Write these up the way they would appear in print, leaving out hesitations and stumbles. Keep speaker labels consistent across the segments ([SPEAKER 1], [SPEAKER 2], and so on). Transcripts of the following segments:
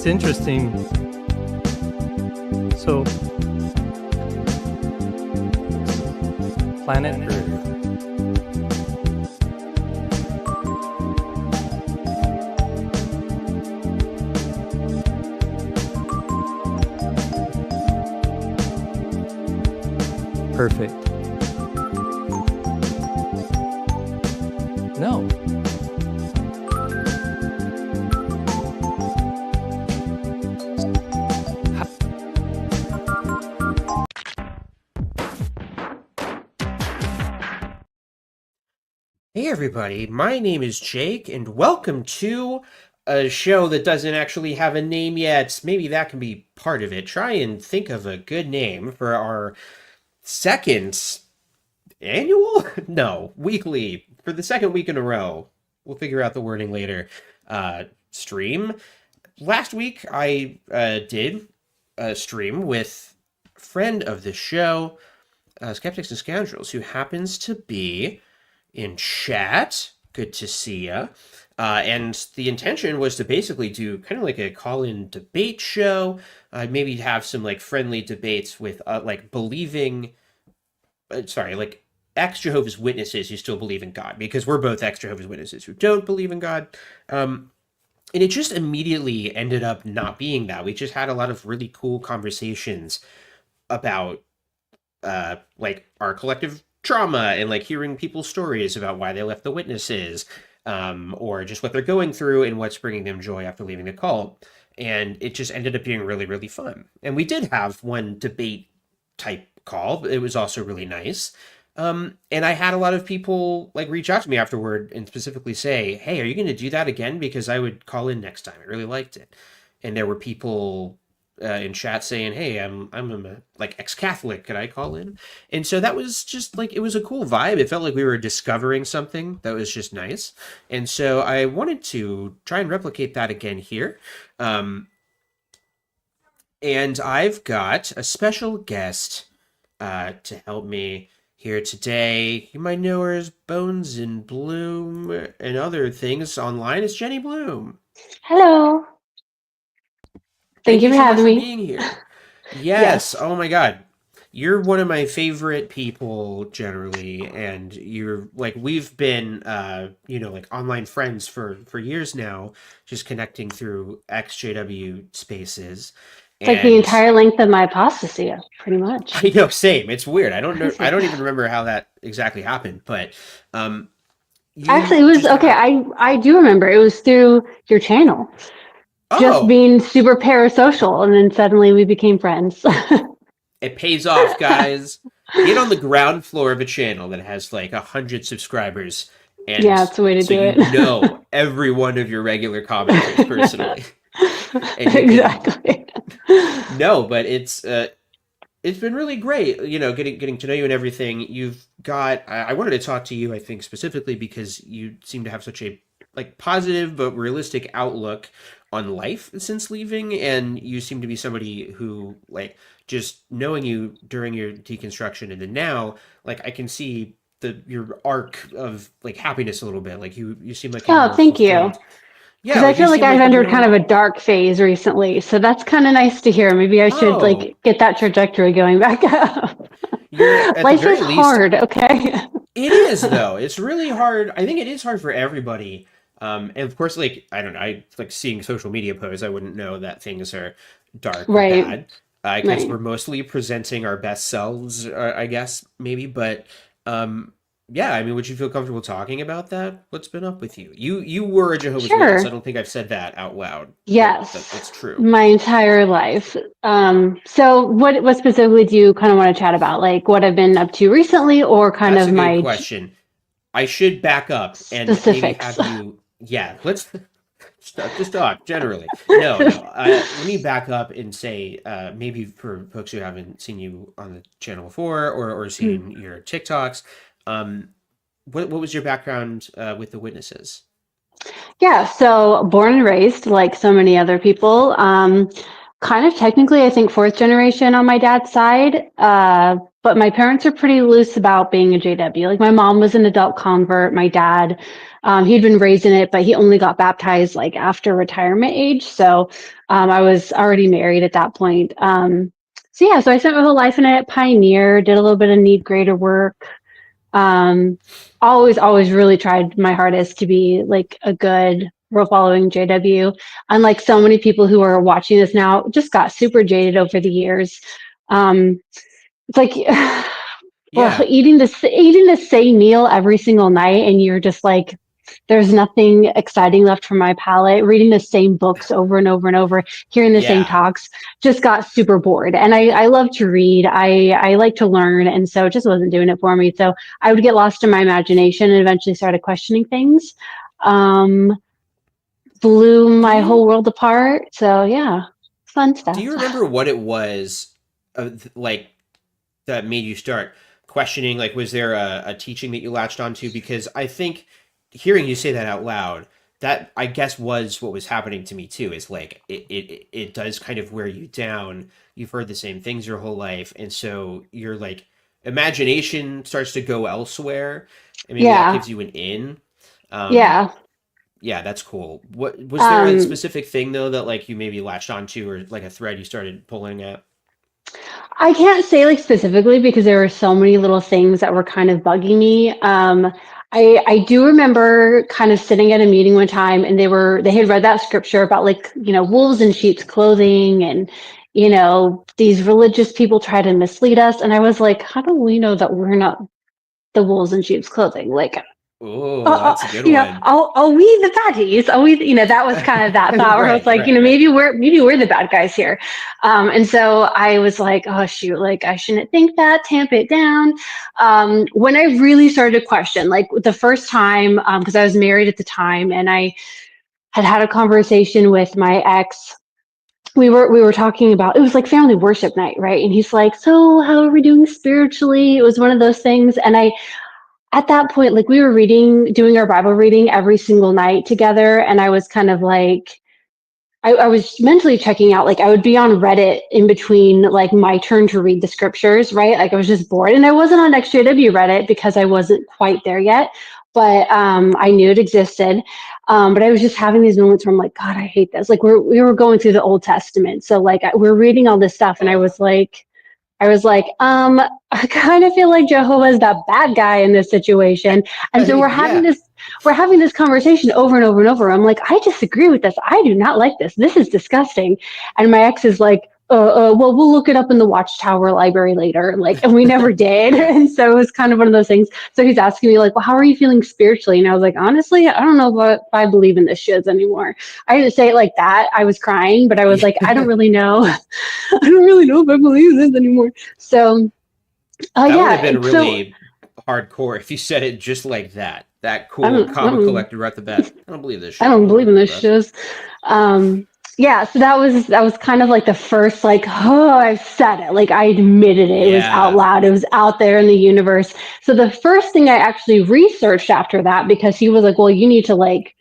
[SPEAKER 1] it's interesting. So, planet Earth. Perfect. No.
[SPEAKER 2] Hey everybody, my name is Jake, and welcome to a show that doesn't actually have a name yet. Maybe that can be part of it. Try and think of a good name for our second annual? No, weekly. For the second week in a row. We'll figure out the wording later. Stream. Last week I did a stream with a friend of the show, Skeptics and Scoundrels, who happens to be in chat. Good to see ya. And the intention was to basically do kind of like a call-in debate show. Maybe have some like friendly debates with like believing, like ex-Jehovah's Witnesses who still believe in God, because we're both ex-Jehovah's Witnesses who don't believe in God. And it just immediately ended up not being that. We just had a lot of really cool conversations about like our collective trauma and like hearing people's stories about why they left the Witnesses, or just what they're going through and what's bringing them joy after leaving the cult. And it just ended up being really, really fun. And we did have one debate type call, but it was also really nice. And I had a lot of people like reach out to me afterward and specifically say, "Hey, are you going to do that again? Because I would call in next time. I really liked it." And there were people in chat saying, "Hey, I'm a, like ex-Catholic. Could I call in?" And so that was just like, it was a cool vibe. It felt like we were discovering something that was just nice. And so I wanted to try and replicate that again here. And I've got a special guest to help me here today. You might know her as Bones in Bloom and other things online. It's Jenny Bloom.
[SPEAKER 3] Hello. Thank you for
[SPEAKER 2] so much
[SPEAKER 3] having
[SPEAKER 2] for
[SPEAKER 3] me.
[SPEAKER 2] being here. Yes.
[SPEAKER 3] Yes.
[SPEAKER 2] Oh my God. You're one of my favorite people generally, and you're like, we've been like online friends for years now, just connecting through XJW spaces.
[SPEAKER 3] It's like the
[SPEAKER 2] And
[SPEAKER 3] entire length of my apostasy, pretty much.
[SPEAKER 2] I know, same. It's weird. I don't know. I don't even remember how that exactly happened, but
[SPEAKER 3] Actually, it was okay. I do remember. It was through your channel. Just being super parasocial, and then suddenly we became friends.
[SPEAKER 2] It pays off, guys. Get on the ground floor of a channel that has like 100 subscribers, and
[SPEAKER 3] yeah, it's the way to do it.
[SPEAKER 2] You know every one of your regular commenters personally.
[SPEAKER 3] Exactly.
[SPEAKER 2] No, but it's been really great, getting to know you and everything. You've got, I wanted to talk to you, I think, specifically because you seem to have such a like positive but realistic outlook on life since leaving, and you seem to be somebody who, like, just knowing you during your deconstruction and then now, like, I can see your arc of like happiness a little bit. Like you seem like
[SPEAKER 3] thank you.
[SPEAKER 2] Yeah,
[SPEAKER 3] because I feel like I've entered kind of a dark phase recently, so that's kind of nice to hear. Maybe I should like get that trajectory going back up. Life is hard, okay?
[SPEAKER 2] It is, though. It's really hard. I think it is hard for everybody. And of course, like, I don't know, I like seeing social media posts, I wouldn't know that things are dark or bad. Because we're mostly presenting our best selves, I guess, maybe. But yeah, I mean, would you feel comfortable talking about that? What's been up with you? You were a Jehovah's Witness. I don't think I've said that out loud.
[SPEAKER 3] Yes.
[SPEAKER 2] That's true.
[SPEAKER 3] My entire life. So what specifically do you kind of want to chat about? Like what I've been up to recently, or kind
[SPEAKER 2] That's
[SPEAKER 3] of
[SPEAKER 2] a good question. I should back up and maybe have you... Yeah, let's just talk generally. No. Let me back up and say, maybe for folks who haven't seen you on the channel before or seen your TikToks, what was your background with the Witnesses?
[SPEAKER 3] Yeah, so born and raised like so many other people. Kind of technically, I think fourth generation on my dad's side. But my parents are pretty loose about being a JW. Like my mom was an adult convert. My dad, he'd been raised in it, but he only got baptized like after retirement age. So I was already married at that point. So yeah, so I spent my whole life in it, Pioneer, did a little bit of need greater work. Um, always really tried my hardest to be like a good rule following JW. Unlike so many people who are watching this now, just got super jaded over the years. Um, it's like well,
[SPEAKER 2] Yeah.
[SPEAKER 3] eating the same meal every single night, and you're just like, there's nothing exciting left for my palate. Reading the same books over and over and over, hearing the same
[SPEAKER 2] Yeah.
[SPEAKER 3] talks, just got super bored. And I love to read. I like to learn, and so it just wasn't doing it for me. So I would get lost in my imagination and eventually started questioning things. Um, Blew
[SPEAKER 2] Do
[SPEAKER 3] my whole
[SPEAKER 2] you
[SPEAKER 3] world apart. So yeah, fun
[SPEAKER 2] do
[SPEAKER 3] stuff.
[SPEAKER 2] you remember what it was, like, that made you start questioning? Like, was there a teaching that you latched onto? Because I think hearing you say that out loud, that I guess was what was happening to me too. Is like it does kind of wear you down. You've heard the same things your whole life, and so your like imagination starts to go elsewhere, and maybe that
[SPEAKER 3] Yeah,
[SPEAKER 2] gives you an in. Um,
[SPEAKER 3] yeah.
[SPEAKER 2] yeah, that's cool. What was there a
[SPEAKER 3] Um,
[SPEAKER 2] specific thing though that like you maybe latched onto, or like a thread you started pulling at?
[SPEAKER 3] I can't say like specifically because there were so many little things that were kind of bugging me. I do remember kind of sitting at a meeting one time and they had read that scripture about like, wolves in sheep's clothing and, these religious people try to mislead us. And I was like, how do we know that we're not the wolves in sheep's clothing? Like,
[SPEAKER 2] Oh, that's a good one.
[SPEAKER 3] are we the baddies? Are we, that was kind of that thought where I was
[SPEAKER 2] Right,
[SPEAKER 3] like,
[SPEAKER 2] right, right.
[SPEAKER 3] maybe we're the bad guys here. And so I was like, oh shoot, like I shouldn't think that, tamp it down. When I really started to question, like the first time, because I was married at the time and I had a conversation with my ex. We were talking about, it was like family worship night, right? And he's like, so how are we doing spiritually? It was one of those things. And I at that point, like we were doing our Bible reading every single night together. And I was kind of like, I was mentally checking out. Like I would be on Reddit in between like my turn to read the scriptures, right? Like I was just bored. And I wasn't on XJW Reddit because I wasn't quite there yet, but I knew it existed. But I was just having these moments where I'm like, God, I hate this. Like we were going through the Old Testament. So like we're reading all this stuff. And
[SPEAKER 2] Oh,
[SPEAKER 3] I was like, I kind of feel like Jehovah is that bad guy in this situation. And so
[SPEAKER 2] yeah.
[SPEAKER 3] we're having this conversation over and over and over. I'm like, I disagree with this. I do not like this. This is disgusting. And my ex is like, well, we'll look it up in the Watchtower library later. Like, and we never did.
[SPEAKER 2] Yeah.
[SPEAKER 3] And so it was kind of one of those things. So he's asking me like, well, how are you feeling spiritually? And I was like, honestly, I don't know if I believe in this shiz anymore. I didn't say it like that. I was crying, but I was
[SPEAKER 2] Yeah.
[SPEAKER 3] like, I don't really know. I don't really know if I believe this anymore. So,
[SPEAKER 2] That would have
[SPEAKER 3] yeah.
[SPEAKER 2] been
[SPEAKER 3] So
[SPEAKER 2] really hardcore if you said it just like that. That
[SPEAKER 3] I
[SPEAKER 2] cool,
[SPEAKER 3] don't, I
[SPEAKER 2] calm and
[SPEAKER 3] don't,
[SPEAKER 2] collected right at the bat. I don't believe this
[SPEAKER 3] I
[SPEAKER 2] shit.
[SPEAKER 3] don't
[SPEAKER 2] I
[SPEAKER 3] believe
[SPEAKER 2] don't
[SPEAKER 3] in
[SPEAKER 2] believe
[SPEAKER 3] this
[SPEAKER 2] that.
[SPEAKER 3] shit. Yeah. So that was kind of like the first like, oh, I've said it. Like I admitted it. It was out
[SPEAKER 2] Yeah.
[SPEAKER 3] loud. It was out there in the universe. So the first thing I actually researched after that, because he was like, well, you need to like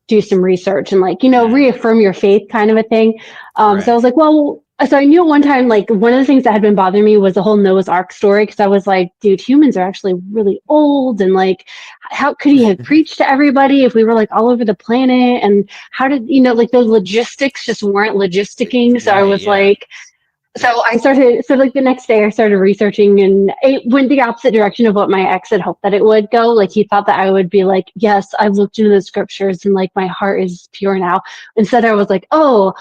[SPEAKER 3] do some research and like
[SPEAKER 2] Mm,
[SPEAKER 3] reaffirm your faith kind of a thing. So I
[SPEAKER 2] right.
[SPEAKER 3] was like, well, so I knew at one time like one of the things that had been bothering me was the whole Noah's Ark story, because I was like, dude, humans are actually really old, and like how could he have preached to everybody if we were like all over the planet? And how did like the logistics just weren't logisticking? So I
[SPEAKER 2] Right.
[SPEAKER 3] was
[SPEAKER 2] Yeah.
[SPEAKER 3] like, so like the next day I started researching, and it went the opposite direction of what my ex had hoped that it would go. Like he thought that I would be like, yes, I've looked into the scriptures and like my heart is pure now. Instead I was like, oh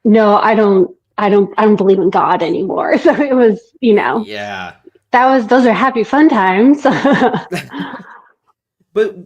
[SPEAKER 3] no, I don't believe in God anymore. So it was,
[SPEAKER 2] Yeah.
[SPEAKER 3] those are happy fun times.
[SPEAKER 2] But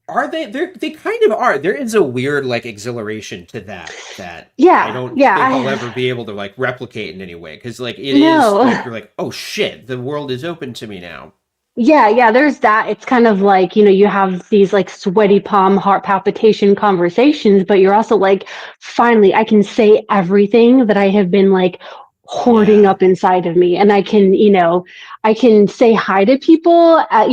[SPEAKER 2] are they? They kind of are. There is a weird like exhilaration to that I
[SPEAKER 3] Yeah,
[SPEAKER 2] don't
[SPEAKER 3] yeah,
[SPEAKER 2] think I'll ever be able to like replicate in any way, because like it is like
[SPEAKER 3] no.
[SPEAKER 2] you're like, oh shit, the world is open to me now.
[SPEAKER 3] Yeah, there's that. It's kind of like, you have these like sweaty palm, heart palpitation conversations, but you're also like, finally, I can say everything that I have been like hoarding
[SPEAKER 2] Yeah.
[SPEAKER 3] up inside of me. And I can say hi to people at,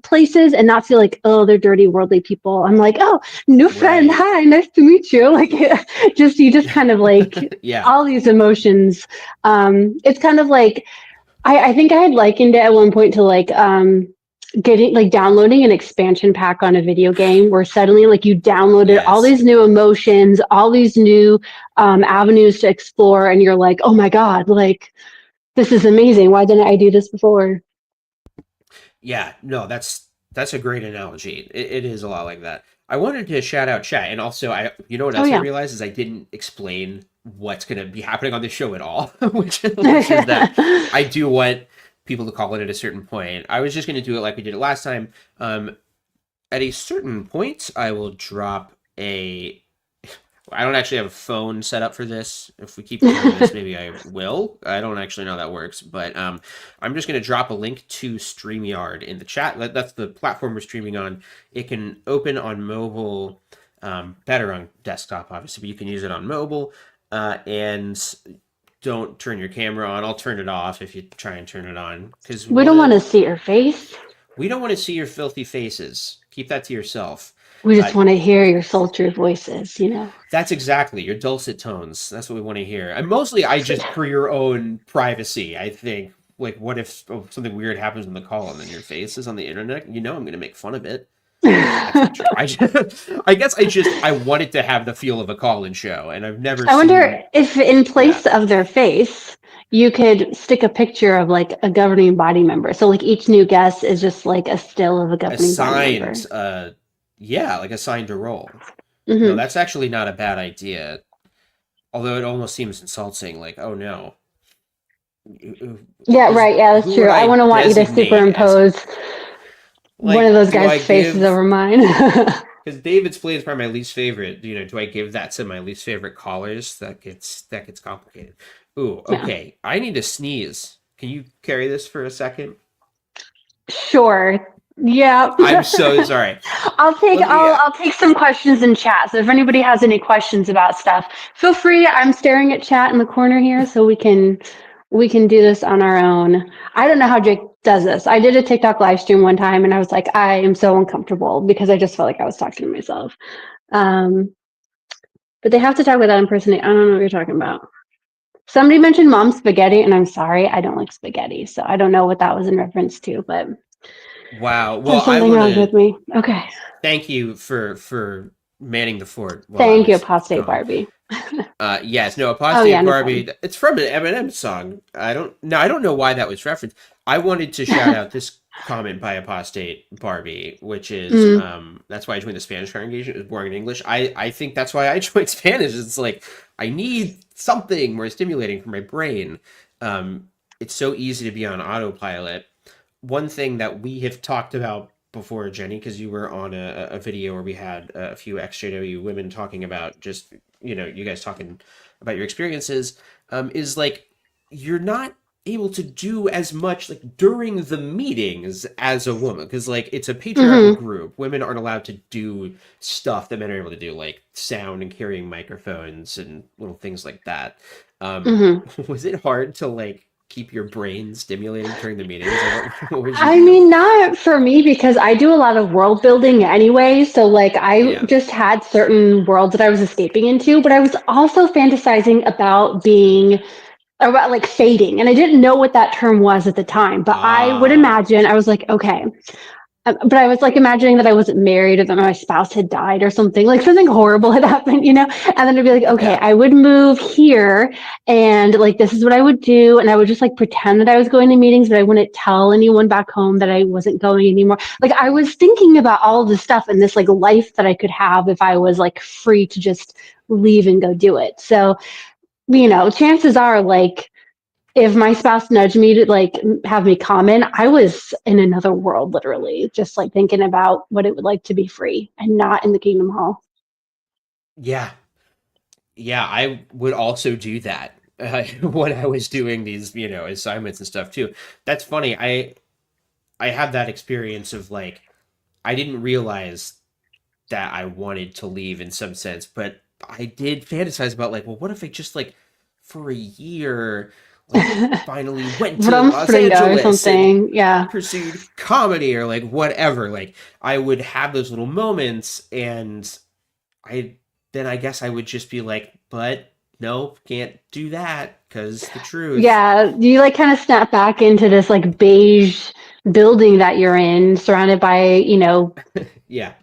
[SPEAKER 3] places and not feel like, oh, they're dirty, worldly people. I'm like, oh, new friend.
[SPEAKER 2] Right.
[SPEAKER 3] Hi, nice to meet you. Like, you just kind of like
[SPEAKER 2] Yeah.
[SPEAKER 3] all these emotions. It's kind of like, I think I had likened it at one point to like getting like downloading an expansion pack on a video game where suddenly like you downloaded all
[SPEAKER 2] Yes.
[SPEAKER 3] these new emotions, all these new avenues to explore, and you're like, oh my god, like this is amazing. Why didn't I do this before?
[SPEAKER 2] Yeah, no, that's a great analogy. It is a lot like that. I wanted to shout out chat, and also you know what
[SPEAKER 3] Oh
[SPEAKER 2] else I
[SPEAKER 3] yeah.
[SPEAKER 2] realized is I didn't explain what's going to be happening on the show at all, which is that I do want people to call it at a certain point. I was just going to do it like we did it last time. At a certain point, I will drop a I don't actually have a phone set up for this. If we keep doing this, maybe I will. I don't actually know how that works, but I'm just going to drop a link to StreamYard in the chat. That's the platform we're streaming on. It can open on mobile, better on desktop, obviously, but you can use it on mobile. And don't turn your camera on. I'll turn it off if you try and turn it on, because
[SPEAKER 3] We don't want to see your face.
[SPEAKER 2] we don't want to see your filthy faces. Keep that to yourself.
[SPEAKER 3] We
[SPEAKER 2] Uh,
[SPEAKER 3] just want to hear your sultry voices, you know.
[SPEAKER 2] That's exactly your dulcet tones. That's what we want to hear. And mostly, I just for your own privacy. I think, like, what if something weird happens in the call and then your face is on the internet? You know, I'm going to make fun of it. That's not true. I guess I wanted to have the feel of a call-in show, and I've never
[SPEAKER 3] I wonder
[SPEAKER 2] seen.
[SPEAKER 3] if in
[SPEAKER 2] Yeah,
[SPEAKER 3] place of their face, you could stick a picture of like a governing body member. So like each new guest is just like a still of a governing body member.
[SPEAKER 2] assigned. Yeah, like assigned to role. No,
[SPEAKER 3] Hmm.
[SPEAKER 2] that's actually not a bad idea. Although it almost seems insulting. Like, oh no,
[SPEAKER 3] Yeah,
[SPEAKER 2] is
[SPEAKER 3] right. Yeah, that's
[SPEAKER 2] who would
[SPEAKER 3] true. I
[SPEAKER 2] I
[SPEAKER 3] wouldn't want you to
[SPEAKER 2] designate as
[SPEAKER 3] superimpose one of
[SPEAKER 2] like?
[SPEAKER 3] those
[SPEAKER 2] Do
[SPEAKER 3] guys'
[SPEAKER 2] I
[SPEAKER 3] faces
[SPEAKER 2] give
[SPEAKER 3] over mine.
[SPEAKER 2] because David's play is probably my least favorite. You know, do I give that to my least favorite callers? That gets complicated. Ooh,
[SPEAKER 3] Yeah.
[SPEAKER 2] okay. I need to sneeze. Can you carry this for a second?
[SPEAKER 3] Sure. Yeah.
[SPEAKER 2] I'm so sorry.
[SPEAKER 3] I'll take
[SPEAKER 2] Let me.
[SPEAKER 3] I'll take some questions in chat. So if anybody has any questions about stuff, feel free. I'm staring at chat in the corner here, so we can do this on our own. I don't know how Jake does this. I did a TikTok live stream one time, and I was like, I am so uncomfortable because I just felt like I was talking to myself. Um, but they have to talk without impersonating. I don't know what you're talking about. Somebody mentioned mom spaghetti, and I'm sorry, I don't like spaghetti, so I don't know what that was in reference to, but
[SPEAKER 2] Wow. Well,
[SPEAKER 3] there's
[SPEAKER 2] I
[SPEAKER 3] something
[SPEAKER 2] want
[SPEAKER 3] wrong
[SPEAKER 2] to
[SPEAKER 3] with me. Okay.
[SPEAKER 2] thank you for manning the fort while I
[SPEAKER 3] Thank you,
[SPEAKER 2] was
[SPEAKER 3] apostate
[SPEAKER 2] gone.
[SPEAKER 3] Barbie.
[SPEAKER 2] Yes, no,
[SPEAKER 3] Oh yeah,
[SPEAKER 2] Apostate
[SPEAKER 3] no problem.
[SPEAKER 2] Barbie. It's from an Eminem song. I don't know why that was referenced. I wanted to shout out this comment by Apostate Barbie, which is
[SPEAKER 3] Mm.
[SPEAKER 2] that's why I joined the Spanish congregation. It was boring in English. I think that's why I joined Spanish. It's like I need something more stimulating for my brain. It's so easy to be on autopilot. One thing that we have talked about before, Jenny, because you were on a video where we had a few XJW women talking about just, you guys talking about your experiences, is like you're not able to do as much like during the meetings as a woman because like it's a patriarchal
[SPEAKER 3] Hmm.
[SPEAKER 2] group. Women aren't allowed to do stuff that men are able to do, like sound and carrying microphones and little things like that.
[SPEAKER 3] Hmm.
[SPEAKER 2] Was it hard to like keep your brain stimulated during the meetings? Like, what would you
[SPEAKER 3] I
[SPEAKER 2] do?
[SPEAKER 3] mean, not for me because I do a lot of world building anyway. So, like, I
[SPEAKER 2] Yeah.
[SPEAKER 3] just had certain worlds that I was escaping into, but I was also fantasizing about like fading. And I didn't know what that term was at the time, but I would
[SPEAKER 2] Ah,
[SPEAKER 3] imagine, I was like, okay, but I was like imagining that I wasn't married or that my spouse had died or something, like something horrible had happened, you know? And then I'd be like, okay,
[SPEAKER 2] yeah.
[SPEAKER 3] I would move here and like this is what I would do. And I would just like pretend that I was going to meetings, but I wouldn't tell anyone back home that I wasn't going anymore. Like I was thinking about all of this stuff and this like life that I could have if I was like free to just leave and go do it. So, chances are like if my spouse nudged me to like have me comment, I was in another world, literally, just like thinking about what it would like to be free and not in the Kingdom Hall.
[SPEAKER 2] Yeah. Yeah, I would also do that when I was doing these, assignments and stuff too. That's funny. I had that experience of like I didn't realize that I wanted to leave in some sense, but I did fantasize about like, well, what if I just like for a year like finally went to
[SPEAKER 3] From
[SPEAKER 2] Los
[SPEAKER 3] Springa or
[SPEAKER 2] Angeles and
[SPEAKER 3] something. Yeah.
[SPEAKER 2] pursued comedy or like whatever. Like I would have those little moments and I then I guess I would just be like, but nope, can't do that because the truth.
[SPEAKER 3] Yeah, you like kind of snap back into this like beige building that you're in, surrounded by,
[SPEAKER 2] Yeah.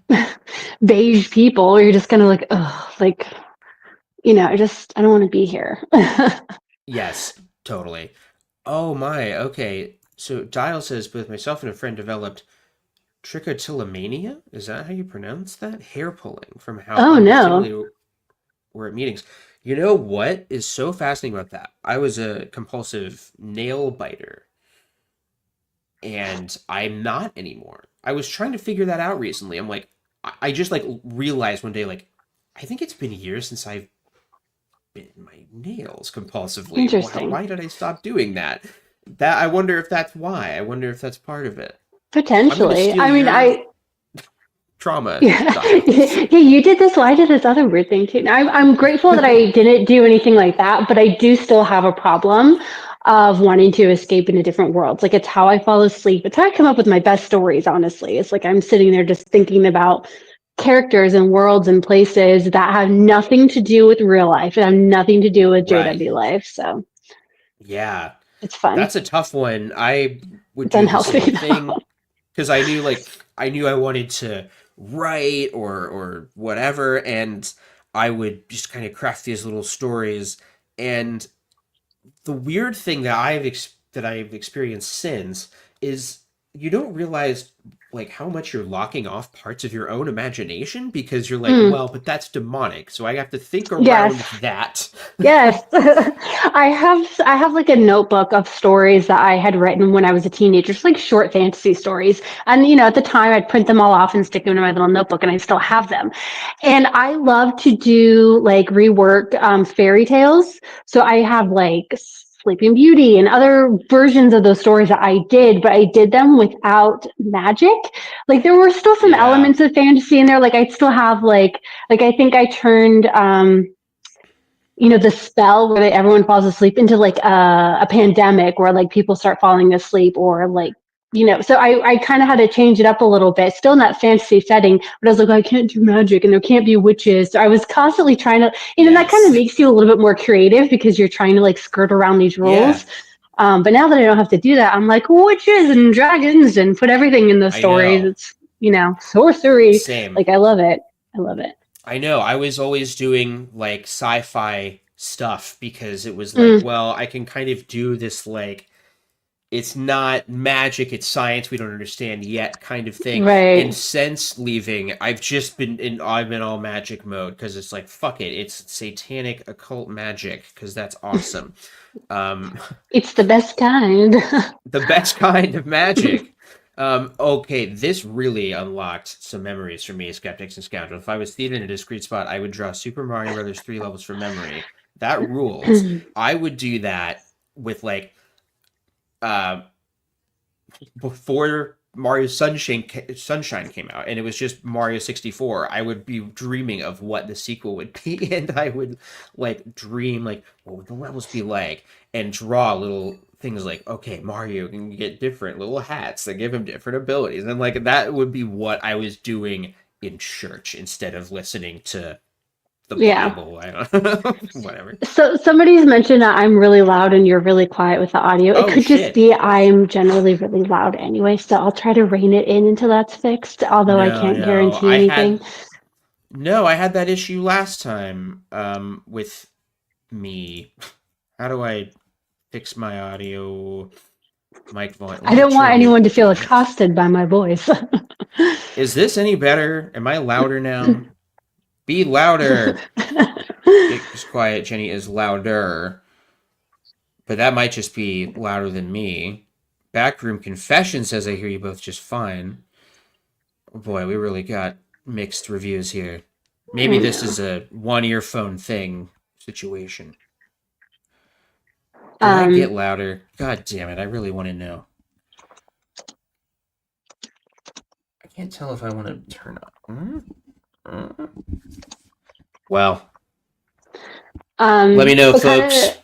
[SPEAKER 3] beige people. You're just kind of like, oh, like, I don't want to be here.
[SPEAKER 2] Yes, totally. Oh my, okay. So Dial says both myself and a friend developed trichotillomania. Is that how you pronounce that? Hair pulling from how
[SPEAKER 3] Oh no.
[SPEAKER 2] unstimulated we're at meetings. You know what is so fascinating about that? I was a compulsive nail biter, and I'm not anymore. I was trying to figure that out recently. I'm like, I just like realized one day, like, I think it's been years since I've bit my nails compulsively.
[SPEAKER 3] Interesting.
[SPEAKER 2] Why did I stop doing that? That I wonder if that's why. I wonder if that's part of it. I'm gonna
[SPEAKER 3] Potentially.
[SPEAKER 2] steal
[SPEAKER 3] I mean,
[SPEAKER 2] your trauma
[SPEAKER 3] yeah,
[SPEAKER 2] dials.
[SPEAKER 3] yeah, you did this. Well, I did this other weird thing too. Now, I'm grateful that I didn't do anything like that, but I do still have a problem of wanting to escape into different worlds. Like it's how I fall asleep. It's how I come up with my best stories, honestly. It's like I'm sitting there just thinking about characters and worlds and places that have nothing to do with real life and have nothing to do with
[SPEAKER 2] Right.
[SPEAKER 3] JW life. So
[SPEAKER 2] Yeah.
[SPEAKER 3] it's fun.
[SPEAKER 2] That's a tough one. I would
[SPEAKER 3] It's
[SPEAKER 2] do the
[SPEAKER 3] unhealthy
[SPEAKER 2] same
[SPEAKER 3] though.
[SPEAKER 2] thing because I knew I wanted to write or whatever, and I would just kind of craft these little stories. And the weird thing that that I've experienced since is you don't realize like how much you're locking off parts of your own imagination because you're like,
[SPEAKER 3] Mm,
[SPEAKER 2] well, but that's demonic, so I have to think
[SPEAKER 3] yes.
[SPEAKER 2] around that.
[SPEAKER 3] Yes. I have like a notebook of stories that I had written when I was a teenager, just like short fantasy stories. And at the time I'd print them all off and stick them in my little notebook and I still have them. And I love to do like rework fairy tales. So I have like Sleeping Beauty and other versions of those stories that I did, but I did them without magic. Like there were still some
[SPEAKER 2] Yeah.
[SPEAKER 3] elements of fantasy in there. Like I still have like I think I turned the spell where everyone falls asleep into like a pandemic where like people start falling asleep or like so I kind of had to change it up a little bit, still in that fantasy setting, but I was like, I can't do magic and there can't be witches. So I was constantly trying to, that kind of
[SPEAKER 2] Yes.
[SPEAKER 3] makes you a little bit more creative because you're trying to like skirt around these
[SPEAKER 2] Yeah.
[SPEAKER 3] rules. But now that I don't have to do that, I'm like witches and dragons and put everything in those
[SPEAKER 2] I
[SPEAKER 3] stories.
[SPEAKER 2] know.
[SPEAKER 3] It's, sorcery.
[SPEAKER 2] Same.
[SPEAKER 3] Like I love it. I love it.
[SPEAKER 2] I know. I was always doing like sci-fi stuff because it was like,
[SPEAKER 3] Mm,
[SPEAKER 2] well, I can kind of do this like it's not magic, it's science we don't understand yet kind of thing. And
[SPEAKER 3] right.
[SPEAKER 2] since leaving, I've been all magic mode because it's like fuck it, it's satanic occult magic because that's awesome. Um
[SPEAKER 3] It's the best kind.
[SPEAKER 2] the best kind of magic. Okay, this really unlocked some memories for me, Skeptics and Scoundrels. If I was theater in a discrete spot, I would draw Super Mario Brothers 3 levels from memory. That rules. I would do that with like uh before Sunshine came out, and it was just Mario 64. I would be dreaming of what the sequel would be, and I would like dream like what would the levels be like, and draw little things like okay, Mario can get different little hats that give him different abilities, and like that would be what I was doing in church instead of listening to the
[SPEAKER 3] Yeah.
[SPEAKER 2] Bible. I don't know, whatever.
[SPEAKER 3] So somebody's mentioned that I'm really loud and you're really quiet with the audio. It
[SPEAKER 2] Oh
[SPEAKER 3] could just
[SPEAKER 2] shit!
[SPEAKER 3] be I'm generally really loud anyway, so I'll try to rein it in until that's fixed, although I
[SPEAKER 2] No,
[SPEAKER 3] can't
[SPEAKER 2] no,
[SPEAKER 3] guarantee anything.
[SPEAKER 2] I had that issue last time with me. How do I fix my audio mic volume? Let
[SPEAKER 3] I
[SPEAKER 2] me
[SPEAKER 3] don't want
[SPEAKER 2] attribute
[SPEAKER 3] anyone to feel
[SPEAKER 2] that.
[SPEAKER 3] accosted by my voice.
[SPEAKER 2] Is this any better? Am I louder now? Be louder. Jake is quiet. Jenny is louder. But that might just be louder than me. Backroom Confession says I hear you both just fine. Oh boy, we really got mixed reviews here. Maybe
[SPEAKER 3] I
[SPEAKER 2] this
[SPEAKER 3] know.
[SPEAKER 2] is a one earphone thing situation. Did I get
[SPEAKER 3] Um,
[SPEAKER 2] louder? God damn it, I really want to know. I can't tell if I want to turn on. Well, let me know,
[SPEAKER 3] but kind
[SPEAKER 2] folks.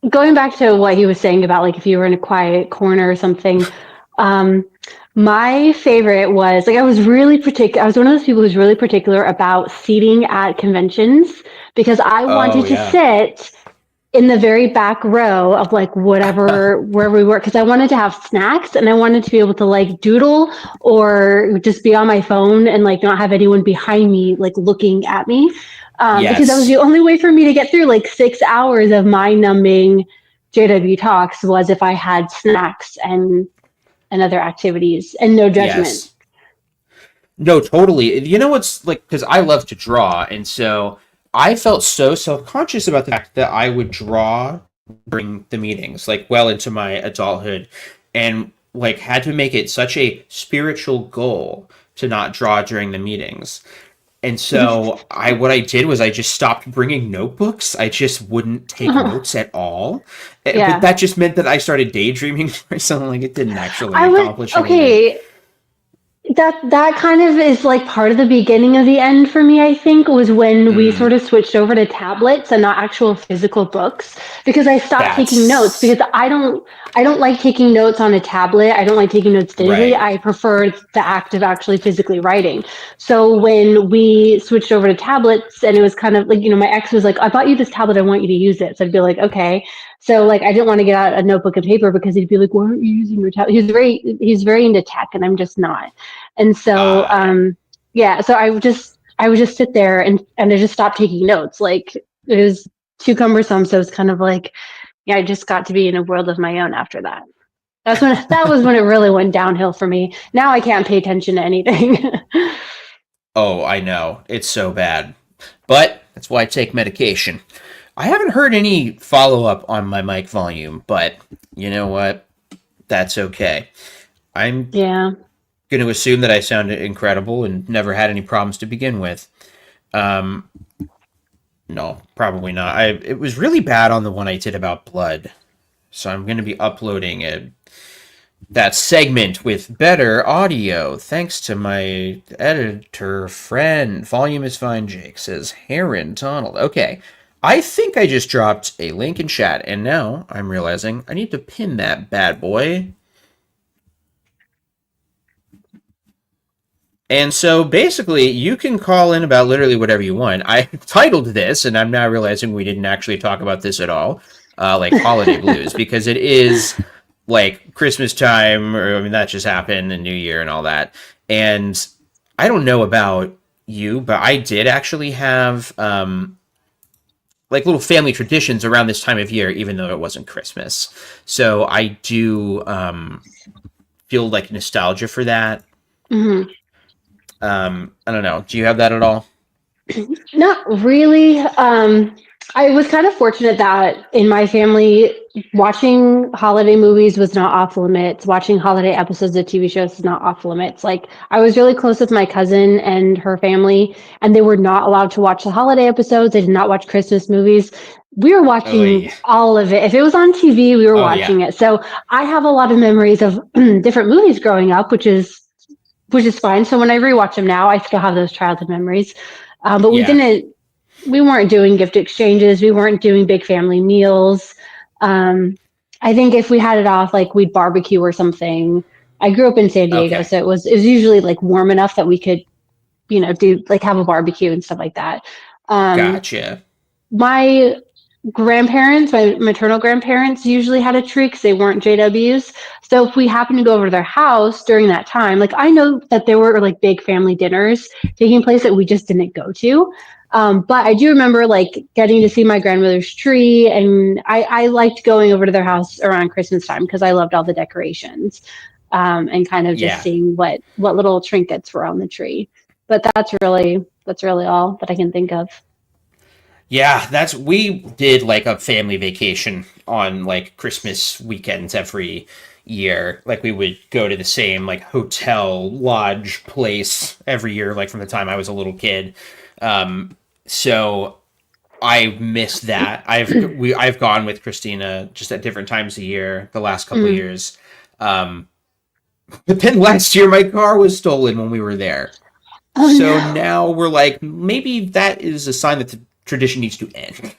[SPEAKER 3] of going back to what he was saying about like if you were in a quiet corner or something, um, my favorite was like I was one of those people who's really particular about seating at conventions because I
[SPEAKER 2] Oh
[SPEAKER 3] wanted to
[SPEAKER 2] yeah.
[SPEAKER 3] sit in the very back row of like whatever wherever we were, because I wanted to have snacks and I wanted to be able to like doodle or just be on my phone and like not have anyone behind me like looking at me, because that was the
[SPEAKER 2] Yes.
[SPEAKER 3] only way for me to get through like 6 hours of mind numbing JW talks, was if I had snacks and other activities and no judgment.
[SPEAKER 2] Yes. No, totally. You know what's like, because I love to draw, and so I felt so self-conscious about the fact that I would draw during the meetings, like well into my adulthood, and like had to make it such a spiritual goal to not draw during the meetings. And so what I did was I just stopped bringing notebooks. I just wouldn't take notes at all. But
[SPEAKER 3] Yeah.
[SPEAKER 2] that just meant that I started daydreaming or something. Like it didn't actually
[SPEAKER 3] I would,
[SPEAKER 2] accomplish anything.
[SPEAKER 3] okay, that kind of is like part of the beginning of the end for me, I think, was when we
[SPEAKER 2] Mm,
[SPEAKER 3] sort of switched over to tablets and not actual physical books, because I stopped taking notes,
[SPEAKER 2] that's
[SPEAKER 3] because I don't like taking notes on a tablet. I don't like taking notes digitally.
[SPEAKER 2] right.
[SPEAKER 3] I prefer the act of actually physically writing. So when we switched over to tablets, and it was kind of like, my ex was like, I bought you this tablet, I want you to use it. So I'd be like, okay. So like I didn't want to get out a notebook and paper, because he'd be like, why aren't you using your tablet? He's very into tech, and I'm just not. And so,
[SPEAKER 2] Yeah.
[SPEAKER 3] yeah, so I would just sit there and I just stopped taking notes. Like it was too cumbersome. So it's kind of like, yeah, I just got to be in a world of my own after that. That was when it really went downhill for me. Now I can't pay attention to anything.
[SPEAKER 2] Oh, I know. It's so bad. But that's why I take medication. I haven't heard any follow up on my mic volume, but you know what? That's okay. I'm
[SPEAKER 3] Yeah.
[SPEAKER 2] going to assume that I sound incredible and never had any problems to begin with. Um, no, probably not. It was really bad on the one I did about blood, so I'm going to be uploading that segment with better audio, thanks to my editor friend. Volume is fine, Jake, says Heron Donald. Okay, I think I just dropped a link in chat, and now I'm realizing I need to pin that bad boy. And so basically, you can call in about literally whatever you want. I titled this, and I'm now realizing we didn't actually talk about this at all, like holiday blues, because it is like Christmas time, or I mean, that just happened, and New Year and all that. And I don't know about you, but I did actually have like little family traditions around this time of year, even though it wasn't Christmas. So I do feel like nostalgia for that.
[SPEAKER 3] Mhm.
[SPEAKER 2] I don't know. Do you have that at all?
[SPEAKER 3] Not really. I was kind of fortunate that in my family, watching holiday movies was not off limits. Watching holiday episodes of TV shows is not off limits. Like I was really close with my cousin and her family, and they were not allowed to watch the holiday episodes. They did not watch Christmas movies. We were
[SPEAKER 2] Oh,
[SPEAKER 3] watching
[SPEAKER 2] yeah.
[SPEAKER 3] all of it. If it was on TV, we were
[SPEAKER 2] Oh, yeah.
[SPEAKER 3] watching it. So I have a lot of memories of different movies growing up, which is fine. So when I rewatch them now, I still have those childhood memories. But we
[SPEAKER 2] Yeah.
[SPEAKER 3] didn't. We weren't doing gift exchanges. We weren't doing big family meals. Um, I think if we had it off, like we'd barbecue or something. I grew up in San Diego,
[SPEAKER 2] Okay.
[SPEAKER 3] so it was usually like warm enough that we could, do like have a barbecue and stuff like that. Um,
[SPEAKER 2] Gotcha.
[SPEAKER 3] my grandparents, my maternal grandparents, usually had a tree because they weren't JWs. So if we happened to go over to their house during that time, like I know that there were like big family dinners taking place that we just didn't go to. But I do remember like getting to see my grandmother's tree, and I liked going over to their house around Christmas time because I loved all the decorations, and kind of just
[SPEAKER 2] Yeah.
[SPEAKER 3] seeing what little trinkets were on the tree. But that's really all that I can think of.
[SPEAKER 2] Yeah, we did like a family vacation on like Christmas weekends every year. Like we would go to the same like hotel lodge place every year, like from the time I was a little kid. So I miss that. I've gone with Christina just at different times a year the last couple of
[SPEAKER 3] Mm.
[SPEAKER 2] years. Um, but then last year my car was stolen when we were there.
[SPEAKER 3] Oh
[SPEAKER 2] So
[SPEAKER 3] no.
[SPEAKER 2] now we're like, maybe that is a sign that the tradition needs to end.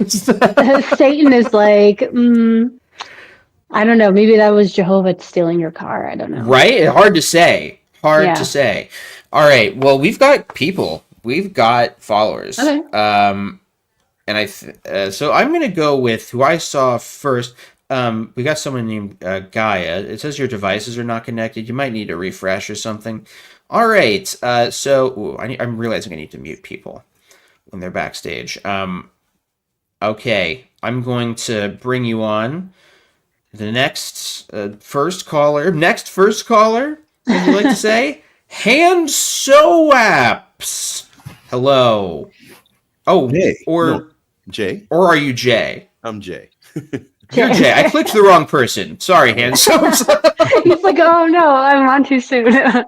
[SPEAKER 3] Satan is like, I don't know. Maybe that was Jehovah stealing your car. I don't know.
[SPEAKER 2] Right? Hard to say. Hard to
[SPEAKER 3] Yeah.
[SPEAKER 2] say. All right. Well, we've got people. We've got followers.
[SPEAKER 3] Okay.
[SPEAKER 2] so I'm going to go with who I saw first. We got someone named Gaia. It says your devices are not connected. You might need a refresh or something. All right. I'm realizing I need to mute people when they're backstage. Okay. I'm going to bring you on. The first caller, as you like to say, Hand Soaps. Hello. Oh,
[SPEAKER 4] Jay. Jay.
[SPEAKER 2] Or are you Jay?
[SPEAKER 4] I'm Jay.
[SPEAKER 2] You're Jay. I clicked the wrong person. Sorry, Hand Soaps.
[SPEAKER 3] He's like, oh no, I'm on too soon.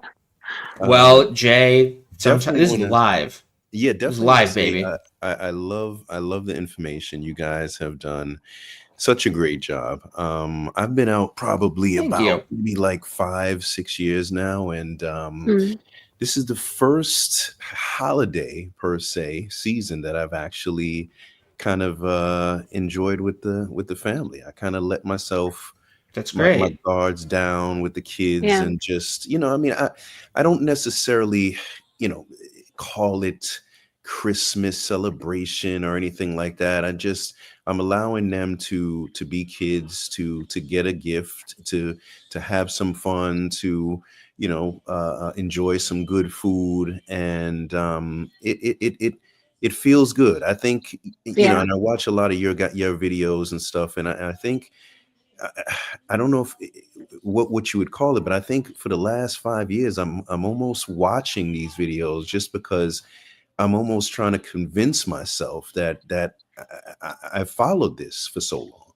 [SPEAKER 2] Well, Jay, this is live.
[SPEAKER 4] Yeah, definitely.
[SPEAKER 2] This is live, baby.
[SPEAKER 4] I love the information. You guys have done such a great job. I've been out probably maybe like 5-6 years now, and this is the first holiday per se season that I've actually kind of enjoyed with the family. I kind of let myself my guards down with the kids and just, I mean, I don't necessarily, call it Christmas celebration or anything like that. I'm allowing them to be kids, to get a gift, to have some fun, to enjoy some good food, and it feels good. I think and I watch a lot of your videos and stuff, and I think I don't know if what you would call it, but I think for the last 5 years I'm almost watching these videos just because I'm almost trying to convince myself that I followed this for so long.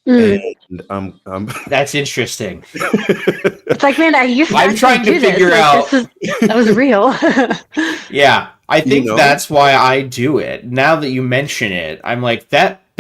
[SPEAKER 4] And I'm
[SPEAKER 2] That's interesting.
[SPEAKER 3] It's like, man,
[SPEAKER 2] I'm trying to figure out
[SPEAKER 3] that was real.
[SPEAKER 2] Yeah, I think that's why I do it. Now that you mention it, I'm like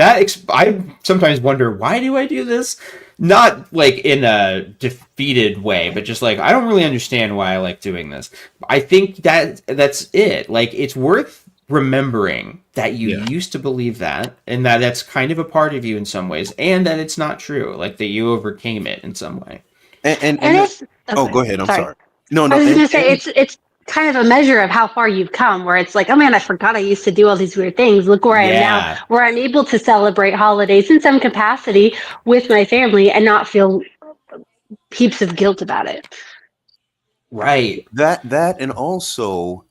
[SPEAKER 2] I sometimes wonder, why do I do this? Not like in a defeated way, but just like, I don't really understand why I like doing this. I think that's it. Like, it's worth remembering that you used to believe that, and that's kind of a part of you in some ways, and that it's not true. Like, that you overcame it in some way.
[SPEAKER 3] And it's,
[SPEAKER 4] go ahead. I'm sorry. No.
[SPEAKER 3] I was going to say it's kind of a measure of how far you've come, where it's like, oh man, I forgot I used to do all these weird things. Look where I am now, where I'm able to celebrate holidays in some capacity with my family and not feel heaps of guilt about it.
[SPEAKER 2] Right.
[SPEAKER 4] That and also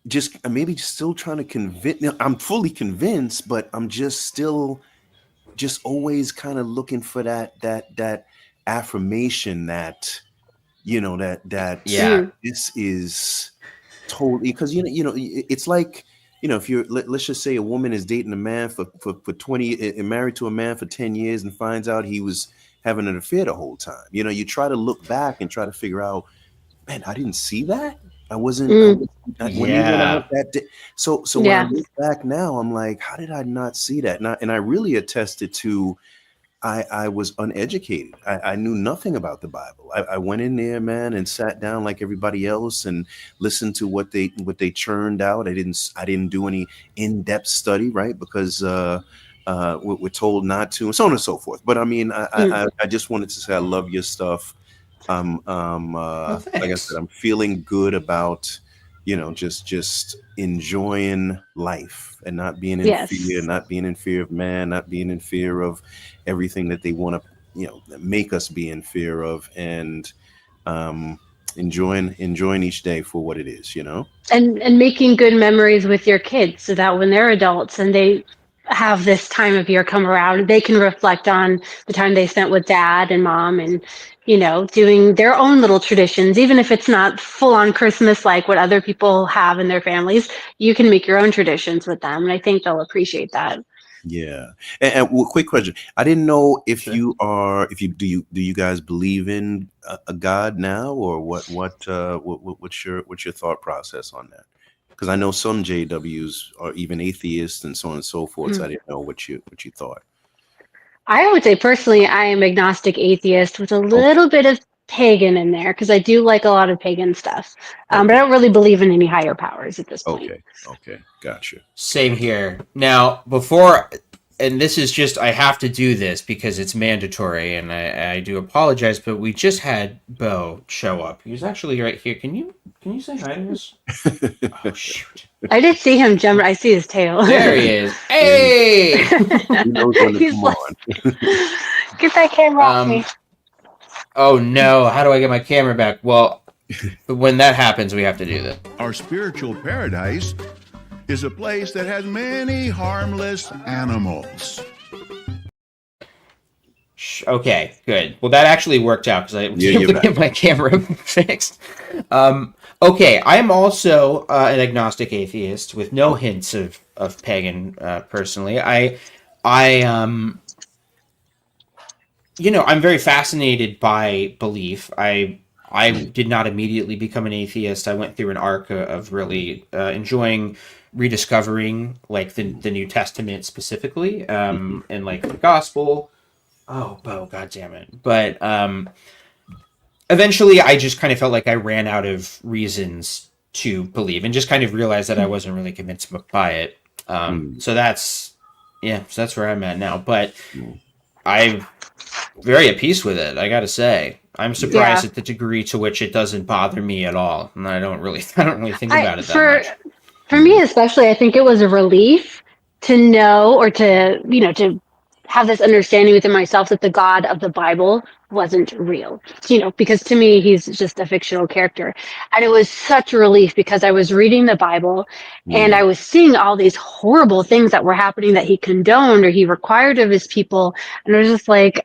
[SPEAKER 4] just maybe still trying to convince. I'm fully convinced, but I'm just still always kind of looking for that affirmation that this is totally, because it's like, if you're let's just say a woman is dating a man for 20 and married to a man for 10 years and finds out he was having an affair the whole time. You try to look back and try to figure out, man, I didn't see that. I wasn't when you went out that day. So when I look back now, I'm like, how did I not see that? And I really attested to, I was uneducated. I knew nothing about the Bible. I went in there, man, and sat down like everybody else and listened to what they churned out. I didn't do any in-depth study, right? Because we're told not to, and so on and so forth. But I mean, I just wanted to say I love your stuff. Like I said, I'm feeling good about just enjoying life and not being in fear, not being in fear of man, not being in fear of everything that they want to, make us be in fear of, and enjoying each day for what it is,
[SPEAKER 3] And making good memories with your kids, so that when they're adults and they have this time of year come around, they can reflect on the time they spent with dad and mom, and doing their own little traditions. Even if it's not full on Christmas like what other people have in their families, you can make your own traditions with them, and I think they'll appreciate that.
[SPEAKER 4] Yeah. And quick question, I didn't know if do you guys believe in a God now, or what's your thought process on that? Because I know some JWs are even atheists and so on and so forth. So I didn't know what you thought.
[SPEAKER 3] I would say personally, I am agnostic atheist with a little bit of pagan in there, because I do like a lot of pagan stuff. But I don't really believe in any higher powers at this point.
[SPEAKER 4] Okay, gotcha.
[SPEAKER 2] Same here. Now, and this is just, I have to do this because it's mandatory, and I do apologize, but we just had Bo show up. He was actually right here. Can you say hi to us? Oh, shoot.
[SPEAKER 3] I did see him jump. I see his tail.
[SPEAKER 2] There he is. Hey!
[SPEAKER 4] He knows when to come on.
[SPEAKER 3] Get that camera off me.
[SPEAKER 2] Oh no, how do I get my camera back? Well, when that happens, we have to do this.
[SPEAKER 5] Our spiritual paradise is a place that has many harmless animals.
[SPEAKER 2] Okay, good. Well, that actually worked out because I was able to get my camera fixed. Okay, I am also an agnostic atheist with no hints of pagan. Personally, I'm very fascinated by belief. I did not immediately become an atheist. I went through an arc of really enjoying rediscovering like the New Testament specifically, and like the gospel. Oh, God damn it. But eventually I just kind of felt like I ran out of reasons to believe and just kind of realized that I wasn't really convinced by it. So that's where I'm at now. But I'm very at peace with it, I gotta say. I'm surprised at the degree to which it doesn't bother me at all. And I don't really think about it that much.
[SPEAKER 3] For me especially, I think it was a relief to know or to have this understanding within myself that the God of the Bible wasn't real, because to me, he's just a fictional character. And it was such a relief because I was reading the Bible and I was seeing all these horrible things that were happening that he condoned or he required of his people. And I was just like,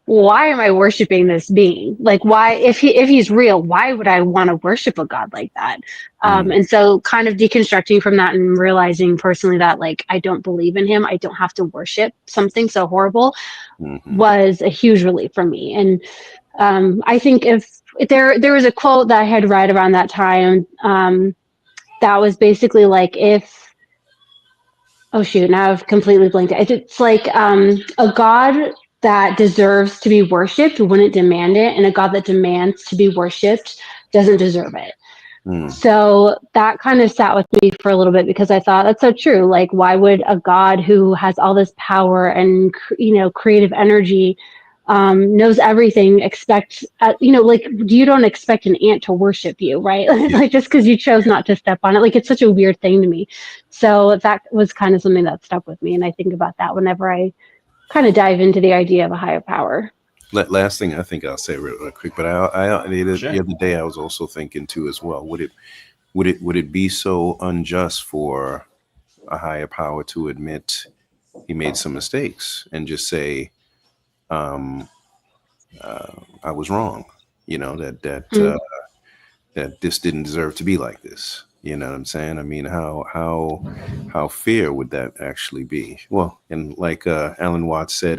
[SPEAKER 3] why am I worshiping this being? Like, why, if he's real, why would I want to worship a God like that? And so kind of deconstructing from that and realizing personally that like, I don't believe in him. I don't have to worship something so horrible was a huge relief for me. And I think if there was a quote that I had read around that time that was basically like, oh shoot, now I've completely blanked. It's like a God that deserves to be worshipped wouldn't demand it, and a God that demands to be worshipped doesn't deserve it. So that kind of sat with me for a little bit because I thought that's so true. Like, why would a God who has all this power and, creative energy, knows everything, expect, like you don't expect an ant to worship you, right? Like just because you chose not to step on it, like it's such a weird thing to me. So that was kind of something that stuck with me. And I think about that whenever I kind of dive into the idea of a higher power.
[SPEAKER 4] Last thing I think I'll say real quick, but the other day I was also thinking too as well. Would it be so unjust for a higher power to admit he made some mistakes and just say, I was wrong, that this didn't deserve to be like this. You know what I'm saying? I mean, how fair would that actually be? Well, and like Alan Watts said,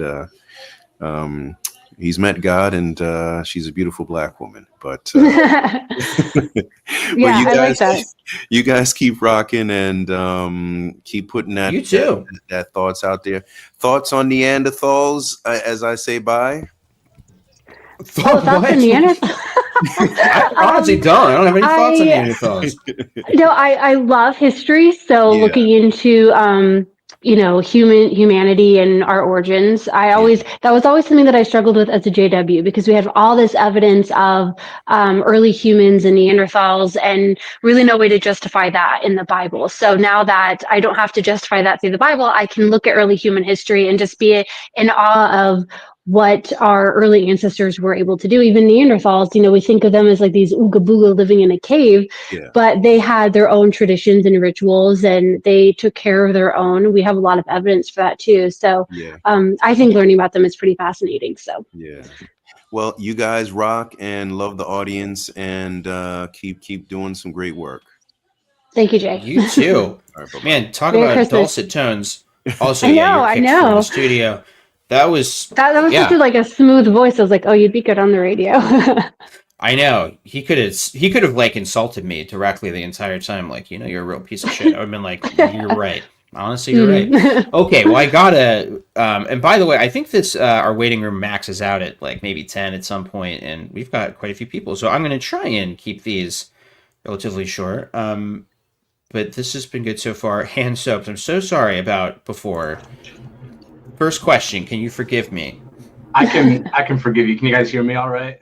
[SPEAKER 4] he's met God, and she's a beautiful black woman. But, you guys keep rocking and keep putting that
[SPEAKER 2] you too.
[SPEAKER 4] That thoughts out there. Thoughts on Neanderthals, as I say bye.
[SPEAKER 3] Thoughts on Neanderthals?
[SPEAKER 2] I honestly don't. I don't have any thoughts on Neanderthals.
[SPEAKER 3] No, I love history. So looking into humanity and our origins. That was always something that I struggled with as a JW because we have all this evidence of early humans and Neanderthals and really no way to justify that in the Bible. So now that I don't have to justify that through the Bible, I can look at early human history and just be in awe of what our early ancestors were able to do. Even Neanderthals, we think of them as like these ooga booga living in a cave, but they had their own traditions and rituals and they took care of their own. We have a lot of evidence for that too. So I think learning about them is pretty fascinating. So
[SPEAKER 4] well, you guys rock and love the audience and keep doing some great work.
[SPEAKER 3] Thank you, Jay.
[SPEAKER 2] You too. Right, man, talk
[SPEAKER 3] Merry
[SPEAKER 2] about
[SPEAKER 3] Christmas.
[SPEAKER 2] Dulcet tones. Also,
[SPEAKER 3] I know.
[SPEAKER 2] From the studio. That was
[SPEAKER 3] such a smooth voice. I was like, oh, you'd be good on the radio.
[SPEAKER 2] I know. He could have like insulted me directly the entire time. Like, you're a real piece of shit. I would have been like, you're right. Honestly, you're right. Okay, well, I gotta. And by the way, I think this our waiting room maxes out at like maybe 10 at some point, and we've got quite a few people. So I'm gonna try and keep these relatively short. But this has been good so far. Hand soaps. I'm so sorry about before. First question, can you forgive me?
[SPEAKER 6] I can forgive you. Can you guys hear me all right?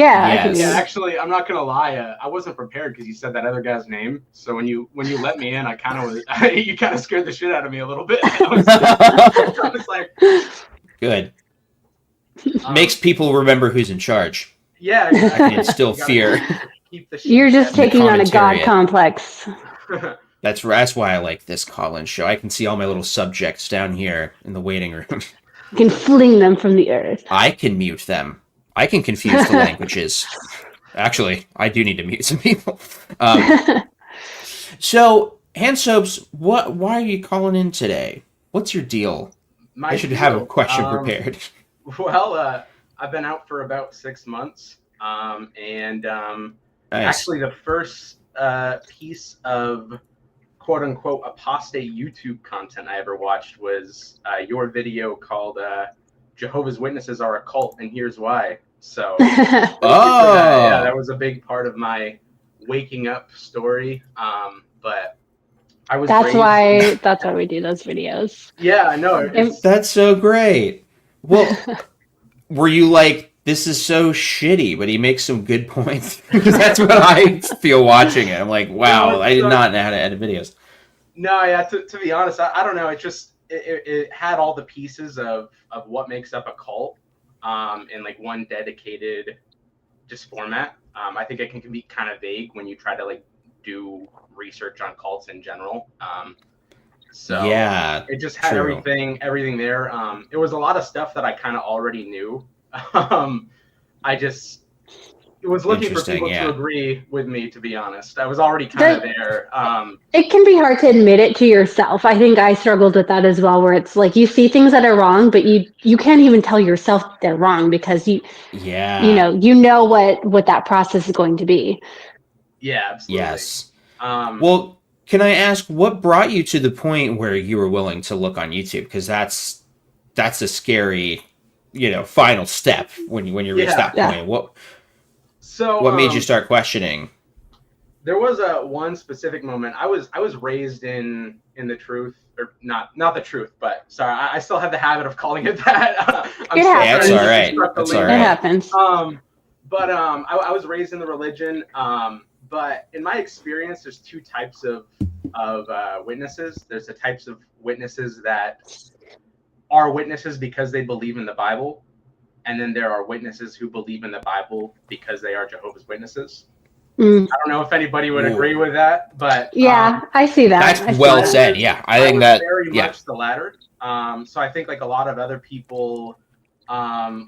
[SPEAKER 3] Yeah, I can
[SPEAKER 2] Yes.
[SPEAKER 3] mute.
[SPEAKER 6] Yeah, actually, I'm not gonna lie. I wasn't prepared because you said that other guy's name. So when you let me in, I kind of was. You kind of scared the shit out of me a little bit. I was like,
[SPEAKER 2] Good. Makes people remember who's in charge.
[SPEAKER 6] yeah,
[SPEAKER 2] I can
[SPEAKER 6] exactly.
[SPEAKER 2] instill
[SPEAKER 6] You gotta
[SPEAKER 2] fear.
[SPEAKER 6] Keep the
[SPEAKER 3] You're just
[SPEAKER 2] The
[SPEAKER 3] taking on a god
[SPEAKER 2] commentariat.
[SPEAKER 3] complex.
[SPEAKER 2] That's why I like this call-in show. I can see all my little subjects down here in the waiting room.
[SPEAKER 3] You can fling them from the earth.
[SPEAKER 2] I can mute them. I can confuse the languages. Actually, I do need to mute some people. So, Hand Soaps, why are you calling in today? What's your deal? I should have a question prepared.
[SPEAKER 6] Well, I've been out for about 6 months, and
[SPEAKER 2] Nice.
[SPEAKER 6] actually the first piece of quote unquote apostate YouTube content I ever watched was your video called Jehovah's Witnesses Are a Cult, and Here's Why. So thank you for that. Yeah, that was a big part of my waking up story. But I was
[SPEAKER 3] That's
[SPEAKER 6] raised...
[SPEAKER 3] why we do those videos.
[SPEAKER 6] Yeah, I know.
[SPEAKER 2] That's so great. Well, were you like, this is so shitty, but he makes some good points? Because that's what I feel watching it. I'm like, wow,
[SPEAKER 6] No,
[SPEAKER 2] I did not know how to edit videos.
[SPEAKER 6] No, yeah. To be honest, I don't know. It just it had all the pieces of what makes up a cult, in like one dedicated just format. I think it can be kind of vague when you try to like do research on cults in general. So
[SPEAKER 2] yeah,
[SPEAKER 6] it just had
[SPEAKER 2] true.
[SPEAKER 6] everything there. It was a lot of stuff that I kind of already knew. I just was looking for people to agree with me, to be honest. I was already kind of there.
[SPEAKER 3] It can be hard to admit it to yourself. I think I struggled with that as well, where it's like you see things that are wrong, but you can't even tell yourself they're wrong because you know what that process is going to be.
[SPEAKER 6] Yeah, absolutely.
[SPEAKER 2] Yes. Well, can I ask what brought you to the point where you were willing to look on YouTube? Because that's a scary, final step when you reach that point. What made you start questioning?
[SPEAKER 6] There was one specific moment. I was raised in the truth, or not the truth, but sorry, I still have the habit of calling it that.
[SPEAKER 3] It's
[SPEAKER 2] all right. That's all right.
[SPEAKER 3] It happens.
[SPEAKER 6] But I was raised in the religion. But in my experience, there's two types of witnesses. There's the types of witnesses that are witnesses because they believe in the Bible, and then there are witnesses who believe in the Bible because they are Jehovah's Witnesses. I don't know if anybody would agree with that, but
[SPEAKER 3] yeah, I see that.
[SPEAKER 2] That's well said. Yeah, I think that
[SPEAKER 6] very much the latter. So I think like a lot of other people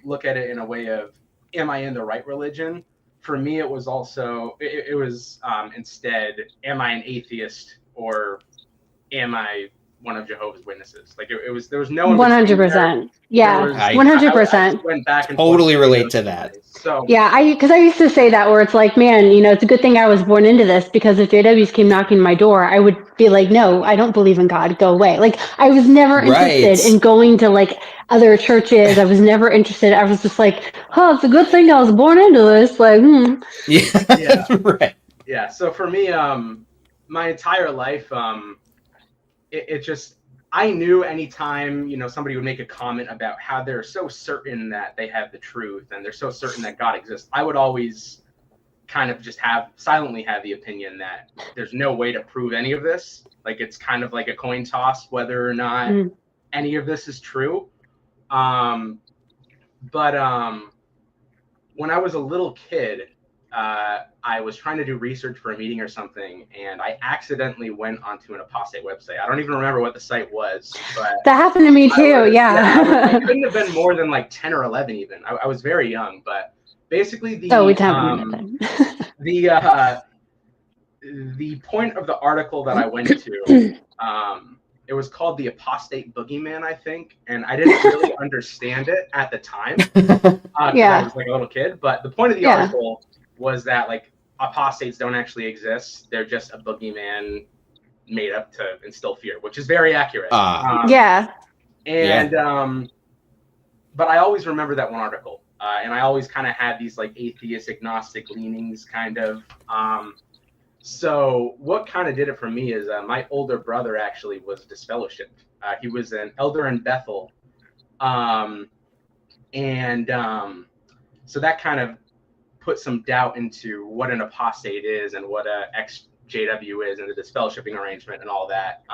[SPEAKER 6] look at it in a way of, am I in the right religion? For me, it was also it was instead, am I an atheist or am I one of Jehovah's Witnesses? Like it was, there was no
[SPEAKER 3] 100%. Yeah, 100%.
[SPEAKER 6] I went back and
[SPEAKER 2] totally relate to that.
[SPEAKER 6] So
[SPEAKER 3] yeah, because I used to say that, where it's like, man, it's a good thing I was born into this, because if JWs came knocking my door, I would be like, no, I don't believe in God. Go away. Like I was never interested in going to like other churches. I was never interested. I was just like, oh, it's a good thing I was born into this. Like,
[SPEAKER 2] yeah, right.
[SPEAKER 6] Yeah. So for me, my entire life, it just, I knew anytime, somebody would make a comment about how they're so certain that they have the truth and they're so certain that God exists, I would always kind of just silently have the opinion that there's no way to prove any of this. Like it's kind of like a coin toss whether or not any of this is true. But when I was a little kid, I was trying to do research for a meeting or something, and I accidentally went onto an apostate website. I don't even remember what the site was, but
[SPEAKER 3] that happened to me too.
[SPEAKER 6] I couldn't have been more than like 10 or 11 even. I was very young, but basically the point of the article that I went to, it was called The Apostate Boogeyman, I think, and I didn't really understand it at the time. I was like a little kid, but the point of the article was that like apostates don't actually exist. They're just a boogeyman made up to instill fear, which is very accurate. But I always remember that one article, and I always kind of had these like atheist, agnostic leanings, kind of. So what kind of did it for me is my older brother actually was disfellowshipped. He was an elder in Bethel, so that kind of put some doubt into what an apostate is and what a ex-JW is and the disfellowshipping arrangement and all that.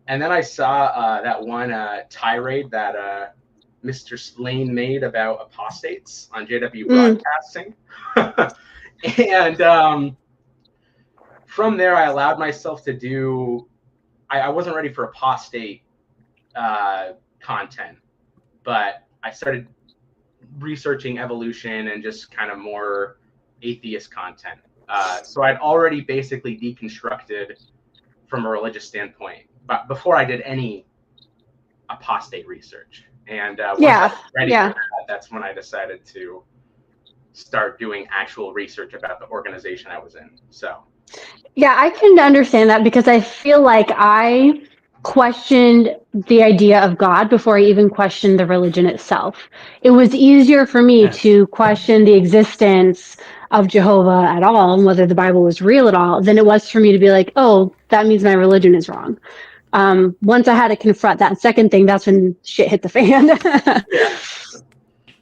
[SPEAKER 6] And then I saw that one tirade that Mr. Slane made about apostates on JW Broadcasting. And from there, I allowed myself to do, I wasn't ready for apostate content, but I started researching evolution and just kind of more atheist content. So I'd already basically deconstructed from a religious standpoint, but before I did any apostate research. And once I was ready for that, that's when I decided to start doing actual research about the organization I was in. So
[SPEAKER 3] yeah, I can understand that, because I feel like I questioned the idea of God before I even questioned the religion itself. It was easier for me to question the existence of Jehovah at all and whether the Bible was real at all than it was for me to be like, oh, that means my religion is wrong. Once I had to confront that second thing, that's when shit hit the fan.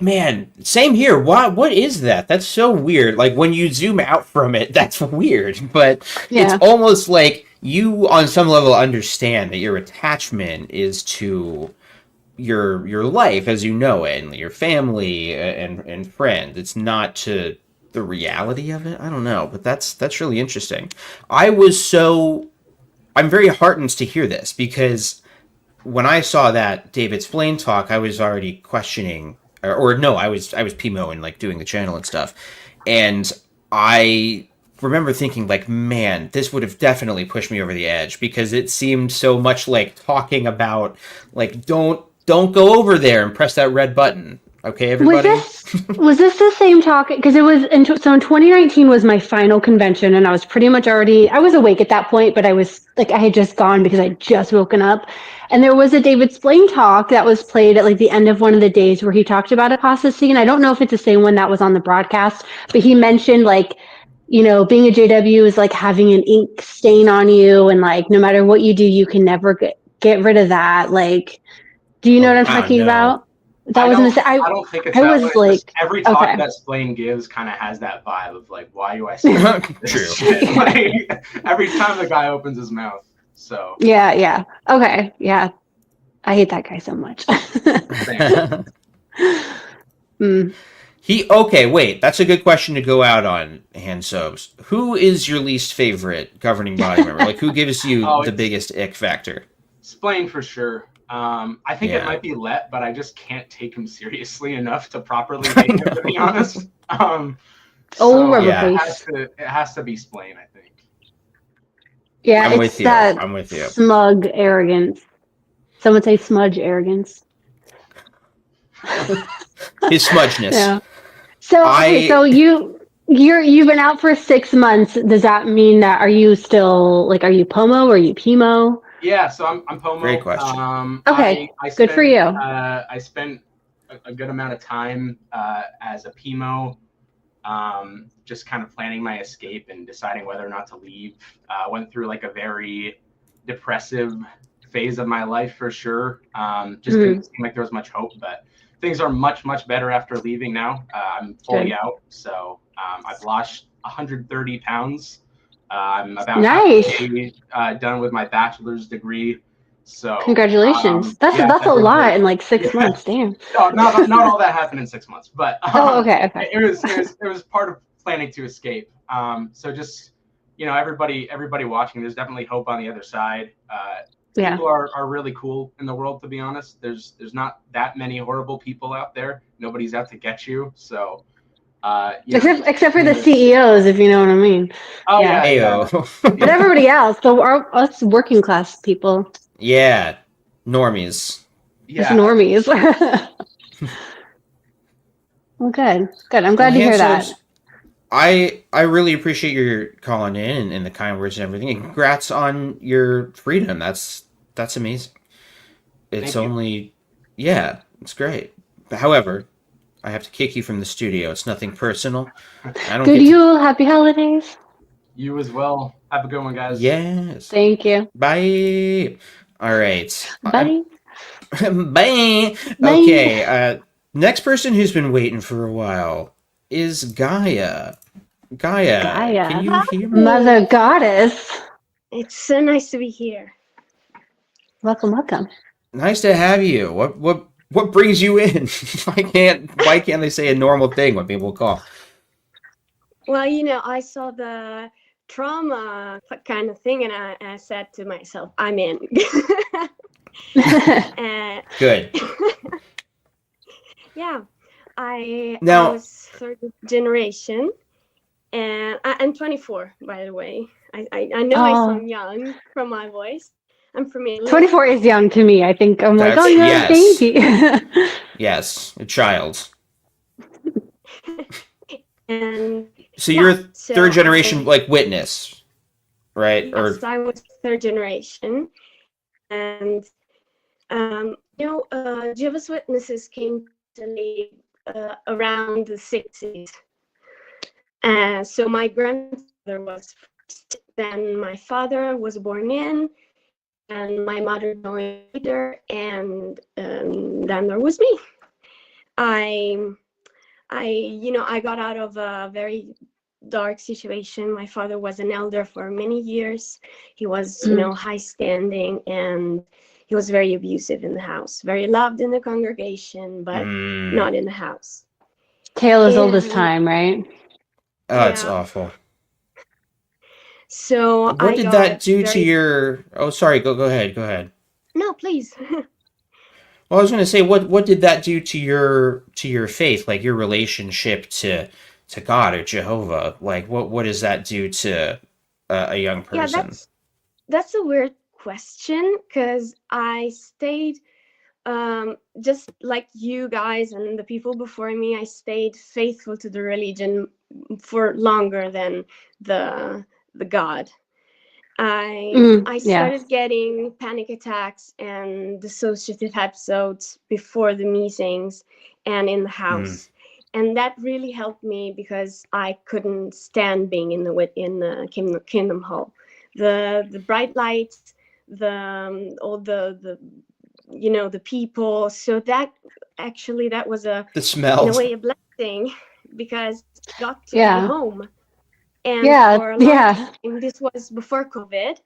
[SPEAKER 2] Man, same here. What is that? That's so weird. Like, when you zoom out from it, that's weird. But it's almost like you, on some level, understand that your attachment is to your life as you know it, and your family and friends. It's not to the reality of it. I don't know, but that's really interesting. I'm very heartened to hear this, because when I saw that David Splain talk, I was already questioning. Or no, I was PMO and like doing the channel and stuff, and I remember thinking like, man, this would have definitely pushed me over the edge, because it seemed so much like talking about like don't go over there and press that red button. Okay, everybody.
[SPEAKER 3] Was this the same talk? Because it was in 2019 was my final convention, and I was pretty much I was awake at that point, but I was like, I had just gone because I'd just woken up. And there was a David Splain talk that was played at like the end of one of the days where he talked about apostasy. And I don't know if it's the same one that was on the broadcast, but he mentioned like, you know, being a JW is like having an ink stain on you, and like no matter what you do, you can never get rid of that. Like, do you know what I'm talking about? That
[SPEAKER 6] I don't think it's that way. Like, every talk that Splain gives kind of has that vibe of like, why do I say this shit? Like, every time the guy opens his mouth. So
[SPEAKER 3] yeah. Okay. Yeah. I hate that guy so much.
[SPEAKER 2] Okay, wait, that's a good question to go out on, Hansobes. Who is your least favorite governing body member? Like, who gives you the biggest ick factor?
[SPEAKER 6] Splain for sure. I think it might be Let, but I just can't take him seriously enough to properly take him, to be honest. It has to be Splain, I think.
[SPEAKER 3] Yeah, I'm with you. I'm with you. Smug arrogance. Some would say smudge arrogance.
[SPEAKER 2] His smudgeness.
[SPEAKER 3] Yeah. So you've been out for 6 months. Does that mean that are you POMO or are you PMO?
[SPEAKER 6] Yeah, so I'm POMO.
[SPEAKER 2] Great question.
[SPEAKER 3] Okay, good for you.
[SPEAKER 6] I spent a good amount of time as a PMO, just kind of planning my escape and deciding whether or not to leave. Went through like a very depressive phase of my life for sure. Just didn't seem like there was much hope, but things are much, much better after leaving now. I'm fully out, so I've lost 130 pounds. I'm about to be done with my bachelor's degree. So
[SPEAKER 3] congratulations. That's a lot in like 6 months. Damn.
[SPEAKER 6] No, not all that happened in 6 months, but
[SPEAKER 3] okay.
[SPEAKER 6] It was part of planning to escape. So just, you know, everybody watching, there's definitely hope on the other side. People are really cool in the world, to be honest. There's not that many horrible people out there. Nobody's out to get you. So
[SPEAKER 3] except for the CEOs, if you know what I mean.
[SPEAKER 6] Oh yeah.
[SPEAKER 3] But everybody else, us working class people.
[SPEAKER 2] Yeah, normies.
[SPEAKER 3] Yeah, just normies. Well, good. I'm glad to hear that.
[SPEAKER 2] I really appreciate your calling in and the kind words and everything. And congrats on your freedom. That's amazing. It's it's great. However, I have to kick you from the studio. It's nothing personal.
[SPEAKER 3] Happy holidays.
[SPEAKER 6] You as well. Have a good one, guys.
[SPEAKER 2] Yes.
[SPEAKER 3] Thank you.
[SPEAKER 2] Bye. All right.
[SPEAKER 3] Bye.
[SPEAKER 2] Bye. Okay. Next person who's been waiting for a while. is Gaia. Gaia, can
[SPEAKER 3] Gaia,
[SPEAKER 2] you hear me?
[SPEAKER 3] Mother Goddess.
[SPEAKER 7] It's so nice to be here.
[SPEAKER 3] Welcome, welcome.
[SPEAKER 2] Nice to have you. What brings you in? Why can't they say a normal thing when people call?
[SPEAKER 7] Well, I saw the trauma kind of thing, and I said to myself, I'm in.
[SPEAKER 2] Good.
[SPEAKER 7] Yeah, I
[SPEAKER 2] Now,
[SPEAKER 7] was third generation, and I'm 24, by the way. I know I sound young from my voice. I'm from Italy.
[SPEAKER 3] 24 is young to me. I think I'm like,
[SPEAKER 2] That's-
[SPEAKER 3] oh, you're a
[SPEAKER 2] yes.
[SPEAKER 3] baby.
[SPEAKER 2] yes, a child.
[SPEAKER 7] And
[SPEAKER 2] So you're
[SPEAKER 7] so
[SPEAKER 2] third generation, like witness, right?
[SPEAKER 7] Yes, I was third generation, and Jehovah's Witnesses came to Italy around the 60s. So my grandfather was first, then my father was born in, and my mother joined later, and then there was me. I got out of a very dark situation. My father was an elder for many years. He was, high standing, and he was very abusive in the house. Very loved in the congregation, but not in the house.
[SPEAKER 3] Tale as old as time, right?
[SPEAKER 2] Oh, it's awful.
[SPEAKER 7] So
[SPEAKER 2] what did that do to your? Oh, sorry. Go ahead.
[SPEAKER 7] No, please.
[SPEAKER 2] Well, I was going to say, what did that do to your faith, like your relationship to God or Jehovah? Like, what does that do to a young person?
[SPEAKER 7] Yeah, that's a weird question, because I stayed just like you guys and the people before me. I stayed faithful to the religion for longer than the God. I started getting panic attacks and dissociative episodes before the meetings and in the house. And that really helped me, because I couldn't stand being in the Kingdom Hall. The bright lights, all the the people. So that was
[SPEAKER 2] the smell,
[SPEAKER 7] in a way, a blessing, because I got to be home. And for a long time, this was before COVID.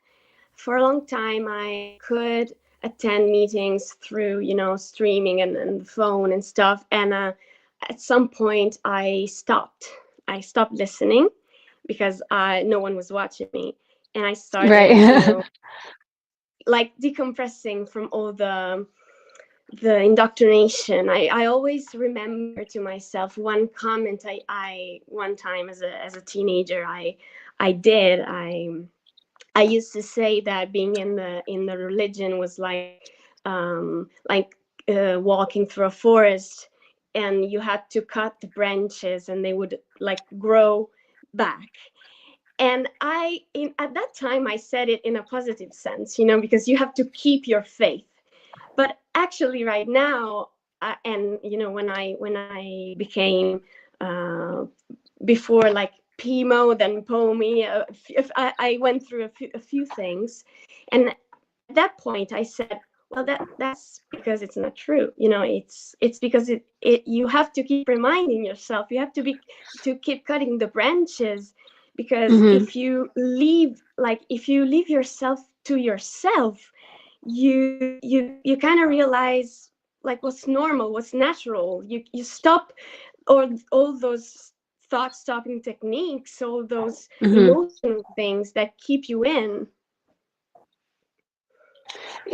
[SPEAKER 7] For a long time, I could attend meetings through, streaming and the phone and stuff. And at some point, I stopped. I stopped listening, because no one was watching me, and I started, like decompressing from all the indoctrination. I always remember to myself one comment I one time as a teenager I did. I used to say that being in the religion was like walking through a forest, and you had to cut the branches and they would like grow back. And at that time I said it in a positive sense, because you have to keep your faith. But actually right now, and when I became before, like PMO, then POMI, I went through a few things, and at that point I said, well, that's because it's not true. It's because you have to keep reminding yourself. You have to keep cutting the branches, because if you leave yourself to yourself, you kind of realize like what's normal, what's natural. You stop all those thought stopping techniques, all those emotional things that keep you in.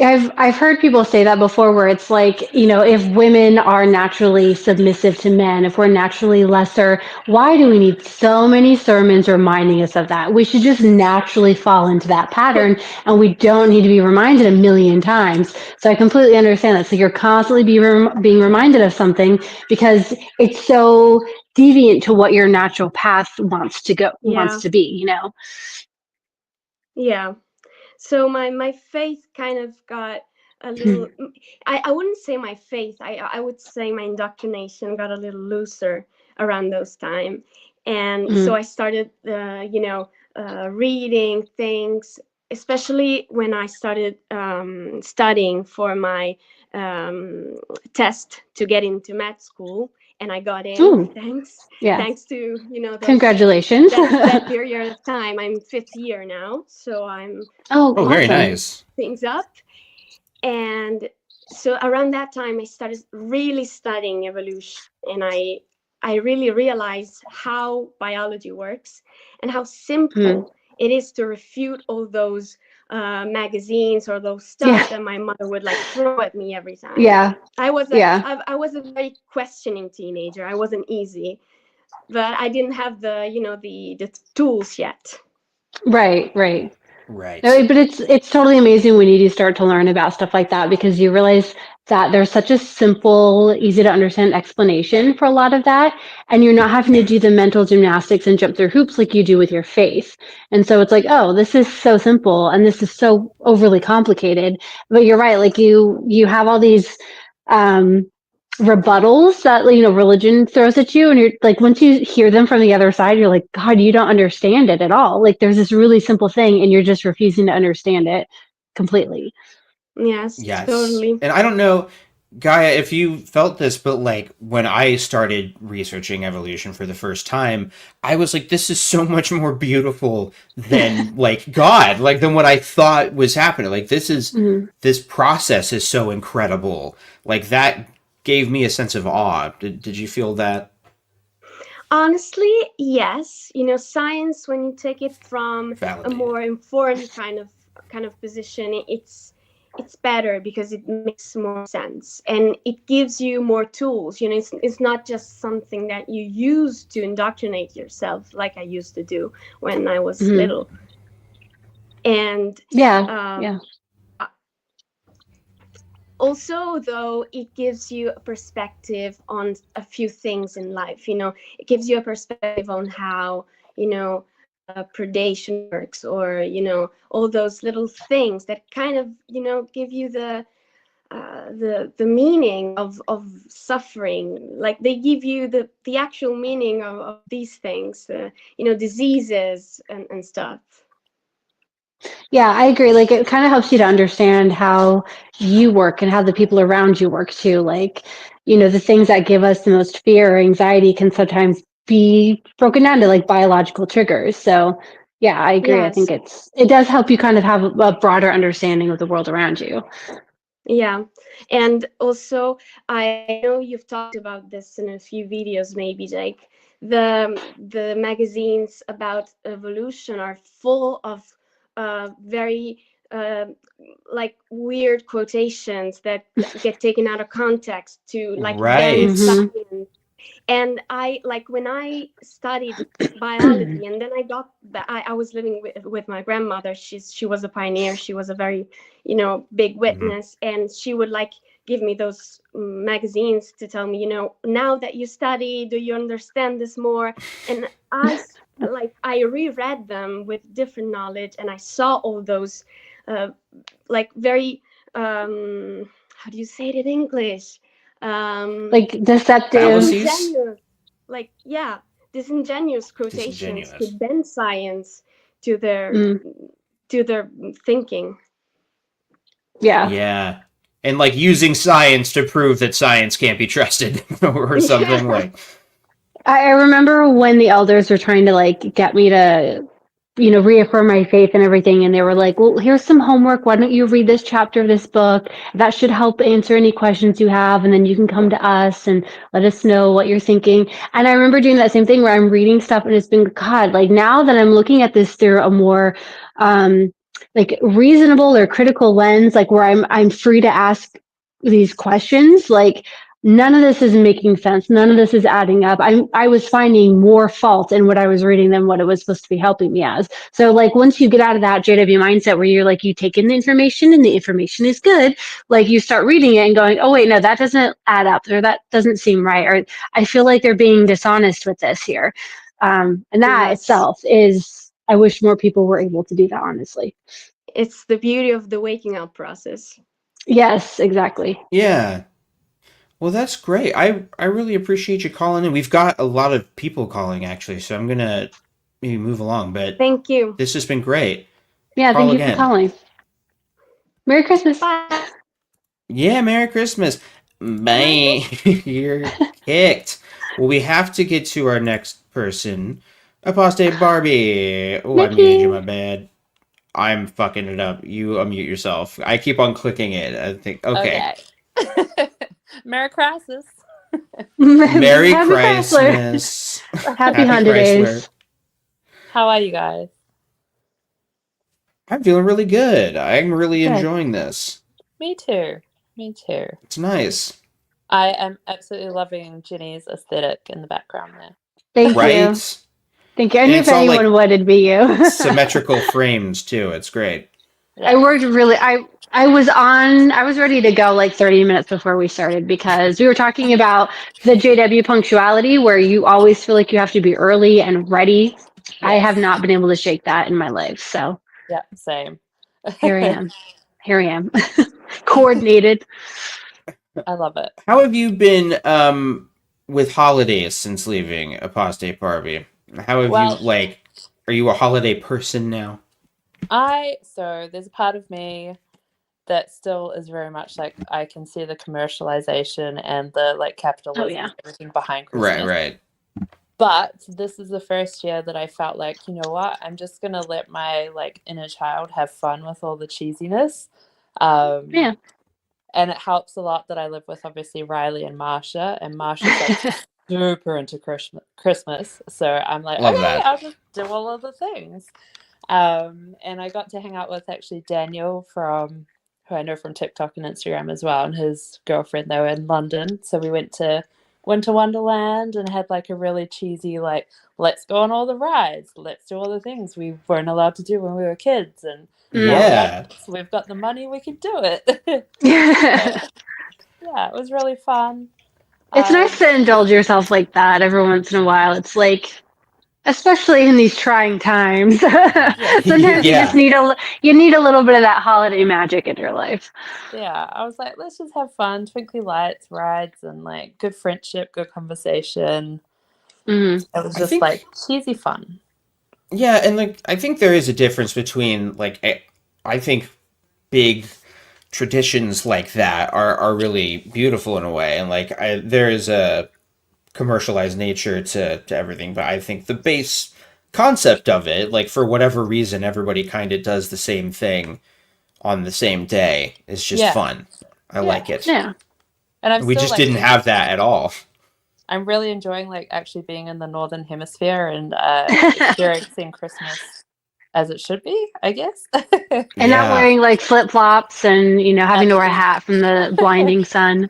[SPEAKER 3] I've heard people say that before, where it's like, if women are naturally submissive to men, if we're naturally lesser, why do we need so many sermons reminding us of that? We should just naturally fall into that pattern, and we don't need to be reminded a million times. So I completely understand that. So you're constantly being reminded of something, because it's so deviant to what your natural path wants to be,
[SPEAKER 7] Yeah. So my faith kind of got a little, I wouldn't say my faith, I would say my indoctrination got a little looser around those time. And so I started, reading things, especially when I started studying for my test to get into med school. and I got in.
[SPEAKER 3] Ooh, yeah.
[SPEAKER 7] Thanks to
[SPEAKER 3] Congratulations.
[SPEAKER 7] that period of time. I'm fifth year now, so I'm
[SPEAKER 3] awesome.
[SPEAKER 2] Very nice.
[SPEAKER 7] things up. And so around that time I started really studying evolution, and I really realized how biology works and how simple it is to refute all those magazines or those stuff that my mother would like throw at me every time. I was a very questioning teenager. I wasn't easy, but I didn't have the tools yet.
[SPEAKER 3] Right.
[SPEAKER 2] Right.
[SPEAKER 3] No, but it's totally amazing when you do start to learn about stuff like that, because you realize that there's such a simple, easy to understand explanation for a lot of that, and you're not having to do the mental gymnastics and jump through hoops like you do with your faith. And so it's like, oh, this is so simple and this is so overly complicated. But you're right, like you have all these rebuttals that religion throws at you, and you're like, once you hear them from the other side, you're like, God, you don't understand it at all. Like, there's this really simple thing and you're just refusing to understand it completely.
[SPEAKER 7] Yes, totally.
[SPEAKER 2] And I don't know, Gaia, if you felt this, but like when I started researching evolution for the first time, I was like, this is so much more beautiful than like God, like than what I thought was happening. Like this process is so incredible. Like that gave me a sense of awe. Did you feel that?
[SPEAKER 7] Honestly, yes. Science, when you take it from a more informed kind of position, it's better because it makes more sense and it gives you more tools. It's not just something that you use to indoctrinate yourself like I used to do when I was little. And also, though, it gives you a perspective on a few things in life. It gives you a perspective on how predation works, or all those little things that kind of give you the meaning of suffering. Like they give you the actual meaning of these things, diseases and stuff.
[SPEAKER 3] Yeah, I agree. Like, it kind of helps you to understand how you work and how the people around you work too. Like, the things that give us the most fear or anxiety can sometimes be broken down to like biological triggers. So yeah, I agree.
[SPEAKER 7] Yes.
[SPEAKER 3] I think it does help you kind of have a broader understanding of the world around you.
[SPEAKER 7] Yeah. And also, I know you've talked about this in a few videos, maybe, like the magazines about evolution are full of very like weird quotations that get taken out of context to like bend science. And when I studied biology, and then I was living with my grandmother. She was a pioneer. She was a very, big witness. And she would like give me those magazines to tell me, now that you study, do you understand this more? And I reread them with different knowledge, and I saw all those very, how do you say it in English?
[SPEAKER 3] Like deceptive,
[SPEAKER 7] disingenuous quotations to bend science to their thinking.
[SPEAKER 2] Yeah. And like using science to prove that science can't be trusted or something like.
[SPEAKER 3] I remember when the elders were trying to like get me to reaffirm my faith and everything, and they were like, well, here's some homework, why don't you read this chapter of this book, that should help answer any questions you have, and then you can come to us and let us know what you're thinking. And I remember doing that same thing where I'm reading stuff, and it's been, God, like now that I'm looking at this through a more like reasonable or critical lens, like where I'm free to ask these questions, like none of this is making sense. None of this is adding up. I was finding more fault in what I was reading than what it was supposed to be helping me as. So like once you get out of that JW mindset where you're like, you take in the information and the information is good, like you start reading it and going, oh wait, no, that doesn't add up, or that doesn't seem right, or I feel like they're being dishonest with this here. And that itself is, I wish more people were able to do that, honestly.
[SPEAKER 7] It's the beauty of the waking up process.
[SPEAKER 3] Yes, exactly.
[SPEAKER 2] Yeah. Well, that's great. I really appreciate you calling in. We've got a lot of people calling, actually, so I'm going to maybe move along. But
[SPEAKER 7] thank you.
[SPEAKER 2] This has been great.
[SPEAKER 3] Yeah, thank you for calling. Merry Christmas.
[SPEAKER 7] Bye.
[SPEAKER 2] Yeah, Merry Christmas. Bye. You're kicked. Well, we have to get to our next person. Apostate Barbie. Oh, I muted
[SPEAKER 3] Nikki.
[SPEAKER 2] you, my bad. I'm fucking it up. You unmute yourself. I keep on clicking it. I think, okay.
[SPEAKER 8] Merry Crisis.
[SPEAKER 2] Merry
[SPEAKER 3] Happy Chrysler.
[SPEAKER 2] Christmas.
[SPEAKER 3] Happy Honda Days.
[SPEAKER 8] How are you guys?
[SPEAKER 2] I'm feeling really good. I'm really
[SPEAKER 3] Good.
[SPEAKER 2] enjoying this.
[SPEAKER 8] Me too. Me too.
[SPEAKER 2] It's nice.
[SPEAKER 8] I am absolutely loving Jenny's aesthetic in the background there.
[SPEAKER 3] Thank
[SPEAKER 2] Right?
[SPEAKER 3] you. Thank you. I
[SPEAKER 2] And
[SPEAKER 3] knew
[SPEAKER 2] it's
[SPEAKER 3] if
[SPEAKER 2] all,
[SPEAKER 3] anyone
[SPEAKER 2] like,
[SPEAKER 3] would, it'd be you.
[SPEAKER 2] Symmetrical frames, too. It's great.
[SPEAKER 3] I worked really. I was ready to go like 30 minutes before we started because we were talking about the JW punctuality where you always feel like you have to be early and ready. Yes. I have not been able to shake that in my life. So
[SPEAKER 8] yeah, same.
[SPEAKER 3] here I am. Coordinated.
[SPEAKER 8] I love it.
[SPEAKER 2] How have you been with holidays since leaving Apostate Barbie? How have you, like, are you a holiday person now?
[SPEAKER 8] So there's a part of me that still is very much like I can see the commercialization and the like capitalism and everything behind Christmas.
[SPEAKER 2] Right.
[SPEAKER 8] But this is the first year that I felt like, you know what, I'm just gonna let my like inner child have fun with all the cheesiness.
[SPEAKER 3] Yeah.
[SPEAKER 8] And it helps a lot that I live with obviously Riley and Marsha, and Marsha's like super into Christmas. So I'm like,
[SPEAKER 2] Love
[SPEAKER 8] okay,
[SPEAKER 2] that.
[SPEAKER 8] I'll just do all of the things. And I got to hang out with actually Daniel from who I know from TikTok and Instagram as well, and his girlfriend. They were in London, so we went to Winter Wonderland and had like a really cheesy like, let's go on all the rides, let's do all the things we weren't allowed to do when we were kids, and
[SPEAKER 2] yeah,
[SPEAKER 8] we've got the money, we can do it.
[SPEAKER 3] Yeah,
[SPEAKER 8] it was really fun.
[SPEAKER 3] It's nice to indulge yourself like that every once in a while. It's like, especially in these trying times, sometimes you just need a little bit of that holiday magic in your life.
[SPEAKER 8] Yeah, I was like, let's just have fun, twinkly lights, rides, and like good friendship, good conversation.
[SPEAKER 3] Mm-hmm.
[SPEAKER 8] It was just like cheesy fun.
[SPEAKER 2] Yeah, and like I think there is a difference between like I think big traditions like that are really beautiful in a way, and like there is a commercialized nature to everything, but I think the base concept of it, like for whatever reason everybody kind of does the same thing on the same day, is just fun. I like it.
[SPEAKER 3] Yeah.
[SPEAKER 8] And
[SPEAKER 2] we just didn't have that at all.
[SPEAKER 8] I'm really enjoying like actually being in the Northern Hemisphere and experiencing Christmas as it should be, I guess.
[SPEAKER 3] And not wearing like flip-flops and, you know, having to wear a hat from the blinding sun.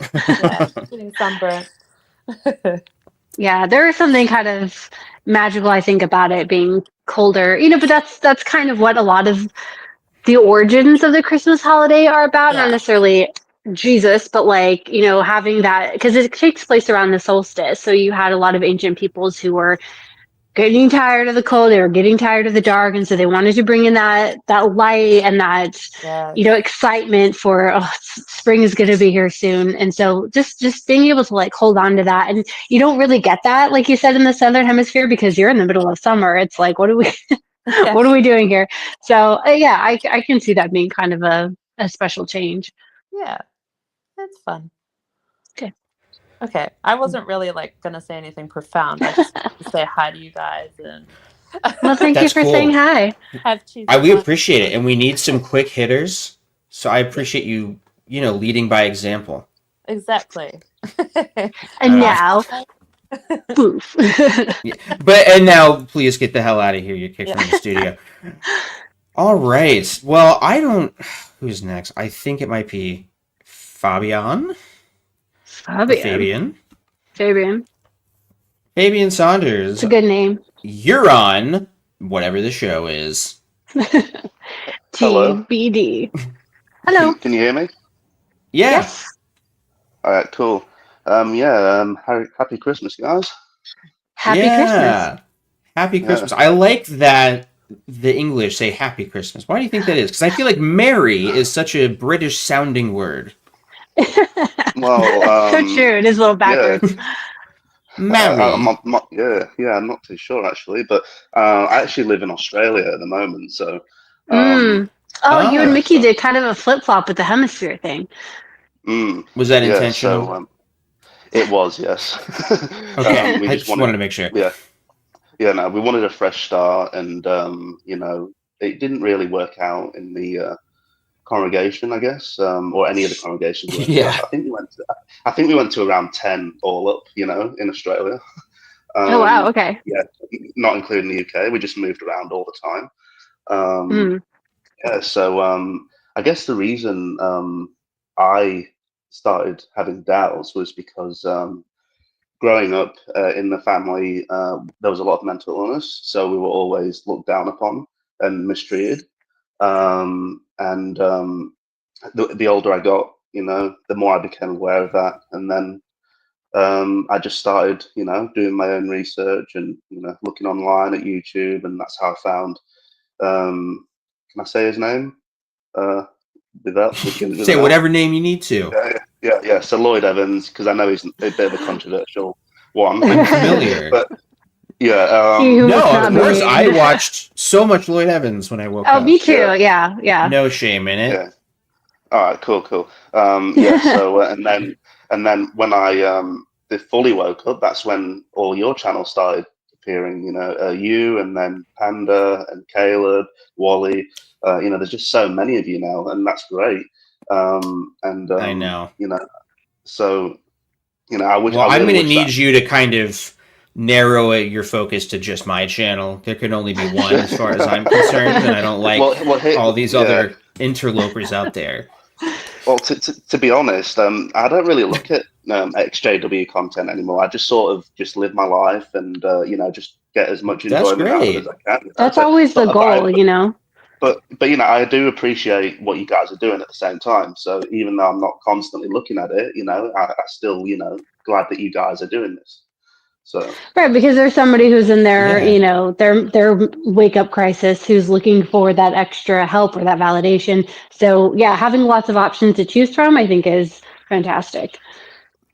[SPEAKER 8] Getting sunburnt.
[SPEAKER 3] Yeah, there is something kind of magical, I think, about it being colder. You know, but that's kind of what a lot of the origins of the Christmas holiday are about. Not necessarily Jesus, but like, you know, having that, because it takes place around the solstice. So you had a lot of ancient peoples who were getting tired of the cold, they were getting tired of the dark, and so they wanted to bring in that light and that you know, excitement for spring is going to be here soon. And so just being able to like hold on to that, and you don't really get that, like you said, in the Southern Hemisphere because you're in the middle of summer. It's like, what are we what are we doing here? So I can see that being kind of a special change.
[SPEAKER 8] Yeah, it's fun.
[SPEAKER 3] Okay,
[SPEAKER 8] I wasn't really like gonna say anything profound. I just wanted to say hi to you guys, and
[SPEAKER 3] well, thank you for saying hi.
[SPEAKER 2] We appreciate it, and we need some quick hitters. So I appreciate you know, leading by example.
[SPEAKER 8] Exactly.
[SPEAKER 3] And now, poof.
[SPEAKER 2] And now, please get the hell out of here. You're kicked from the studio. All right. Well, who's next? I think it might be Fabian Saunders.
[SPEAKER 3] It's a good name.
[SPEAKER 2] You're on whatever the show is.
[SPEAKER 3] TBD. Hello.
[SPEAKER 9] Can you hear me?
[SPEAKER 2] Yeah.
[SPEAKER 3] Yes.
[SPEAKER 9] All right, cool. Happy Christmas, guys.
[SPEAKER 3] Happy Christmas.
[SPEAKER 2] Happy Christmas. I like that the English say Happy Christmas. Why do you think that is? Because I feel like Merry is such a British sounding word.
[SPEAKER 9] Well,
[SPEAKER 3] so true. It is a little backwards.
[SPEAKER 2] Merry.
[SPEAKER 9] I'm not too sure actually, but I actually live in Australia at the moment, so.
[SPEAKER 3] You and Mickey did kind of a flip flop with the hemisphere thing.
[SPEAKER 2] Was that intentional?
[SPEAKER 9] It was, yes.
[SPEAKER 2] Okay,
[SPEAKER 9] We
[SPEAKER 2] I
[SPEAKER 9] just
[SPEAKER 2] just wanted to make sure.
[SPEAKER 9] Yeah, no, we wanted a fresh start, and it didn't really work out in the congregation, I guess, or any of the congregations we went to.
[SPEAKER 2] Yeah.
[SPEAKER 9] I think we went to around 10 all up, in Australia.
[SPEAKER 3] Oh wow, okay.
[SPEAKER 9] Yeah, not including the UK. We just moved around all the time. Yeah, so I guess the reason I started having doubts was because growing up in the family, there was a lot of mental illness, so we were always looked down upon and mistreated. The older I got, the more I became aware of that, and then I just started, doing my own research and looking online at YouTube, and that's how I found. Can I say his name? Without giving it
[SPEAKER 2] Say
[SPEAKER 9] out?
[SPEAKER 2] whatever name you need to.
[SPEAKER 9] Yeah. So Lloyd Evans, because I know he's a bit of a controversial one.
[SPEAKER 2] I'm familiar.
[SPEAKER 9] But yeah,
[SPEAKER 2] no, of course. I watched so much Lloyd Evans when I woke up.
[SPEAKER 3] Oh, me too. Yeah.
[SPEAKER 2] No shame in it.
[SPEAKER 9] Yeah. All right, cool. Yeah. So and then when I fully woke up, that's when all your channels started appearing. You, and then Panda and Caleb, Wally. There's just so many of you now, and that's great. I
[SPEAKER 2] know.
[SPEAKER 9] So I wish.
[SPEAKER 2] Well, I'm going to need
[SPEAKER 9] that.
[SPEAKER 2] you to kind of narrow your focus to just my channel. There can only be one, as far as I'm concerned, and I don't like all these other interlopers out there.
[SPEAKER 9] Well, to be honest, I don't really look at XJW content anymore. I just sort of just live my life and just get as much enjoyment out of it as I can.
[SPEAKER 3] That's always the goal,
[SPEAKER 9] But I do appreciate what you guys are doing at the same time. So even though I'm not constantly looking at it, I still glad that you guys are doing this. So
[SPEAKER 3] right, because there's somebody who's in their their wake up crisis, who's looking for that extra help or that validation. So yeah, having lots of options to choose from, I think, is fantastic.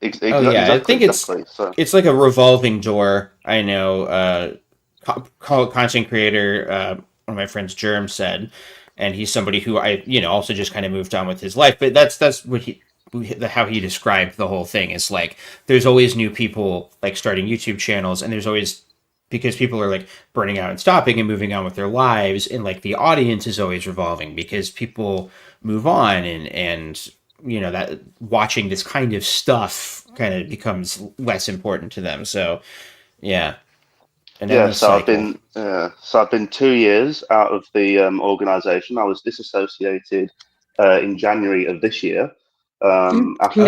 [SPEAKER 2] Exactly, I think it's like a revolving door. I know. Content creator. One of my friends, Germ, said, and he's somebody who I also just kind of moved on with his life. But that's what how he described the whole thing is like there's always new people like starting YouTube channels, and there's always, because people are like burning out and stopping and moving on with their lives, and like the audience is always revolving because people move on, and that watching this kind of stuff kind of becomes less important to them. So yeah.
[SPEAKER 9] So I've been 2 years out of the organization. I was disassociated in January of this year. After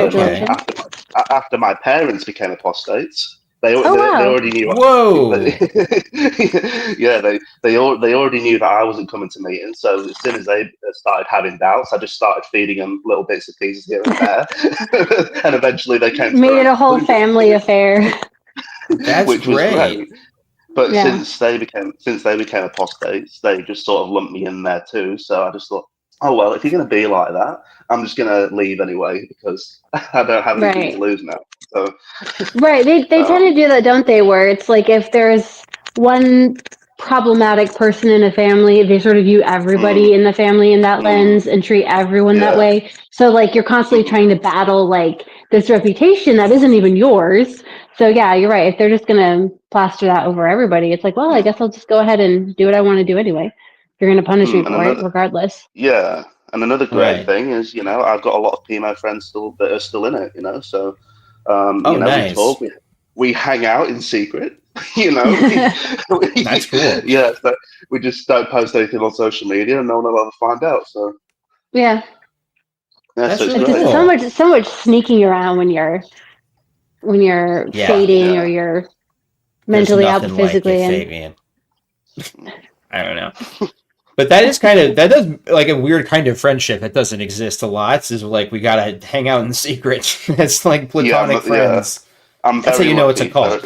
[SPEAKER 9] my parents became apostates, they already knew.
[SPEAKER 2] Whoa!
[SPEAKER 9] They already knew that I wasn't coming to meetings. So as soon as they started having doubts, I just started feeding them little bits and pieces here and there, and eventually they came.
[SPEAKER 3] Made it a whole family affair.
[SPEAKER 2] That's
[SPEAKER 9] which was great. But
[SPEAKER 3] yeah.
[SPEAKER 9] since they became apostates, they just sort of lumped me in there too. So I just thought, oh well, if you're going to be like that, I'm just going to leave anyway because I don't have anything to lose now. So
[SPEAKER 3] right, they tend to do that, don't they? Where it's like if there's one problematic person in a family, they sort of view everybody in the family in that lens and treat everyone that way. So like you're constantly trying to battle like this reputation that isn't even yours. So yeah, you're right. If they're just gonna plaster that over everybody, it's like, well, I guess I'll just go ahead and do what I want to do anyway. You're gonna punish me for it, regardless.
[SPEAKER 9] Yeah, and another great thing is, I've got a lot of PMO friends that are still in it. So,
[SPEAKER 2] nice.
[SPEAKER 9] We talk, we hang out in secret.
[SPEAKER 2] That's cool.
[SPEAKER 9] Yeah, so we just don't post anything on social media, and no one will ever find out. So
[SPEAKER 3] yeah,
[SPEAKER 2] that's
[SPEAKER 9] so
[SPEAKER 2] really
[SPEAKER 3] cool. So much sneaking around when you're fading or you're mentally out physically.
[SPEAKER 2] I don't know. But that does like a weird kind of friendship that doesn't exist a lot. Is like we gotta hang out in secret. It's like platonic friends.
[SPEAKER 9] Yeah.
[SPEAKER 2] That's how you know it's a cult.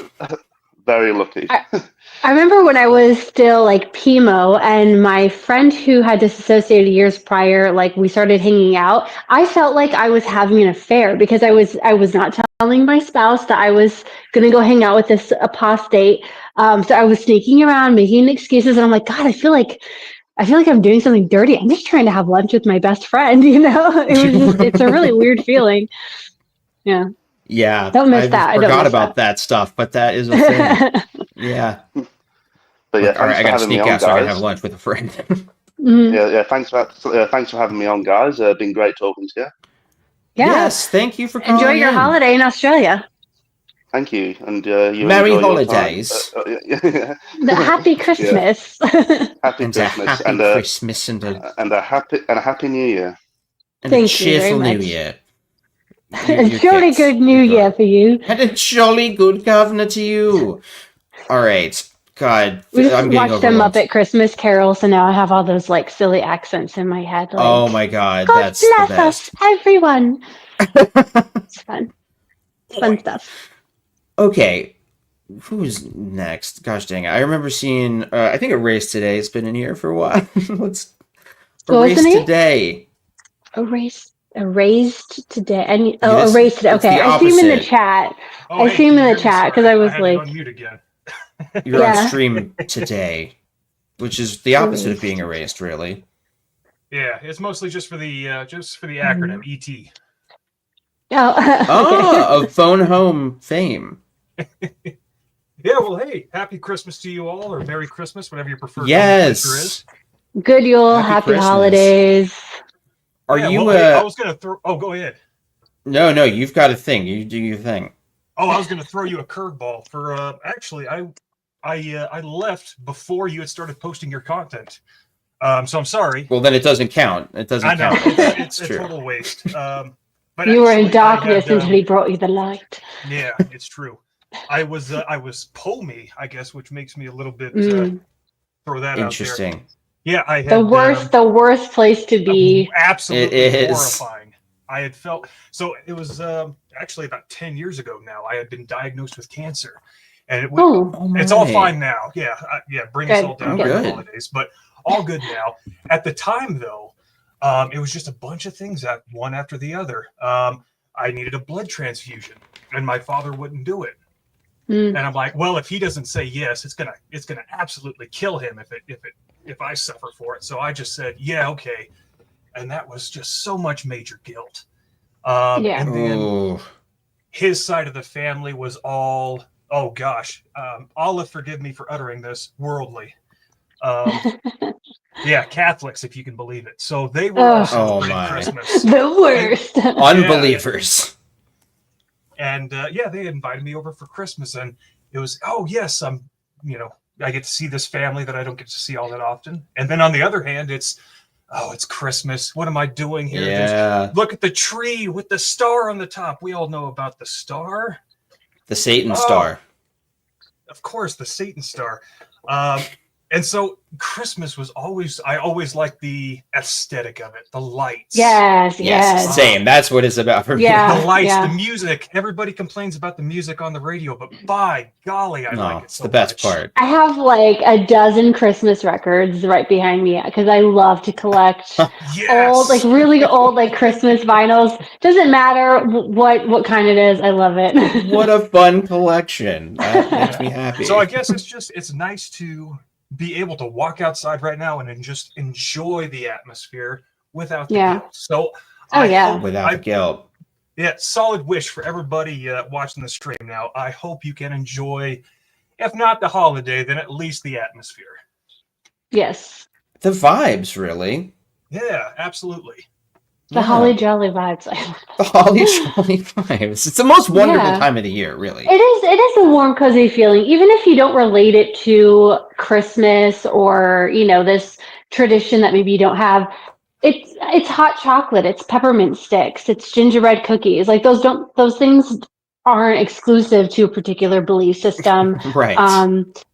[SPEAKER 9] Very lucky.
[SPEAKER 3] I remember when I was still like PMO, and my friend who had disassociated years prior, like we started hanging out. I felt like I was having an affair because I was not telling my spouse that I was going to go hang out with this apostate. So I was sneaking around, making excuses, and I'm like, God, I feel like I'm doing something dirty. I'm just trying to have lunch with my best friend. It's a really weird feeling. Yeah.
[SPEAKER 2] Yeah,
[SPEAKER 3] Don't miss
[SPEAKER 2] I
[SPEAKER 3] that. I don't
[SPEAKER 2] forgot
[SPEAKER 3] miss
[SPEAKER 2] about that stuff, but that is a thing. Yeah.
[SPEAKER 9] But yeah,
[SPEAKER 2] Look, all right,
[SPEAKER 9] thanks
[SPEAKER 2] I
[SPEAKER 9] for
[SPEAKER 2] got to
[SPEAKER 9] having me
[SPEAKER 2] sneak
[SPEAKER 9] on,
[SPEAKER 2] out so I can have
[SPEAKER 9] guys.
[SPEAKER 2] lunch with a friend.
[SPEAKER 3] Mhm.
[SPEAKER 9] Yeah. Thanks for having me on, guys. Been great talking to you.
[SPEAKER 3] Yeah.
[SPEAKER 2] Yes, thank you for
[SPEAKER 3] Enjoy
[SPEAKER 2] calling
[SPEAKER 3] your
[SPEAKER 2] in.
[SPEAKER 3] holiday in Australia.
[SPEAKER 9] Thank you, and you
[SPEAKER 2] Merry
[SPEAKER 9] enjoy your time.
[SPEAKER 2] holidays.
[SPEAKER 3] Happy
[SPEAKER 9] Yeah,
[SPEAKER 3] Christmas.
[SPEAKER 9] happy
[SPEAKER 2] And a
[SPEAKER 9] Christmas,
[SPEAKER 2] happy Christmas and
[SPEAKER 9] and a happy New Year.
[SPEAKER 2] a
[SPEAKER 3] Thank you very
[SPEAKER 2] cheerful New
[SPEAKER 3] much.
[SPEAKER 2] Year.
[SPEAKER 3] A
[SPEAKER 2] Your
[SPEAKER 3] jolly
[SPEAKER 2] kicks.
[SPEAKER 3] good New
[SPEAKER 2] You're
[SPEAKER 3] Year
[SPEAKER 2] good.
[SPEAKER 3] for you.
[SPEAKER 2] And a jolly good governor to you. All right. God,
[SPEAKER 3] We just
[SPEAKER 2] I'm getting
[SPEAKER 3] watched a
[SPEAKER 2] overwhelmed.
[SPEAKER 3] Muppet Christmas Carol, so now I have all those like silly accents in my head. Like,
[SPEAKER 2] Oh my God,
[SPEAKER 3] God
[SPEAKER 2] that's the
[SPEAKER 3] bless us,
[SPEAKER 2] best.
[SPEAKER 3] everyone. It's fun. Fun stuff.
[SPEAKER 2] Okay, who's next? Gosh dang it. I remember seeing, I think Erased Today has been in here for a while. Let's
[SPEAKER 3] What was the
[SPEAKER 2] Erased
[SPEAKER 3] name?
[SPEAKER 2] Today.
[SPEAKER 3] Erased today.
[SPEAKER 2] Yes,
[SPEAKER 3] Erased today.
[SPEAKER 2] it's
[SPEAKER 3] Okay,
[SPEAKER 2] the
[SPEAKER 3] I see him in the
[SPEAKER 2] opposite.
[SPEAKER 3] chat.
[SPEAKER 10] Oh,
[SPEAKER 3] I
[SPEAKER 10] hey,
[SPEAKER 3] see him
[SPEAKER 10] can
[SPEAKER 3] in
[SPEAKER 10] you
[SPEAKER 3] the
[SPEAKER 10] hear me?
[SPEAKER 3] chat because
[SPEAKER 10] Sorry,
[SPEAKER 3] I
[SPEAKER 10] I
[SPEAKER 3] was
[SPEAKER 10] had it
[SPEAKER 3] like,
[SPEAKER 10] on mute again.
[SPEAKER 2] You're on
[SPEAKER 3] yeah.
[SPEAKER 2] stream today, which is the opposite of being erased, really.
[SPEAKER 10] Yeah, it's mostly just for the acronym ET.
[SPEAKER 3] Oh,
[SPEAKER 2] Of phone home fame.
[SPEAKER 10] Yeah, well, hey, happy Christmas to you all, or Merry Christmas, whatever your preferred nomenclature is.
[SPEAKER 2] Yes.
[SPEAKER 3] Good Yule,
[SPEAKER 2] Happy
[SPEAKER 3] happy
[SPEAKER 2] Christmas.
[SPEAKER 3] holidays.
[SPEAKER 2] Are
[SPEAKER 10] Yeah,
[SPEAKER 2] you,
[SPEAKER 10] well, hey, I was gonna throw. Oh, go ahead.
[SPEAKER 2] No, you've got a thing. You do your thing.
[SPEAKER 10] Oh, I was gonna throw you a curveball for. Actually, I left before you had started posting your content. So I'm sorry.
[SPEAKER 2] Well, then it doesn't count. It doesn't
[SPEAKER 10] I know
[SPEAKER 2] count.
[SPEAKER 10] it's a
[SPEAKER 2] true.
[SPEAKER 10] total waste. But
[SPEAKER 3] You were in
[SPEAKER 10] actually, I
[SPEAKER 3] darkness
[SPEAKER 10] had,
[SPEAKER 3] until he brought you the light.
[SPEAKER 10] Yeah, it's true. I was Pull-Me, I guess, which makes me a little bit throw that
[SPEAKER 2] Interesting.
[SPEAKER 10] out there. Yeah, I had
[SPEAKER 3] The worst place to be.
[SPEAKER 10] Absolutely
[SPEAKER 2] It is.
[SPEAKER 10] horrifying. I had felt so. It was actually about 10 years ago now. I had been diagnosed with cancer, and it's all fine now. Yeah, bring us all down during the holidays, but all good now. At the time, though, it was just a bunch of things one after the other. I needed a blood transfusion, and my father wouldn't do it. And I'm like, well, if he doesn't say yes, it's gonna absolutely kill him if I suffer for it. So I just said, yeah, okay. And that was just so much major guilt. And then his side of the family was all, oh gosh, Allah forgive me for uttering this, worldly. Yeah, Catholics, if you can believe it. So they were all celebrating Christmas.
[SPEAKER 3] The worst.
[SPEAKER 2] Unbelievers.
[SPEAKER 10] And they invited me over for Christmas, and it was, oh yes, I get to see this family that I don't get to see all that often. And then on the other hand, it's Christmas. What am I doing here?
[SPEAKER 2] Yeah.
[SPEAKER 10] Look at the tree with the star on the top. We all know about the star.
[SPEAKER 2] The Satan star.
[SPEAKER 10] Of course, the Satan star. And so Christmas was I always liked the aesthetic of it, the lights.
[SPEAKER 3] Yes.
[SPEAKER 2] Same. That's what it's about for me.
[SPEAKER 3] Yeah,
[SPEAKER 10] the lights, the music. Everybody complains about the music on the radio, but by golly, I like it so
[SPEAKER 2] the best
[SPEAKER 10] much.
[SPEAKER 2] part.
[SPEAKER 3] I have like a dozen Christmas records right behind me because I love to collect old, like really old, like Christmas vinyls. Doesn't matter what kind it is. I love it.
[SPEAKER 2] What a fun collection. That makes me happy.
[SPEAKER 10] So I guess it's nice to be able to walk outside right now and just enjoy the atmosphere without the guilt. So
[SPEAKER 2] without the guilt.
[SPEAKER 10] Yeah, solid wish for everybody watching the stream now. I hope you can enjoy, if not the holiday, then at least the atmosphere.
[SPEAKER 3] Yes.
[SPEAKER 2] The vibes, really.
[SPEAKER 10] Yeah, absolutely.
[SPEAKER 3] The holly jolly vibes.
[SPEAKER 2] The holly jolly vibes. It's the most wonderful time of the year, really.
[SPEAKER 3] It is a warm, cozy feeling. Even if you don't relate it to Christmas or, this tradition that maybe you don't have, it's hot chocolate, it's peppermint sticks, it's gingerbread cookies. Like those things aren't exclusive to a particular belief system.
[SPEAKER 2] Right.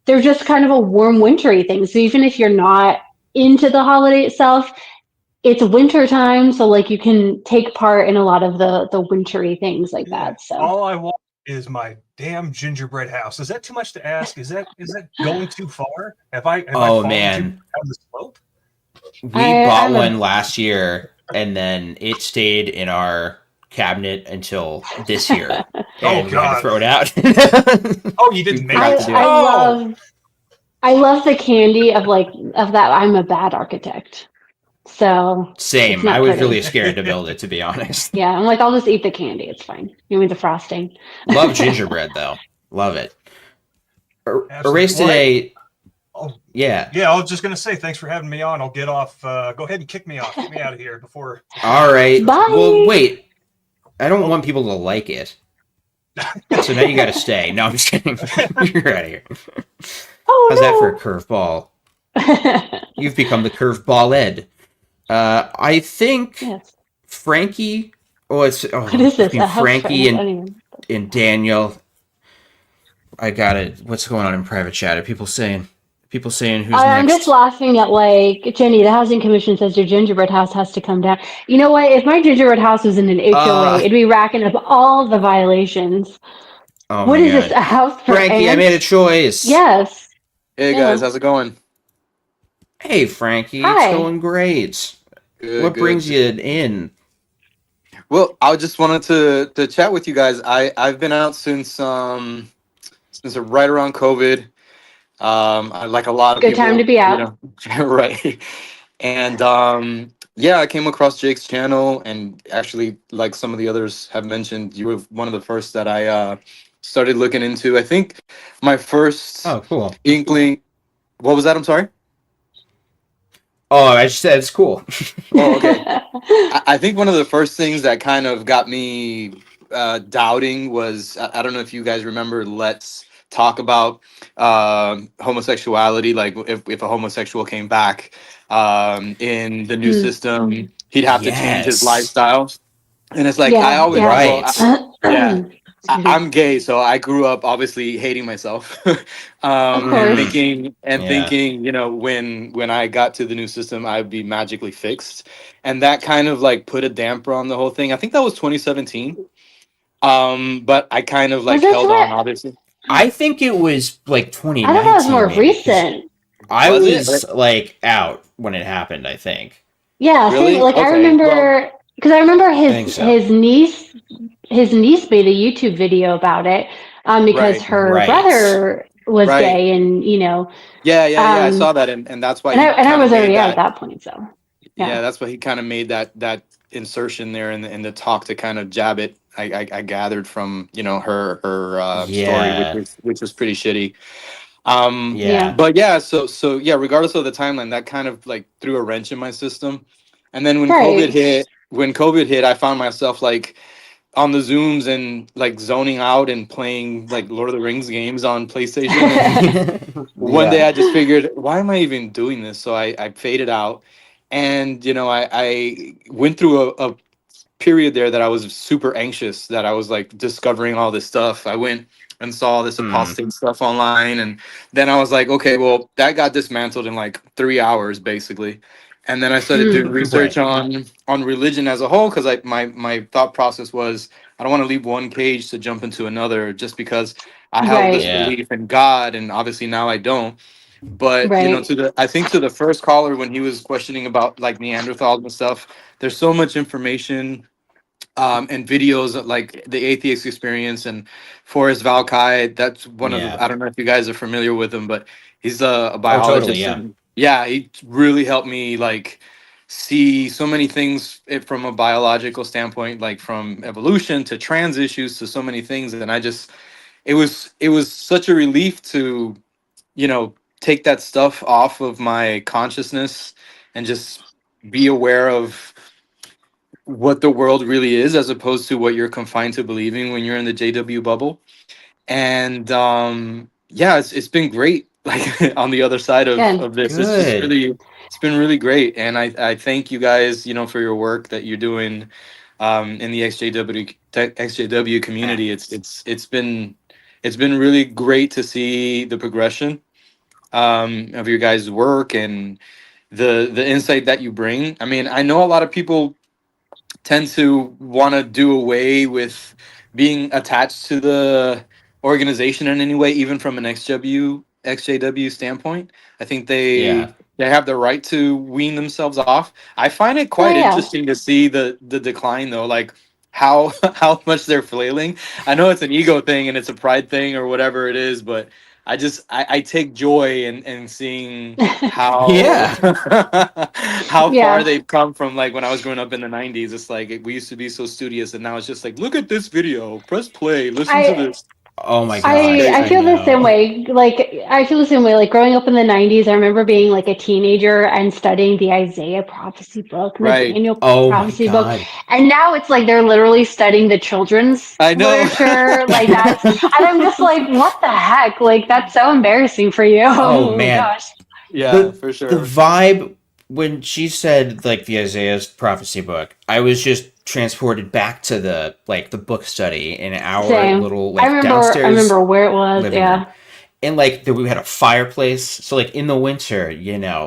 [SPEAKER 3] They're just kind of a warm, wintry thing. So even if you're not into the holiday itself, it's winter time, so like you can take part in a lot of the wintry things like that. So
[SPEAKER 10] all I want is my damn gingerbread house. Is that too much to ask? Is that going too far? Have I fallen down the slope?
[SPEAKER 2] We bought one last year, and then it stayed in our cabinet until this year. And we had to throw it out.
[SPEAKER 10] You didn't make
[SPEAKER 3] it? I love the candy of that. I'm a bad architect. So
[SPEAKER 2] same.
[SPEAKER 3] it's not
[SPEAKER 2] I was
[SPEAKER 3] pretty.
[SPEAKER 2] really scared to build it, to be honest.
[SPEAKER 3] Yeah, I'm like, I'll just eat the candy. It's fine. Give me the frosting.
[SPEAKER 2] Love gingerbread though. Love it. Erase
[SPEAKER 10] Well,
[SPEAKER 2] today.
[SPEAKER 10] oh,
[SPEAKER 2] Yeah.
[SPEAKER 10] Yeah, I was just gonna say thanks for having me on. I'll get off. Go ahead and kick me off. Get me out of here before.
[SPEAKER 2] All right.
[SPEAKER 3] Bye.
[SPEAKER 2] Well, wait. I don't want people to like it. So now you got to stay. No, I'm just kidding. You're out of here.
[SPEAKER 3] Oh,
[SPEAKER 2] How's
[SPEAKER 3] no.
[SPEAKER 2] that for a curveball? You've become the curveball Ed. I think
[SPEAKER 3] Yes.
[SPEAKER 2] Frankie.
[SPEAKER 3] What is this? A house
[SPEAKER 2] Frankie
[SPEAKER 3] friend?
[SPEAKER 2] and Daniel. I got it. What's going on in private chat? Are people saying who's
[SPEAKER 3] I'm
[SPEAKER 2] next?
[SPEAKER 3] just laughing at, like, Jenny, the housing commission says your gingerbread house has to come down. You know what? If my gingerbread house was in an HOA, it'd be racking up all the violations.
[SPEAKER 2] Oh
[SPEAKER 3] What
[SPEAKER 2] my
[SPEAKER 3] is
[SPEAKER 2] God.
[SPEAKER 3] this? A house for
[SPEAKER 2] Frankie,
[SPEAKER 3] ants?
[SPEAKER 2] I made a choice.
[SPEAKER 3] Yes.
[SPEAKER 11] Hey guys, how's it going?
[SPEAKER 2] Hey Frankie,
[SPEAKER 3] Hi.
[SPEAKER 2] it's going great.
[SPEAKER 11] Good,
[SPEAKER 2] What
[SPEAKER 11] good.
[SPEAKER 2] brings you in?
[SPEAKER 11] Well, I just wanted to chat with you guys. I've been out since right around COVID. Like a lot of
[SPEAKER 3] Good
[SPEAKER 11] people,
[SPEAKER 3] time to be out.
[SPEAKER 11] you know, right? And yeah, I came across Jake's channel, and actually, like some of the others have mentioned, you were one of the first that I started looking into. I think my first
[SPEAKER 2] cool.
[SPEAKER 11] inkling. What was that? I'm sorry.
[SPEAKER 2] Oh, I just said it's cool.
[SPEAKER 11] Oh, okay. I think one of the first things that kind of got me doubting was I don't know if you guys remember Let's Talk About homosexuality. Like if a homosexual came back in the new system, he'd have to change his lifestyle. And it's like I always I'm gay, so I grew up obviously hating myself, and thinking, you know, when I got to the new system, I'd be magically fixed, and that kind of like put a damper on the whole thing. I think that was 2017, but I kind of like held on, obviously.
[SPEAKER 2] I think it was like 2019.
[SPEAKER 3] I thought that was more
[SPEAKER 2] maybe.
[SPEAKER 3] recent.
[SPEAKER 2] I
[SPEAKER 11] Was
[SPEAKER 2] was
[SPEAKER 11] it?
[SPEAKER 2] like out when it happened, I think.
[SPEAKER 3] Yeah,
[SPEAKER 11] Really?
[SPEAKER 3] same, like I
[SPEAKER 11] Okay,
[SPEAKER 3] remember because I remember
[SPEAKER 2] think so.
[SPEAKER 3] his niece made a YouTube video about it because
[SPEAKER 11] Right.
[SPEAKER 3] her brother was
[SPEAKER 11] Right.
[SPEAKER 3] gay, and you know.
[SPEAKER 11] Yeah, I saw that, and that's why
[SPEAKER 3] And I
[SPEAKER 11] kinda
[SPEAKER 3] was
[SPEAKER 11] made
[SPEAKER 3] already out
[SPEAKER 11] that.
[SPEAKER 3] at that point, so
[SPEAKER 11] Yeah, that's why he kind of made that insertion there in the talk to kind of jab it. I gathered from, you know, her story, which was pretty shitty. But yeah, so yeah, regardless of the timeline, that kind of like threw a wrench in my system. And then when COVID hit, I found myself like on the Zooms and like zoning out and playing like Lord of the Rings games on PlayStation. One day I just figured, why am I even doing this? So I faded out, and you know, I went through a period there that I was super anxious, that I was like discovering all this stuff. I went and saw this apostate stuff online, and then I was like, okay, well, that got dismantled in like 3 hours basically. And then I started doing research on religion as a whole, because my thought process was, I don't want to leave one cage to jump into another just because I held this belief in God, and obviously now I don't. But you know, I think to the first caller when he was questioning about like Neanderthals and stuff, there's so much information and videos like the Atheist Experience and Forrest Valkai. That's one of the, I don't know if you guys are familiar with him, but he's a biologist. And yeah, he really helped me like see so many things from a biological standpoint, like from evolution to trans issues to so many things. And I just, it was such a relief to, you know, take that stuff off of my consciousness and just be aware of what the world really is, as opposed to what you're confined to believing when you're in the JW bubble. And yeah, it's been great. Like on the other side of this, it's been really great. And I thank you guys, you know, for your work that you're doing in the XJW community. It's been really great to see the progression of your guys' work and the insight that you bring. I mean, I know a lot of people tend to want to do away with being attached to the organization in any way, even from an XJW standpoint. I think they have the right to wean themselves off. I find it quite interesting to see the decline, though, like how much they're flailing. I know it's an ego thing and it's a pride thing or whatever it is, but I take joy in seeing how how
[SPEAKER 3] Yeah.
[SPEAKER 11] far they've come from like when I was growing up in the 90s. It's like we used to be so studious, and now it's just like, look at this video, press play, listen to this.
[SPEAKER 2] Oh my
[SPEAKER 11] It's
[SPEAKER 2] gosh,
[SPEAKER 3] I feel the
[SPEAKER 2] know.
[SPEAKER 3] same way. I feel the same way. Like growing up in the 90s, I remember being like a teenager and studying the Isaiah prophecy book and the
[SPEAKER 11] Right.
[SPEAKER 3] Daniel
[SPEAKER 2] Oh my
[SPEAKER 3] prophecy book.
[SPEAKER 2] God.
[SPEAKER 3] And now it's like they're literally studying the children's
[SPEAKER 11] I know.
[SPEAKER 3] literature. Like that's, and I'm just like, what the heck? Like that's so embarrassing for you.
[SPEAKER 2] Oh man.
[SPEAKER 3] Gosh.
[SPEAKER 11] Yeah, for sure.
[SPEAKER 2] The vibe when she said like the Isaiah's prophecy book, I was just transported back to the book study in our
[SPEAKER 3] Same.
[SPEAKER 2] little
[SPEAKER 3] I remember where it was.
[SPEAKER 2] living
[SPEAKER 3] Yeah.
[SPEAKER 2] room. And like we had a fireplace, so like in the winter,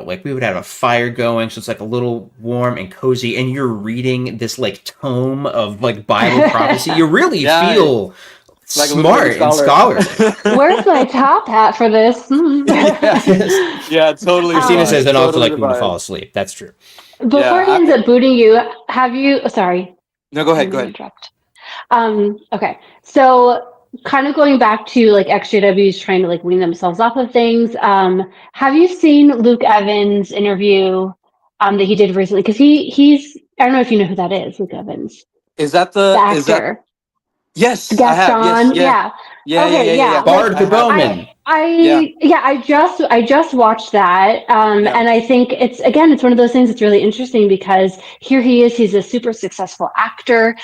[SPEAKER 2] like we would have a fire going, so it's like a little warm and cozy, and you're reading this like tome of like Bible prophecy. You really feel
[SPEAKER 11] like
[SPEAKER 2] smart and scholarly.
[SPEAKER 3] Where's my top hat for this?
[SPEAKER 11] Yeah, totally.
[SPEAKER 2] Christina says that also
[SPEAKER 11] Totally
[SPEAKER 2] like me to
[SPEAKER 11] vibe.
[SPEAKER 2] fall asleep. That's true.
[SPEAKER 3] Before he ends up booting you, have you? Sorry.
[SPEAKER 11] No, go ahead. Go ahead.
[SPEAKER 3] Interrupt. Okay, so kind of going back to like XJWs trying to like wean themselves off of things. Have you seen Luke Evans' interview that he did recently? Because he's I don't know if you know who that is, Luke Evans.
[SPEAKER 11] Is that
[SPEAKER 3] The actor?
[SPEAKER 11] Is that? Yes,
[SPEAKER 3] Gaston.
[SPEAKER 11] I have. Yes, yeah.
[SPEAKER 3] Okay, yeah.
[SPEAKER 2] Bard the Bowman.
[SPEAKER 3] I just watched that, and I think it's one of those things that's really interesting because here he is, he's a super successful actor.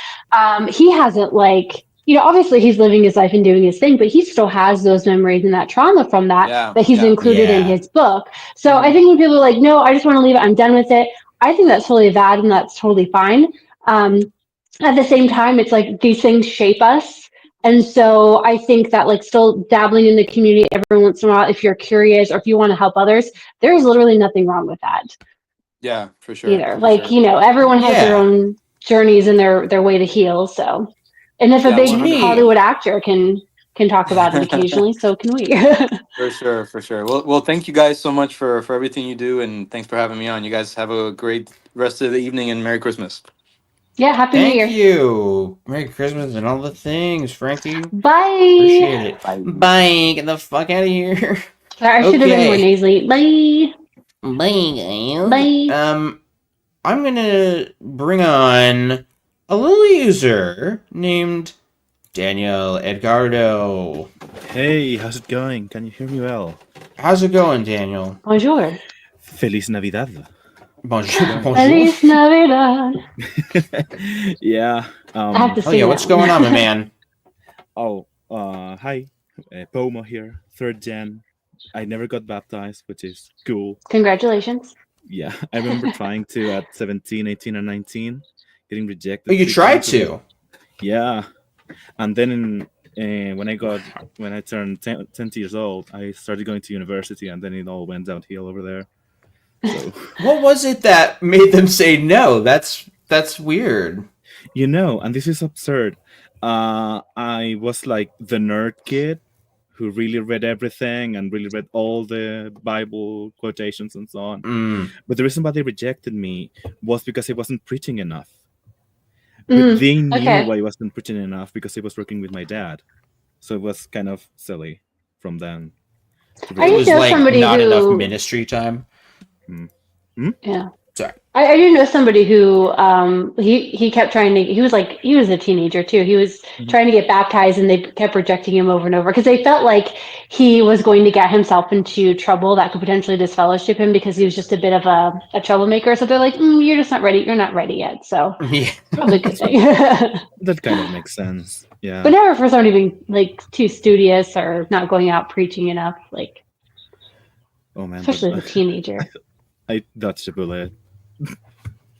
[SPEAKER 3] He hasn't obviously he's living his life and doing his thing, but he still has those memories and that trauma from that he's included in his book. So I think when people are like, no, I just want to leave it, I'm done with it. I think that's totally valid and that's totally fine. At the same time, it's like these things shape us. And so I think that like still dabbling in the community every once in a while, if you're curious or if you want to help others, there's literally nothing wrong with that.
[SPEAKER 11] Yeah, for sure.
[SPEAKER 3] Either. Everyone has their own journeys and their way to heal. So, and if a big
[SPEAKER 11] 100%.
[SPEAKER 3] Hollywood actor can talk about it occasionally, so can we.
[SPEAKER 11] For sure. Well, thank you guys so much for everything you do, and thanks for having me on. You guys have a great rest of the evening and Merry Christmas.
[SPEAKER 3] Yeah, Happy New Year.
[SPEAKER 2] Thank you. Merry Christmas and all the things, Frankie.
[SPEAKER 3] Bye.
[SPEAKER 2] Appreciate it. Bye. Get the fuck out of here.
[SPEAKER 3] Sorry, I should have been more nasally. Bye.
[SPEAKER 2] Bye.
[SPEAKER 3] Bye.
[SPEAKER 2] I'm gonna bring on a little user named Daniel Edgardo.
[SPEAKER 12] Hey, how's it going? Can you hear me well?
[SPEAKER 2] How's it going, Daniel?
[SPEAKER 3] Bonjour.
[SPEAKER 12] Feliz Navidad.
[SPEAKER 2] Bonjour.
[SPEAKER 3] Feliz Navidad.
[SPEAKER 12] Yeah.
[SPEAKER 3] I have to say
[SPEAKER 2] what's going on, my man?
[SPEAKER 12] Hi. Pomo here, 3rd gen. I never got baptized, which is cool.
[SPEAKER 3] Congratulations.
[SPEAKER 12] Yeah, I remember trying to at 17, 18, and 19, getting rejected.
[SPEAKER 2] Oh, you tried to?
[SPEAKER 12] Yeah. And then when I turned 10 years old, I started going to university, and then it all went downhill over there. So.
[SPEAKER 2] What was it that made them say no? That's weird.
[SPEAKER 12] And this is absurd. I was like the nerd kid who really read everything and really read all the Bible quotations and so on. But the reason why they rejected me was because I wasn't preaching enough. But they knew why I wasn't preaching enough because I was working with my dad. So it was kind of silly from then.
[SPEAKER 2] It was like not enough ministry time.
[SPEAKER 3] Yeah.
[SPEAKER 2] Sorry.
[SPEAKER 3] I do know somebody who he kept trying to. He was a teenager too. He was trying to get baptized, and they kept rejecting him over and over because they felt like he was going to get himself into trouble that could potentially disfellowship him because he was just a bit of a troublemaker. So they're like, "You're just not ready. You're not ready yet." So probably a good thing.
[SPEAKER 12] That kind of makes sense. Yeah.
[SPEAKER 3] But never for somebody being like too studious or not going out preaching enough, like.
[SPEAKER 12] Oh man.
[SPEAKER 3] Especially as a teenager.
[SPEAKER 12] I dodged a bullet.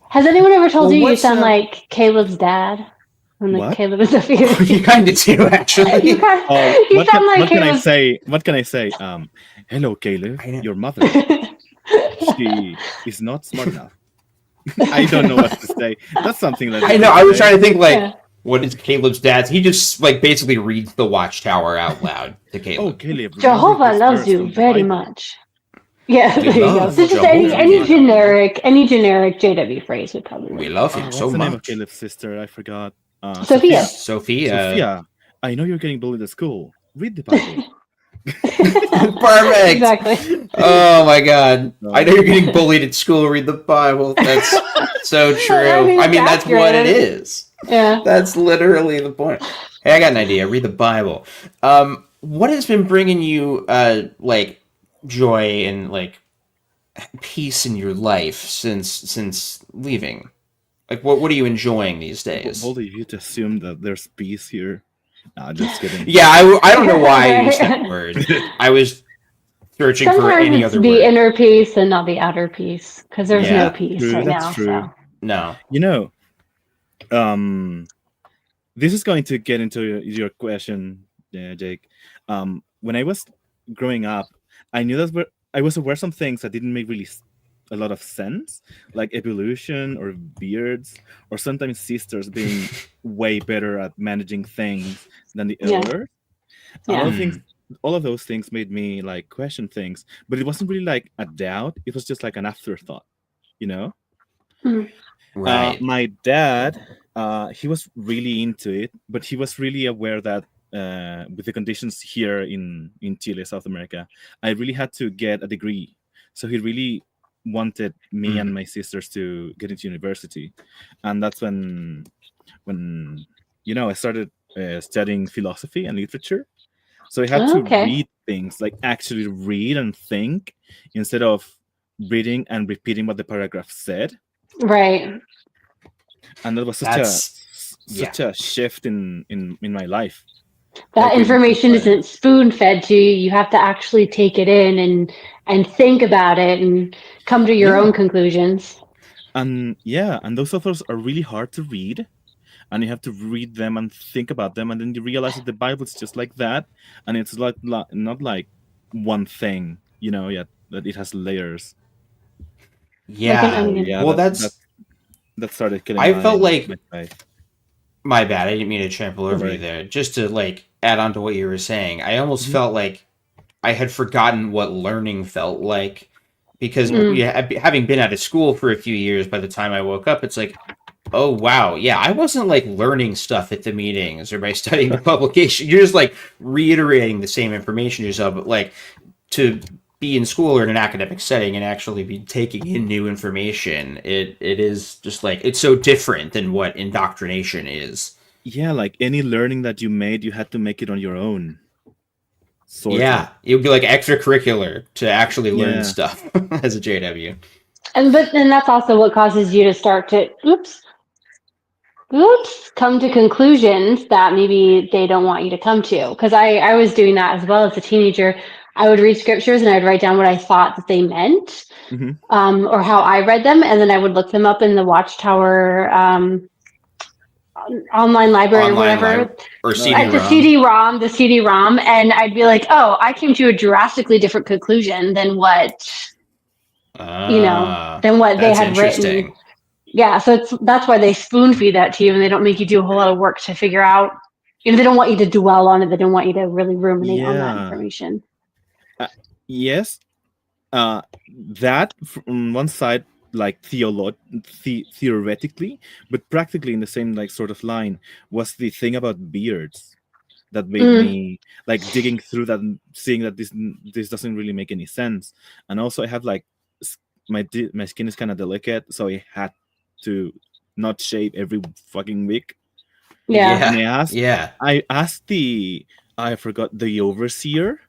[SPEAKER 3] Has anyone ever told you sound like Caleb's dad? When
[SPEAKER 12] What?
[SPEAKER 3] Caleb is a few.
[SPEAKER 2] You kind of do, actually.
[SPEAKER 3] You sound like
[SPEAKER 12] what can I
[SPEAKER 3] Caleb's...
[SPEAKER 12] say? What can I say? Hello, Caleb. Your mother. She is not smart enough. I don't know what to say. That's something that
[SPEAKER 2] I know. I was trying to think what is Caleb's dad's? He just basically reads the Watchtower out loud to Caleb.
[SPEAKER 12] Oh, Caleb.
[SPEAKER 3] Jehovah loves you very much. Yeah, there you go. So just any generic JW phrase would probably.
[SPEAKER 2] We love him so
[SPEAKER 12] what's the
[SPEAKER 2] much.
[SPEAKER 12] name of Caleb's sister? I forgot.
[SPEAKER 3] Sophia.
[SPEAKER 2] Sophia.
[SPEAKER 12] I know you're getting bullied at school. Read the Bible.
[SPEAKER 2] Perfect.
[SPEAKER 3] Exactly.
[SPEAKER 2] Oh my God! I know you're getting bullied at school. Read the Bible. That's so true. I mean, that's what it is.
[SPEAKER 3] Yeah.
[SPEAKER 2] That's literally the point. Hey, I got an idea. Read the Bible. What has been bringing you like joy and like peace in your life since leaving? Like, what are you enjoying these days?
[SPEAKER 12] Bold of you to assume that there's peace here. Nah, just kidding.
[SPEAKER 2] Yeah, I don't know why I used that word. I was searching for
[SPEAKER 3] Sometimes
[SPEAKER 2] any
[SPEAKER 3] it's
[SPEAKER 2] other
[SPEAKER 3] the
[SPEAKER 2] word.
[SPEAKER 3] inner peace and not the outer peace, because there's
[SPEAKER 2] Yeah.
[SPEAKER 3] no peace
[SPEAKER 12] True,
[SPEAKER 3] right
[SPEAKER 12] that's
[SPEAKER 3] now.
[SPEAKER 12] true.
[SPEAKER 3] So
[SPEAKER 2] No.
[SPEAKER 12] You know, this is going to get into your question, Jake. When I was growing up, I knew that I was aware of some things that didn't make really a lot of sense, like evolution or beards, or sometimes sisters being way better at managing things than the elders.
[SPEAKER 3] Yeah.
[SPEAKER 12] All of those things made me like question things, but it wasn't really like a doubt. It was just like an afterthought, you know.
[SPEAKER 2] Right.
[SPEAKER 12] My dad, he was really into it, but he was really aware that with the conditions here in Chile, South America, I really had to get a degree. So he really wanted me and my sisters to get into university, and that's when I started studying philosophy and literature. So I had to read things, like actually read and think, instead of reading and repeating what the paragraph said.
[SPEAKER 3] Right.
[SPEAKER 12] And that was such a shift in my life.
[SPEAKER 3] That
[SPEAKER 12] Like,
[SPEAKER 3] information isn't spoon fed to you. You have to actually take it in and think about it and come to your own conclusions.
[SPEAKER 12] And those authors are really hard to read, and you have to read them and think about them, and then you realize that the Bible is just like that, and it's like not like one thing, that it has layers.
[SPEAKER 2] Yeah.
[SPEAKER 3] Like an onion.
[SPEAKER 12] Yeah,
[SPEAKER 2] well,
[SPEAKER 12] that started killing
[SPEAKER 2] I felt like
[SPEAKER 12] my life.
[SPEAKER 2] My bad. I didn't mean to trample over you there. Just to like add on to what you were saying, I almost felt like I had forgotten what learning felt like, because having been out of school for a few years, by the time I woke up, it's like, oh wow, yeah, I wasn't like learning stuff at the meetings or by studying the publication. You're just like reiterating the same information yourself, but like to be in school or in an academic setting and actually be taking in new information, it is just like, it's so different than what indoctrination is.
[SPEAKER 12] Yeah, like any learning that you made, you had to make it on your own.
[SPEAKER 2] Yeah, it would be like extracurricular to actually learn stuff as a JW.
[SPEAKER 3] And that's also what causes you to start to come to conclusions that maybe they don't want you to come to. Because I was doing that as well as a teenager. I would read scriptures and I'd write down what I thought that they meant, or how I read them, and then I would look them up in the Watchtower online library or whatever,
[SPEAKER 2] or
[SPEAKER 3] CD-ROM, the CD-ROM, and I'd be like, oh, I came to a drastically different conclusion than what they had written. Yeah, so that's why they spoon feed that to you, and they don't make you do a whole lot of work to figure out. They don't want you to dwell on it. They don't want you to really ruminate on that information.
[SPEAKER 12] Yes, that from one side, like theoretically, but practically in the same like sort of line, was the thing about beards that made me like digging through that and seeing that this doesn't really make any sense. And also I have like my skin is kind of delicate, so I had to not shave every fucking week.
[SPEAKER 3] Yeah.
[SPEAKER 12] And I asked the overseer,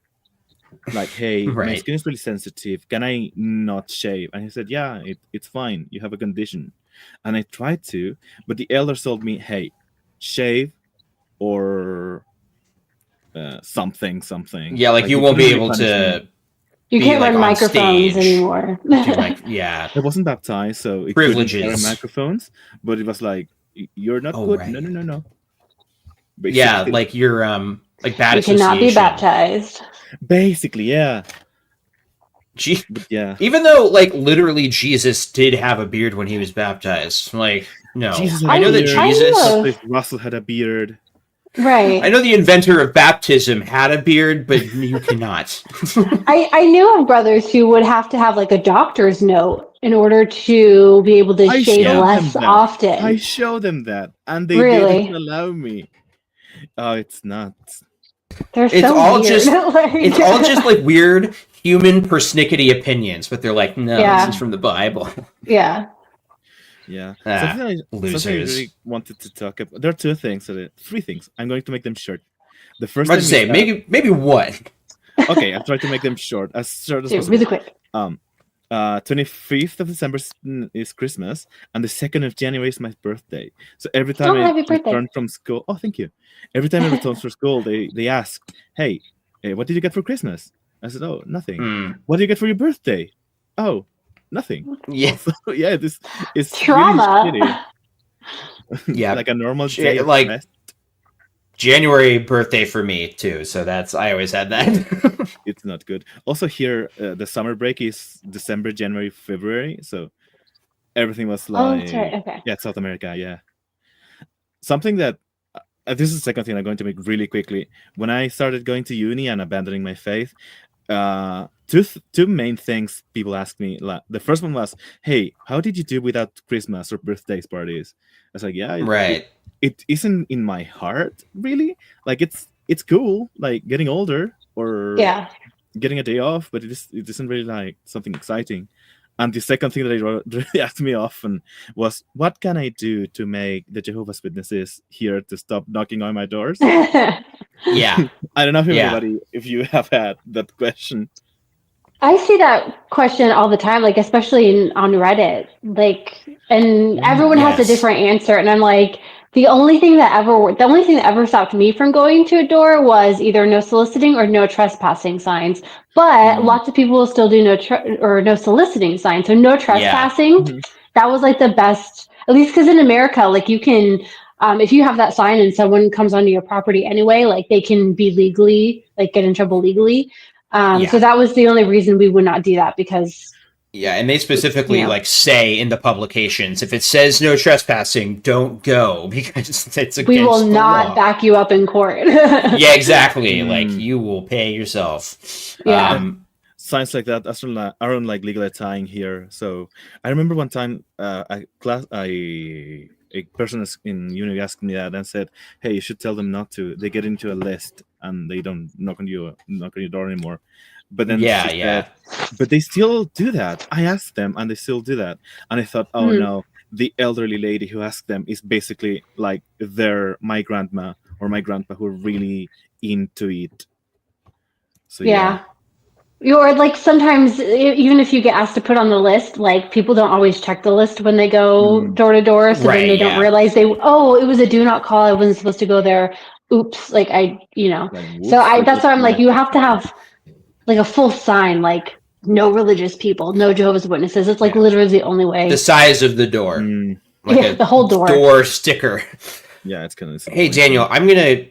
[SPEAKER 12] like, hey, my skin is really sensitive, can I not shave? And he said, yeah, it's fine, you have a condition. And I tried to, but the elders told me, hey, shave or something.
[SPEAKER 2] Yeah, like you won't be able to.
[SPEAKER 3] You can't run microphones anymore.
[SPEAKER 2] I
[SPEAKER 12] wasn't baptized, so it
[SPEAKER 2] privileges.
[SPEAKER 12] Couldn't carry microphones, but it was like, you're not good. Right. No.
[SPEAKER 2] Basically. Yeah, like you're like bad
[SPEAKER 3] association. You cannot be baptized.
[SPEAKER 12] Basically, yeah.
[SPEAKER 2] Yeah. Even though, like, literally Jesus did have a beard when he was baptized. Like, no. I know that Jesus.
[SPEAKER 12] Russell had a beard.
[SPEAKER 3] Right.
[SPEAKER 2] I know the inventor of baptism had a beard, but you cannot.
[SPEAKER 3] I knew of brothers who would have to have like a doctor's note in order to be able to shave less often.
[SPEAKER 12] I showed them that, and they didn't allow me. Oh, it's nuts.
[SPEAKER 2] It's all just it's all just like weird human persnickety opinions, but they're like, no, this is from the Bible.
[SPEAKER 3] Yeah.
[SPEAKER 12] Yeah.
[SPEAKER 2] Losers.
[SPEAKER 12] Something I really wanted to talk about. There are three things. I'm going to make them short. The first
[SPEAKER 2] thing is maybe one.
[SPEAKER 12] Okay, I'll try to make them short as possible.
[SPEAKER 3] Really quick.
[SPEAKER 12] 25th of December is Christmas, and the 2nd of January is my birthday. So every time I return from school, thank you. Every time I return from school, they ask, hey, what did you get for Christmas? I said, oh, nothing. What did you get for your birthday? Oh, nothing.
[SPEAKER 2] Yeah.
[SPEAKER 12] So, yeah, this is
[SPEAKER 3] trauma.
[SPEAKER 12] Really shitty.
[SPEAKER 2] Yeah.
[SPEAKER 12] Like a normal day of
[SPEAKER 2] like
[SPEAKER 12] rest.
[SPEAKER 2] January birthday for me too, so I always had that.
[SPEAKER 12] It's not good. Also here, the summer break is December, January, February, so everything was like
[SPEAKER 3] that's right. Okay.
[SPEAKER 12] Yeah, South America. Yeah, something that this is the second thing I'm going to make really quickly. When I started going to uni and abandoning my faith, two main things people asked me. The first one was, "Hey, how did you do without Christmas or birthdays parties?" I was like, "Yeah,
[SPEAKER 2] right."
[SPEAKER 12] It isn't in my heart, really. Like it's cool, like getting older or getting a day off, but it isn't really like something exciting. And the second thing that they asked me often was, what can I do to make the Jehovah's Witnesses here to stop knocking on my doors?
[SPEAKER 2] Yeah.
[SPEAKER 12] I don't know if you have had that question.
[SPEAKER 3] I see that question all the time, like especially on Reddit, and everyone has a different answer, and I'm like, the only thing that ever stopped me from going to a door was either no soliciting or no trespassing signs. But lots of people will still do no soliciting signs, so no trespassing. Yeah. That was like the best, at least because in America, like you can, if you have that sign and someone comes onto your property anyway, like they can be legally, like get in trouble legally. So that was the only reason we would not do that, because
[SPEAKER 2] and they specifically like say in the publications, if it says no trespassing, don't go, because it's against
[SPEAKER 3] we will not
[SPEAKER 2] law.
[SPEAKER 3] Back you up in court.
[SPEAKER 2] Yeah, exactly. Like you will pay yourself.
[SPEAKER 3] Yeah.
[SPEAKER 12] Signs like that aren't like legally tying here. So I remember one time a person in uni asked me that and said, "Hey, you should tell them not to. They get into a list and they don't knock on your door anymore." But then said, but they still do that. I asked them and they still do that. And I thought, oh no, the elderly lady who asked them is basically like my grandma or my grandpa who are really into it. So
[SPEAKER 3] Or like sometimes even if you get asked to put on the list, like people don't always check the list when they go door to door, so then they don't realize it was a do not call. I wasn't supposed to go there. Oops, so that's why I'm like, you have to have like a full sign, like no religious people, no Jehovah's Witnesses. It's like literally the only way.
[SPEAKER 2] The size of the door,
[SPEAKER 3] like the whole door
[SPEAKER 2] sticker.
[SPEAKER 12] Yeah, it's kind of.
[SPEAKER 2] Hey Daniel, I'm gonna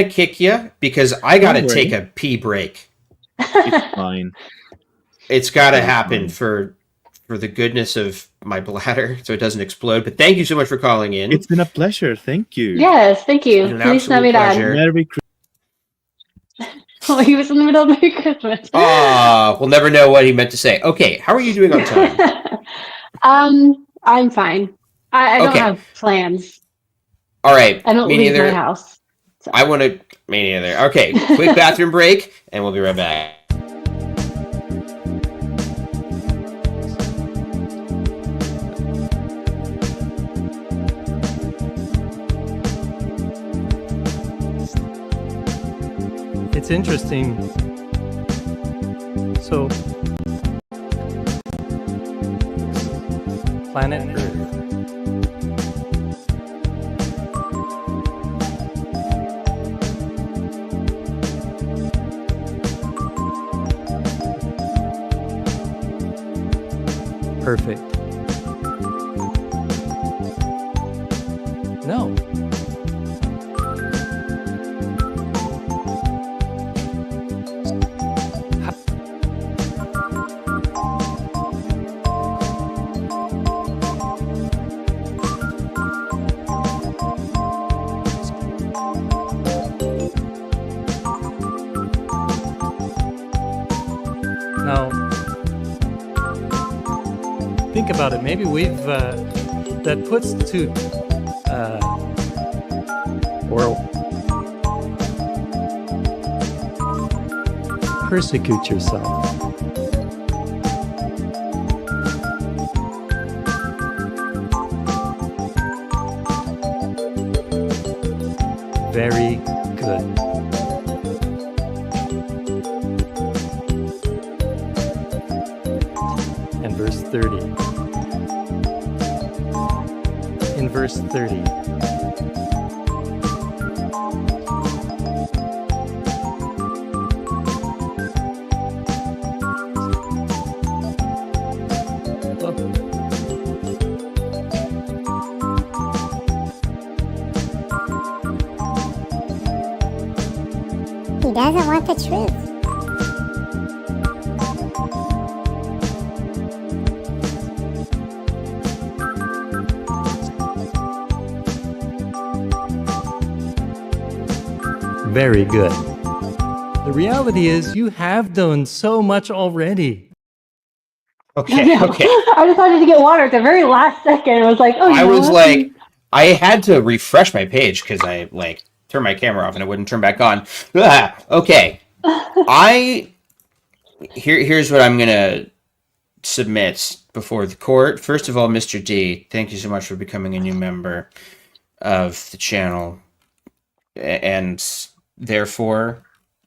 [SPEAKER 2] kick you because I gotta take a pee break.
[SPEAKER 12] It's fine.
[SPEAKER 2] It's gotta happen for the goodness of my bladder, so it doesn't explode. But thank you so much for calling in.
[SPEAKER 12] It's been a pleasure. Thank you.
[SPEAKER 3] Yes, thank you.
[SPEAKER 2] Feliz Navidad.
[SPEAKER 12] Merry Christmas.
[SPEAKER 3] Oh, he was in the middle of Merry Christmas.
[SPEAKER 2] We'll never know what he meant to say. Okay, how are you doing on
[SPEAKER 3] time? I'm fine. I don't have plans.
[SPEAKER 2] All right.
[SPEAKER 3] I don't leave my house.
[SPEAKER 2] So. Me neither. Okay, quick bathroom break, and we'll be right back.
[SPEAKER 1] It's interesting. So, planet Earth. Perfect. No. Now, think about it. Maybe we've that puts to persecute yourself. Very good. And verse 30. In verse 30.
[SPEAKER 13] He doesn't want the truth.
[SPEAKER 1] Very good. The reality is you have done so much already.
[SPEAKER 2] Okay, okay.
[SPEAKER 3] I decided to get water at the very last second. I was like, oh,
[SPEAKER 2] I was like, I had to refresh my page because I like turned my camera off and it wouldn't turn back on. Okay. Here's what I'm gonna submit before the court. First of all, Mr. D, thank you so much for becoming a new member of the channel. And therefore,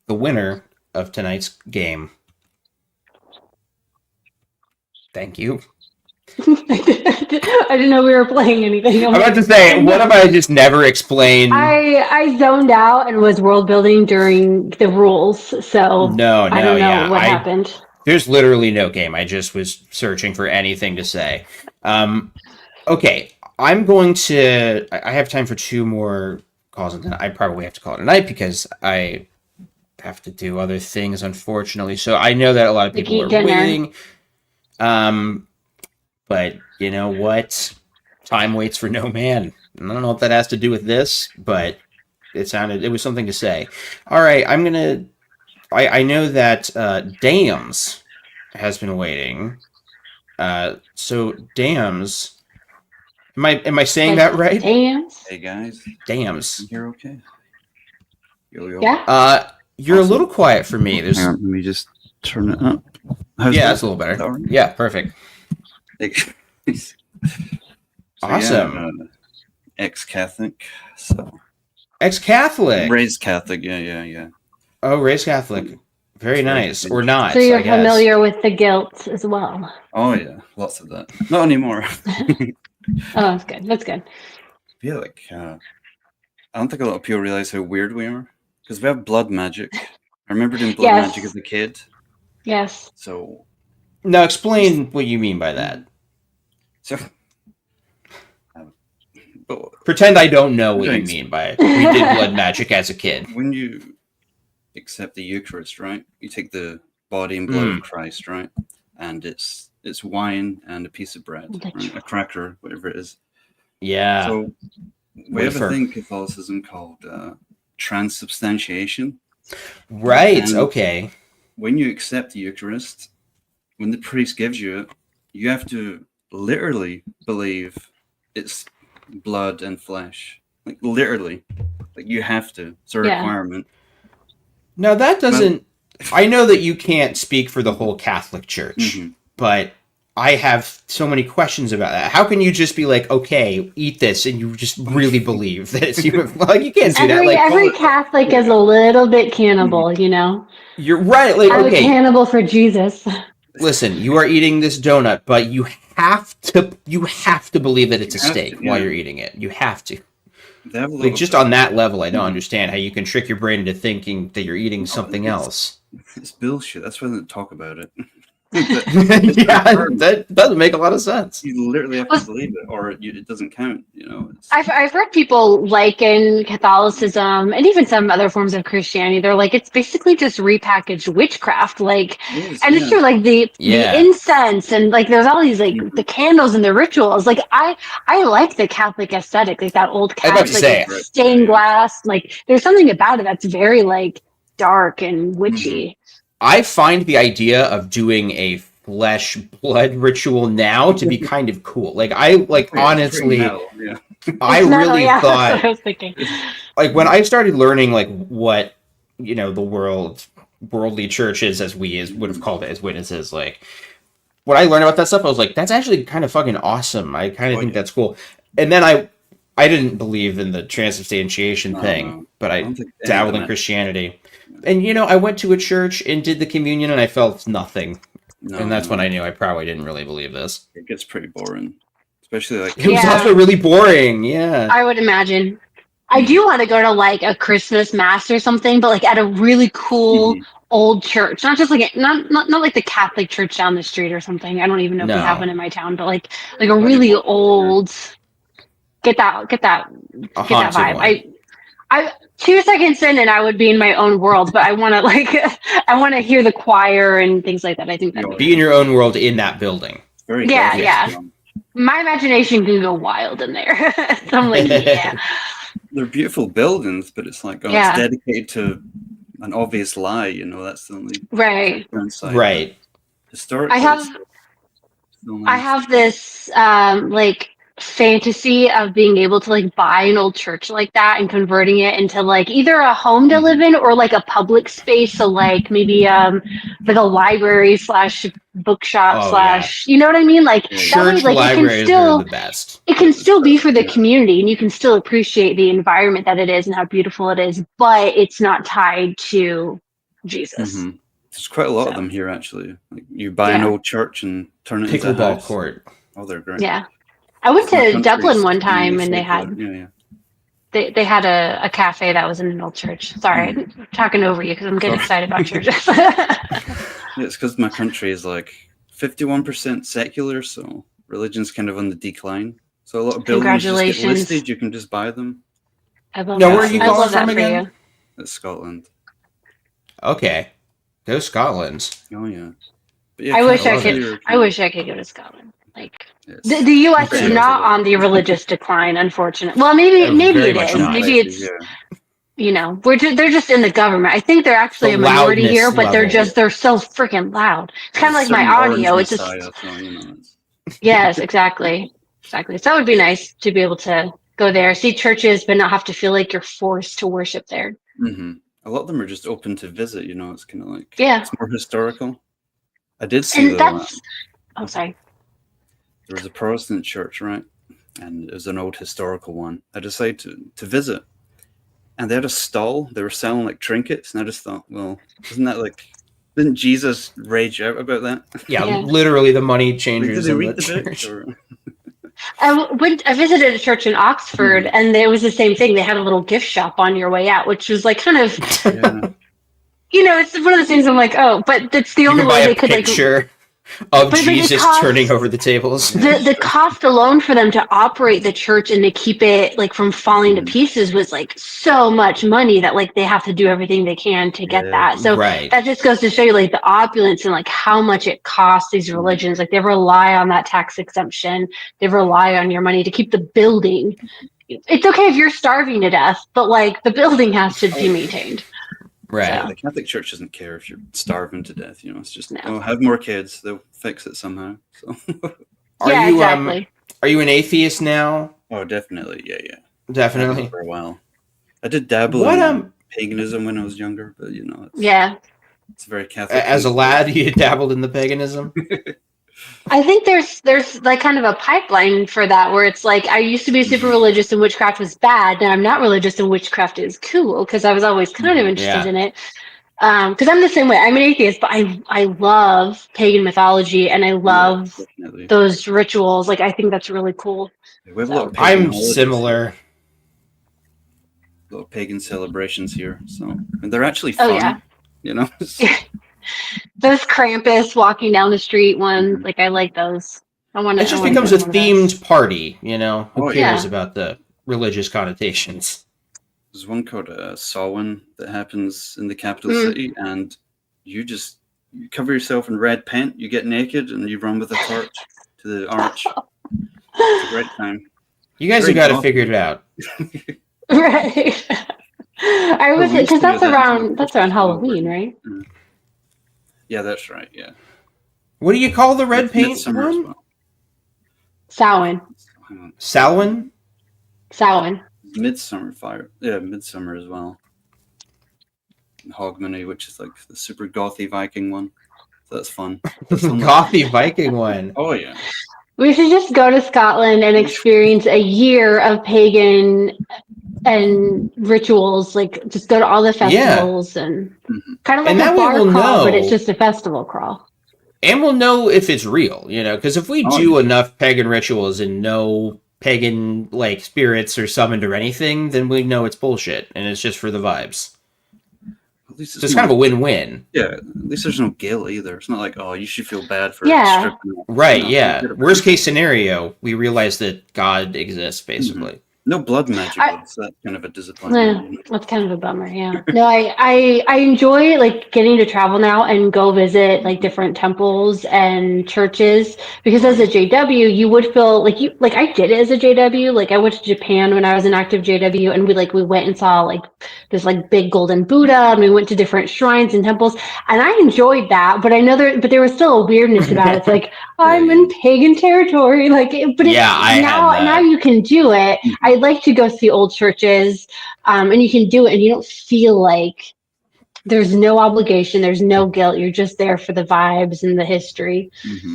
[SPEAKER 2] the winner of tonight's game. Thank you.
[SPEAKER 3] I didn't know we were playing anything.
[SPEAKER 2] I'm about to say, what if I just never explained?
[SPEAKER 3] I zoned out and was world building during the rules, so I don't know what happened.
[SPEAKER 2] There's literally no game. I just was searching for anything to say. Okay, I'm going to. I have time for 2 more calls, and then I probably have to call it a night because I have to do other things, unfortunately. So I know that a lot of people are waiting. But you know what? Time waits for no man. I don't know what that has to do with this, but it was something to say. All right, I know that Dams has been waiting. So Dams, am I saying that right?
[SPEAKER 3] Dams.
[SPEAKER 14] Hey guys.
[SPEAKER 2] Dams.
[SPEAKER 14] You're okay. Yo.
[SPEAKER 3] Yeah.
[SPEAKER 2] You're a little quiet for me.
[SPEAKER 14] Hang on, let me just turn it up.
[SPEAKER 2] That's a little better. Right? Yeah, perfect. Awesome.
[SPEAKER 14] Yeah, ex-Catholic. So.
[SPEAKER 2] Ex-Catholic.
[SPEAKER 14] Raised Catholic. Yeah.
[SPEAKER 2] Oh, raised Catholic. Very nice. Or not.
[SPEAKER 3] So you're familiar with the guilt as well.
[SPEAKER 14] Oh yeah, lots of that. Not anymore.
[SPEAKER 3] Oh, that's good. That's good.
[SPEAKER 14] Yeah, like I don't think a lot of people realize how weird we are because we have blood magic. I remember doing blood magic as a kid.
[SPEAKER 3] Yes.
[SPEAKER 14] So.
[SPEAKER 2] Now explain what you mean by that.
[SPEAKER 14] So.
[SPEAKER 2] Pretend I don't know what you mean by it. We did blood magic as a kid.
[SPEAKER 14] When you accept the Eucharist, right? You take the body and blood of Christ, right? And it's wine and a piece of bread, right? A cracker, whatever it is.
[SPEAKER 2] Yeah.
[SPEAKER 14] So we have a thing in Catholicism called transubstantiation.
[SPEAKER 2] Right.
[SPEAKER 14] And
[SPEAKER 2] okay.
[SPEAKER 14] When you accept the Eucharist, when the priest gives you it, you have to literally believe it's blood and flesh. Like literally. Like you have to. It's a requirement.
[SPEAKER 2] Now that doesn't I know that you can't speak for the whole Catholic Church, but I have so many questions about that. How can you just be like, okay, eat this, and you just really believe that it's like you can't do that. Like
[SPEAKER 3] every Catholic is a little bit cannibal, you know.
[SPEAKER 2] You're right. Like,
[SPEAKER 3] I'm a cannibal for Jesus.
[SPEAKER 2] Listen, you are eating this donut, but you have to believe that it's a steak while you're eating it. You have to. Like just on that level, I don't understand how you can trick your brain into thinking that you're eating something else.
[SPEAKER 14] It's bullshit. That's why they don't talk about it.
[SPEAKER 2] That doesn't make a lot of sense.
[SPEAKER 14] You literally have to believe it, or it doesn't count. You know.
[SPEAKER 3] I've heard people liken Catholicism and even some other forms of Christianity. They're like it's basically just repackaged witchcraft. Like, and it's true. Like the incense and like there's all these like the candles and the rituals. Like I like the Catholic aesthetic, like that old Catholic stained glass. Like there's something about it that's very like dark and witchy.
[SPEAKER 2] I find the idea of doing a flesh blood ritual now to be kind of cool. Like honestly, I really thought
[SPEAKER 3] that's what I was thinking.
[SPEAKER 2] Like when I started learning like what the world worldly churches, as we would have called it, as witnesses. Like, when I learned about that stuff, I was like, that's actually kind of fucking awesome. I kind of think that's cool. And then I didn't believe in the transubstantiation thing, but I dabbled in Christianity. And, you know, I went to a church and did the communion, and I felt nothing. And that's when I knew I probably didn't really believe this.
[SPEAKER 14] It gets pretty boring. Especially like...
[SPEAKER 2] It was also really boring, yeah.
[SPEAKER 3] I would imagine. I do want to go to like a Christmas mass or something, but like at a really cool old church, not just like not like the Catholic church down the street or something. I don't even know if we have one in my town, but like a really old. Get that vibe. I 2 seconds in and I would be in my own world, but I want to hear the choir and things like that. I think that
[SPEAKER 2] be in your own world in that building.
[SPEAKER 3] Yeah. My imagination can go wild in there. So I'm like, yeah.
[SPEAKER 14] They're beautiful buildings, but it's like, it's dedicated to an obvious lie, you know, that's the only downside.
[SPEAKER 2] Right.
[SPEAKER 14] Historically,
[SPEAKER 3] I have this like fantasy of being able to like buy an old church like that and converting it into like either a home to live in or like a public space. So like maybe like a library / bookshop / you know what I mean? Like
[SPEAKER 2] church
[SPEAKER 3] that way, like
[SPEAKER 2] libraries are the best.
[SPEAKER 3] It can still be for the community and you can still appreciate the environment that it is and how beautiful it is, but it's not tied to Jesus.
[SPEAKER 14] There's quite a lot of them here actually. Like you buy an old church and turn it into a
[SPEAKER 2] pickleball
[SPEAKER 14] house.
[SPEAKER 2] court.
[SPEAKER 14] Oh, they're great.
[SPEAKER 3] Yeah. I went to Dublin one time and they had they had a cafe that was in an old church. Sorry, I'm talking over you because I'm getting excited about churches.
[SPEAKER 14] It's because my country is like 51% secular, so religion's kind of on the decline. So a lot of buildings just get listed. You can just buy them.
[SPEAKER 3] I love
[SPEAKER 2] where are you calling from again?
[SPEAKER 14] It's Scotland.
[SPEAKER 2] Okay, go Scotland.
[SPEAKER 14] Oh yeah.
[SPEAKER 3] I wish I could go to Scotland. Like the U.S. is not on the religious decline, unfortunately. Well, maybe it is. Maybe it's you know they're just in the government. I think they're actually a minority here, but they're so freaking loud. It's kind of like my audio. It's just yes, exactly. So that would be nice to be able to go there, see churches, but not have to feel like you're forced to worship there.
[SPEAKER 14] A lot of them are just open to visit. You know, it's kind of like
[SPEAKER 3] it's
[SPEAKER 14] more historical. I did see
[SPEAKER 3] oh, sorry.
[SPEAKER 14] There was a Protestant church, right? And it was an old historical one. I decided to visit. And they had a stall. They were selling like trinkets. And I just thought, well, didn't Jesus rage out about that?
[SPEAKER 2] Yeah. Literally the money changers in the church.
[SPEAKER 3] I visited a church in Oxford and it was the same thing. They had a little gift shop on your way out, which was like kind of, you know, it's one of those things I'm like, oh, but that's the only way they could
[SPEAKER 2] picture of Jesus turning over the tables.
[SPEAKER 3] The cost alone for them to operate the church and to keep it like from falling to pieces was like so much money that like they have to do everything they can to get that. So that just goes to show you like the opulence and like how much it costs these religions. Like they rely on that tax exemption. They rely on your money to keep the building. It's okay if you're starving to death, but like the building has to be maintained.
[SPEAKER 2] Right.
[SPEAKER 14] So. The Catholic Church doesn't care if you're starving to death. You know, it's just have more kids. They'll fix it somehow. So.
[SPEAKER 3] Exactly.
[SPEAKER 2] Are you an atheist now?
[SPEAKER 14] Oh, definitely. Yeah.
[SPEAKER 2] Definitely.
[SPEAKER 14] For a while, I did dabble in paganism when I was younger, but you know, it's very Catholic.
[SPEAKER 2] As a lad, you dabbled in the paganism.
[SPEAKER 3] I think there's like kind of a pipeline for that where it's like I used to be super religious and witchcraft was bad. Now I'm not religious and witchcraft is cool because I was always kind of interested in it. Because I'm the same way. I'm an atheist, but I love pagan mythology and I love those rituals. Like I think that's really cool.
[SPEAKER 2] I'm similar.
[SPEAKER 14] Little pagan celebrations here, and they're actually fun.
[SPEAKER 3] Oh yeah.
[SPEAKER 14] You know.
[SPEAKER 3] Those Krampus walking down the street ones, like I like those.
[SPEAKER 2] It just becomes a themed party, you know. Who cares about the religious connotations?
[SPEAKER 14] There's one called Samhain that happens in the capital city, and you cover yourself in red paint, you get naked, and you run with a torch to the arch. It's a great time.
[SPEAKER 2] You guys have got to figure it out.
[SPEAKER 3] Right. I was because that's around Halloween, right?
[SPEAKER 14] Yeah, that's right. Yeah.
[SPEAKER 2] What do you call the red paint one?
[SPEAKER 14] Well.
[SPEAKER 3] Samhain.
[SPEAKER 14] Midsummer fire. Yeah, midsummer as well. Hogmanay, which is like the super gothy Viking one. So that's fun.
[SPEAKER 2] Gothy Viking one.
[SPEAKER 14] Oh yeah.
[SPEAKER 3] We should just go to Scotland and experience a year of pagan and rituals. Like, just go to all the festivals and kind of like a bar crawl, but it's just a festival crawl.
[SPEAKER 2] And we'll know if it's real, you know, because if we do enough pagan rituals and no pagan like spirits are summoned or anything, then we know it's bullshit and it's just for the vibes.
[SPEAKER 14] At least
[SPEAKER 2] so it's kind of a win-win.
[SPEAKER 14] Yeah, at least there's no guilt either. It's not like, oh, you should feel bad for stripping off.
[SPEAKER 2] Right, yeah. Worst case scenario, we realize that God exists, basically.
[SPEAKER 14] No blood magic. That's kind of a disappointment.
[SPEAKER 3] That's kind of a bummer, yeah. No, I enjoy like getting to travel now and go visit like different temples and churches, because as a JW, you would feel like I did it as a JW. Like I went to Japan when I was an active JW, and we went and saw like this like big golden Buddha, and we went to different shrines and temples, and I enjoyed that. But I know there was still a weirdness about it. It's like I'm in pagan territory, now you can do it. I'd like to go see old churches, and you can do it, and you don't feel like there's no obligation, there's no guilt. You're just there for the vibes and the history.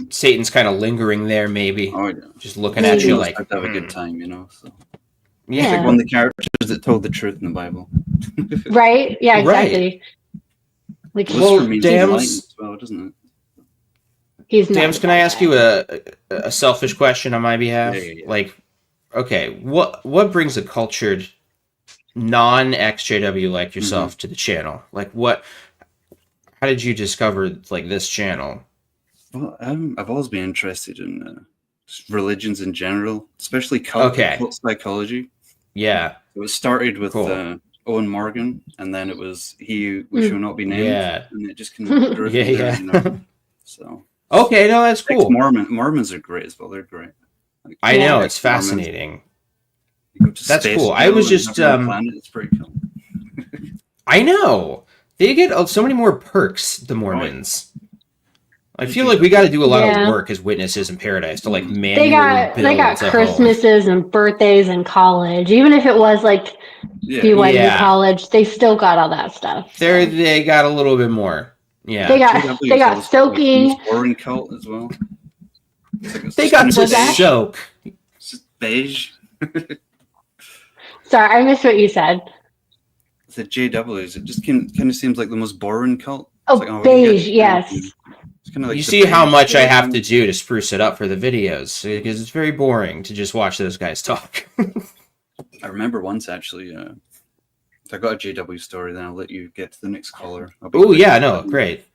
[SPEAKER 2] Satan's kind of lingering there, maybe.
[SPEAKER 14] Oh, yeah.
[SPEAKER 2] Just looking at you like,
[SPEAKER 14] have a good time, you know. So.
[SPEAKER 2] Yeah.
[SPEAKER 14] It's like one of the characters that told the truth in the Bible.
[SPEAKER 3] Right? Yeah, exactly.
[SPEAKER 14] Like,
[SPEAKER 2] Dams,
[SPEAKER 14] as well, doesn't it?
[SPEAKER 2] Dams, can I ask you a selfish question on my behalf?
[SPEAKER 14] Yeah.
[SPEAKER 2] Like, okay, what brings a cultured non-ex-JW like yourself to the channel? Like, how did you discover like this channel?
[SPEAKER 14] Well, I've always been interested in religions in general, especially cult psychology.
[SPEAKER 2] Yeah.
[SPEAKER 14] It started with Owen Morgan, and then it was He Who Shall Not Be Named.
[SPEAKER 2] Yeah.
[SPEAKER 14] And it just kind of grew from there, you know? So.
[SPEAKER 2] Okay, no, that's cool.
[SPEAKER 14] Mormons are great as well. They're great. Like,
[SPEAKER 2] I know, it's fascinating. That's cool. I was just
[SPEAKER 14] it's pretty cool.
[SPEAKER 2] I know. They get so many more perks, the Mormons. I feel like we got to do a lot of work as witnesses in paradise to like manually build.
[SPEAKER 3] They got Christmases and birthdays and college. Even if it was like BYU college, they still got all that stuff.
[SPEAKER 2] They got a little bit more. Yeah,
[SPEAKER 3] they got soaking.
[SPEAKER 14] Boring cult as well.
[SPEAKER 2] They got to soak.
[SPEAKER 14] It's just beige.
[SPEAKER 3] Sorry, I missed what you said.
[SPEAKER 14] The JWs, it just kind of seems like the most boring cult.
[SPEAKER 3] Oh, like, beige, yes.
[SPEAKER 14] It's kind of like
[SPEAKER 2] you see how much I have to do to spruce it up for the videos, because it's very boring to just watch those guys talk.
[SPEAKER 14] I remember once actually, I got a JW story, then I'll let you get to the next caller.
[SPEAKER 2] Oh, yeah, no, great.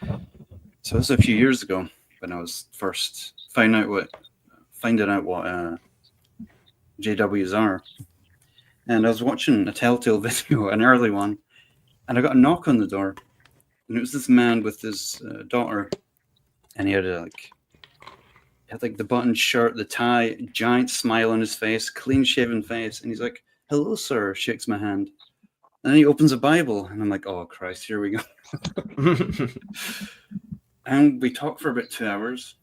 [SPEAKER 14] So this was a few years ago when I was first finding out what JWs are. And I was watching a Telltale video, an early one, and I got a knock on the door. And it was this man with his daughter, and he had the buttoned shirt, the tie, giant smile on his face, clean shaven face, and he's like, "Hello, sir," shakes my hand. And then he opens a Bible, and I'm like, "Oh Christ, here we go." And we talked for about 2 hours,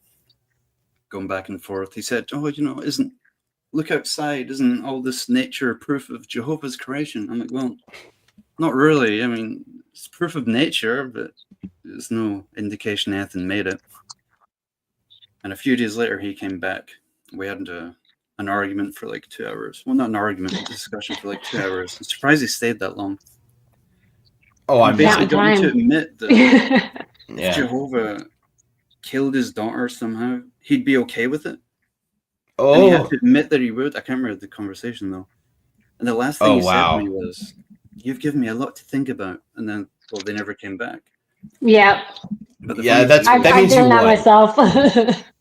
[SPEAKER 14] going back and forth. He said, "Oh, look outside, isn't all this nature proof of Jehovah's creation?" I'm like, "Well, not really. I mean, it's proof of nature, but there's no indication anything made it." And a few days later, he came back. We had an argument for like 2 hours. Well, not an argument, a discussion for like 2 hours. I'm surprised he stayed that long.
[SPEAKER 2] Oh, I'm
[SPEAKER 14] basically got him to admit that if Jehovah killed his daughter somehow, he'd be okay with it.
[SPEAKER 2] Oh,
[SPEAKER 14] and he had to admit that he would. I can't remember the conversation though. And the last thing he said to me was, "You've given me a lot to think about." And then, well, they never came back.
[SPEAKER 3] Yeah.
[SPEAKER 14] But
[SPEAKER 3] I've done that myself.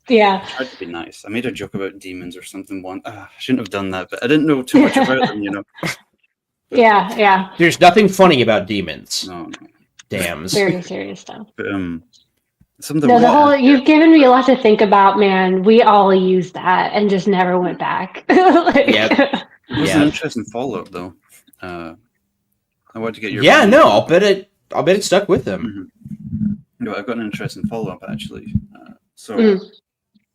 [SPEAKER 3] Yeah.
[SPEAKER 14] I tried to be nice. I made a joke about demons or something once. I shouldn't have done that, but I didn't know too much about them, But,
[SPEAKER 3] yeah.
[SPEAKER 2] There's nothing funny about demons.
[SPEAKER 14] No.
[SPEAKER 2] Dams.
[SPEAKER 3] Very serious stuff.
[SPEAKER 14] But some of the
[SPEAKER 3] you've given me a lot to think about, man. We all used that and just never went back.
[SPEAKER 14] It was an interesting follow-up, though. I wanted to get your
[SPEAKER 2] opinion. No, I'll bet it stuck with them.
[SPEAKER 14] No, I've got an interesting follow-up actually.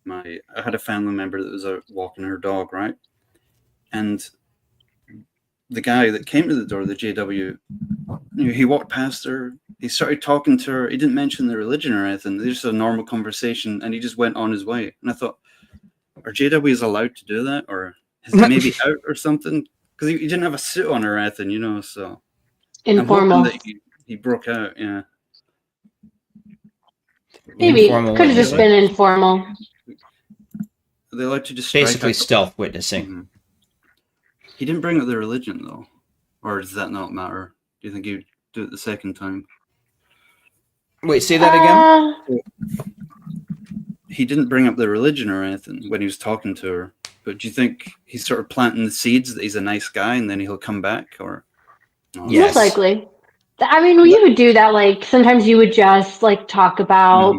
[SPEAKER 14] I had a family member that was out walking her dog, right? And the guy that came to the door, the JW, he walked past her. He started talking to her. He didn't mention the religion or anything. They just had a normal conversation, and he just went on his way. And I thought, are JWs allowed to do that, or is he maybe out or something? Because he didn't have a suit on or anything, you know. So
[SPEAKER 3] informal.
[SPEAKER 14] I'm hoping that he broke out. Yeah.
[SPEAKER 3] Maybe could have just been informal.
[SPEAKER 14] Are they allowed to just
[SPEAKER 2] basically stealth witnessing?
[SPEAKER 14] Mm-hmm. He didn't bring up the religion though, or does that not matter? Do you think he'd do it the second time?
[SPEAKER 2] Wait, say that again.
[SPEAKER 14] He didn't bring up the religion or anything when he was talking to her. But do you think he's sort of planting the seeds that he's a nice guy and then he'll come back, or?
[SPEAKER 3] Yes. Most likely. I mean, you would do that. Like sometimes you would just like talk about,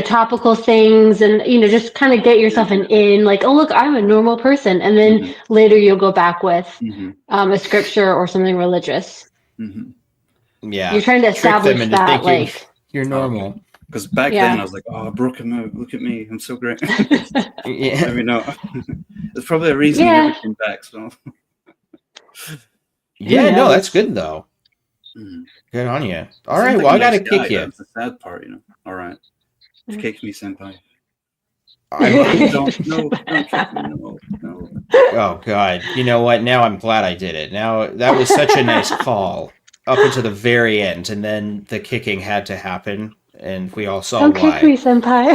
[SPEAKER 3] topical things, and just kind of get yourself an in. Like, oh look, I'm a normal person, and then later you'll go back with a scripture or something religious.
[SPEAKER 2] Yeah,
[SPEAKER 3] you're trying to establish that like
[SPEAKER 2] you're normal.
[SPEAKER 14] Because back then I was like, oh, I broke him out. Look at me, I'm so great. I mean, no, there's probably a reason he never came back. So.
[SPEAKER 2] No, that's good though. Good on you. All right, well, I gotta kick you.
[SPEAKER 14] That's the sad part, All right, kick me, senpai.
[SPEAKER 2] Don't kick me, no. Oh God! You know what? Now I'm glad I did it. Now that was such a nice call up until the very end, and then the kicking had to happen, and we all saw why.
[SPEAKER 3] Don't kick me, senpai.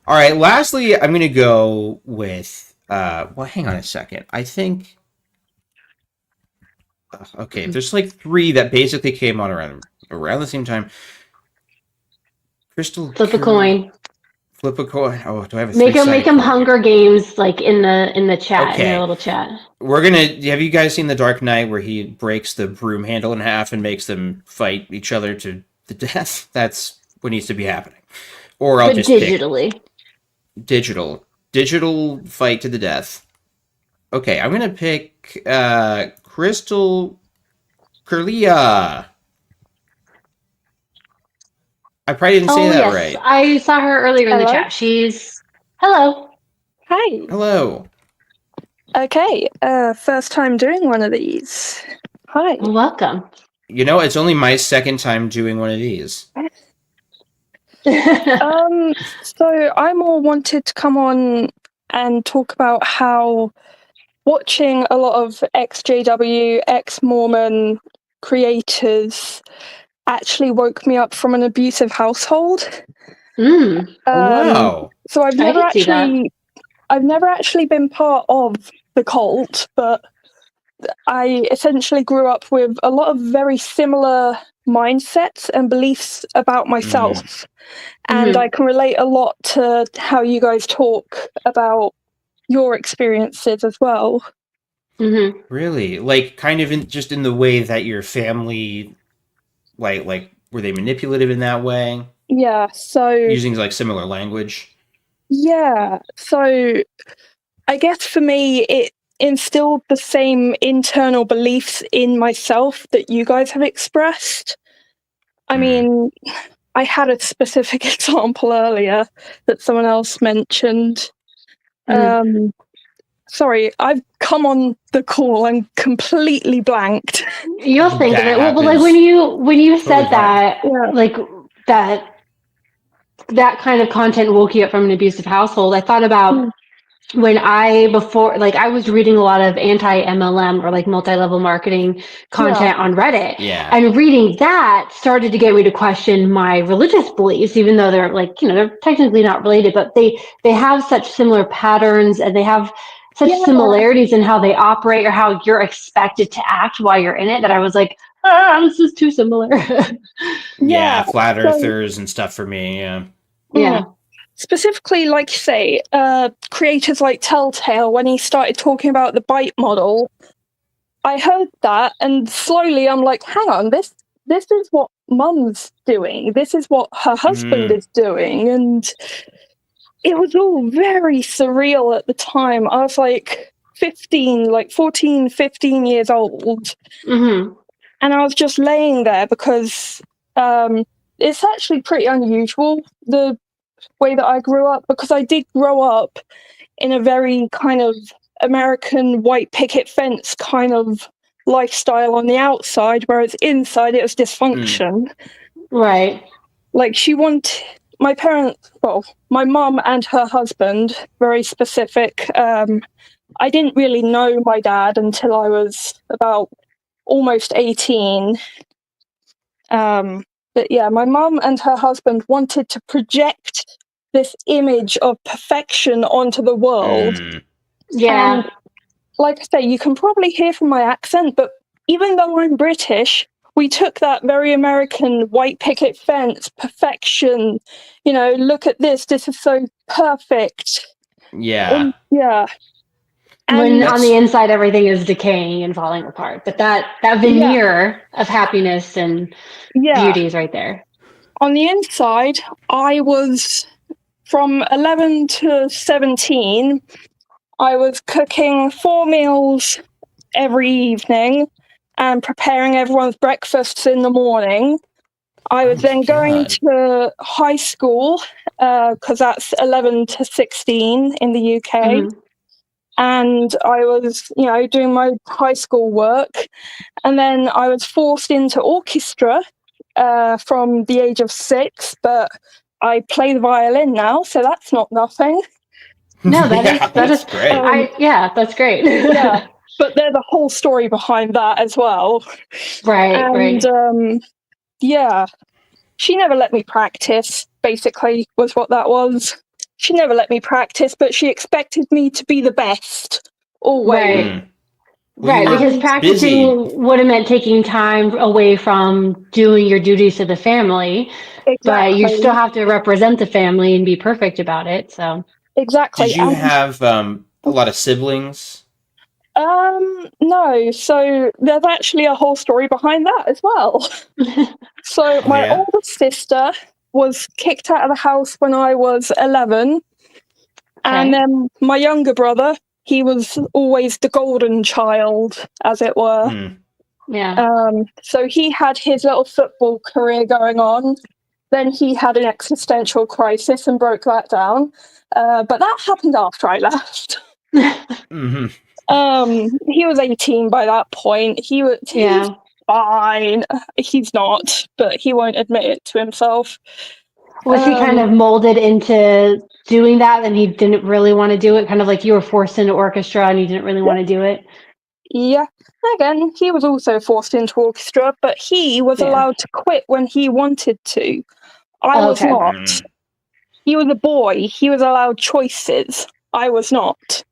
[SPEAKER 2] All right. Lastly, I'm gonna go with. Well, hang on a second. I think. Okay, there's like 3 that basically came on around the same time.
[SPEAKER 3] Flip a coin.
[SPEAKER 2] Flip a coin. Oh, do I have a
[SPEAKER 3] make them Hunger Games like in the chat, in their little chat.
[SPEAKER 2] We're gonna. Have you guys seen The Dark Knight where he breaks the broom handle in half and makes them fight each other to the death? That's what needs to be happening. Or I'll just
[SPEAKER 3] digitally.
[SPEAKER 2] Digital fight to the death. Okay, I'm gonna pick Crystal Curlia. I probably didn't say that right.
[SPEAKER 3] I saw her earlier in the chat. She's hello.
[SPEAKER 15] Hi.
[SPEAKER 2] Hello.
[SPEAKER 15] Okay. First time doing one of these. Hi.
[SPEAKER 3] Welcome.
[SPEAKER 2] It's only my second time doing one of these.
[SPEAKER 15] So I more wanted to come on and talk about how watching a lot of ex-JW, ex-Mormon creators actually woke me up from an abusive household.
[SPEAKER 2] Wow.
[SPEAKER 15] So I've never actually been part of the cult, but I essentially grew up with a lot of very similar mindsets and beliefs about myself. And I can relate a lot to how you guys talk about your experiences as well.
[SPEAKER 2] Really? Like kind of just in the way that your family like were they manipulative in that way?
[SPEAKER 15] Yeah, so
[SPEAKER 2] using like similar language?
[SPEAKER 15] Yeah. So I guess for me it instilled the same internal beliefs in myself that you guys have expressed. I mean, I had a specific example earlier that someone else mentioned. Sorry, I've come on the call and completely blanked.
[SPEAKER 3] You'll think of it. Well, but like when you said that, like that kind of content woke you up from an abusive household, I thought about when I was reading a lot of anti-MLM or like multi-level marketing content on Reddit.
[SPEAKER 2] Yeah.
[SPEAKER 3] And reading that started to get me to question my religious beliefs, even though they're like, they're technically not related, but they have such similar patterns and they have such similarities in how they operate or how you're expected to act while you're in it that I was like, this is too similar.
[SPEAKER 2] Yeah, flat earthers and stuff for me.
[SPEAKER 3] Yeah.
[SPEAKER 15] Specifically, like you say, creators like Telltale, when he started talking about the bite model, I heard that and slowly I'm like, hang on, this is what Mum's doing. This is what her husband is doing. And it was all very surreal at the time. I was like 14, 15 years old. And I was just laying there because it's actually pretty unusual, the way that I grew up, because I did grow up in a very kind of American white picket fence kind of lifestyle on the outside, whereas inside it was dysfunction.
[SPEAKER 3] Right.
[SPEAKER 15] Like my parents, well, my mum and her husband, very specific. I didn't really know my dad until I was about almost 18. But yeah, my mum and her husband wanted to project this image of perfection onto the world.
[SPEAKER 3] Yeah.
[SPEAKER 15] And like I say, you can probably hear from my accent, but even though I'm British, we took that very American white picket fence, perfection, look at this is so perfect.
[SPEAKER 2] Yeah.
[SPEAKER 15] Yeah.
[SPEAKER 3] When on the inside everything is decaying and falling apart. But that veneer of happiness and beauty is right there.
[SPEAKER 15] On the inside, I was from 11 to 17, I was cooking 4 meals every evening and preparing everyone's breakfasts in the morning. I was then going to high school, because that's 11 to 16 in the UK. And I was, doing my high school work. And then I was forced into orchestra from the age of 6, but I play the violin now, so that's not nothing.
[SPEAKER 3] No, that is great. That's great.
[SPEAKER 15] Yeah, but there's a whole story behind that as well.
[SPEAKER 3] Right,
[SPEAKER 15] and, yeah, she never let me practice, basically, was what that was. She never let me practice, but she expected me to be the best, always.
[SPEAKER 3] Right, because practicing would have meant taking time away from doing your duties to the family. But you still have to represent the family and be perfect about it. So
[SPEAKER 15] exactly.
[SPEAKER 2] Did you have a lot of siblings?
[SPEAKER 15] No. So there's actually a whole story behind that as well. So my oldest sister was kicked out of the house when I was 11. And then my younger brother, he was always the golden child, as it were.
[SPEAKER 3] Yeah.
[SPEAKER 15] So he had his little football career going on. Then he had an existential crisis and broke that down. But that happened after I left. He was 18 by that point. He's fine. He's not, but he won't admit it to himself.
[SPEAKER 3] Was he kind of molded into doing that and he didn't really want to do it? Kind of like you were forced into orchestra and he didn't really want to do it?
[SPEAKER 15] Yeah. Again, he was also forced into orchestra, but he was allowed to quit when he wanted to. I was not. He was a boy. He was allowed choices. I was not.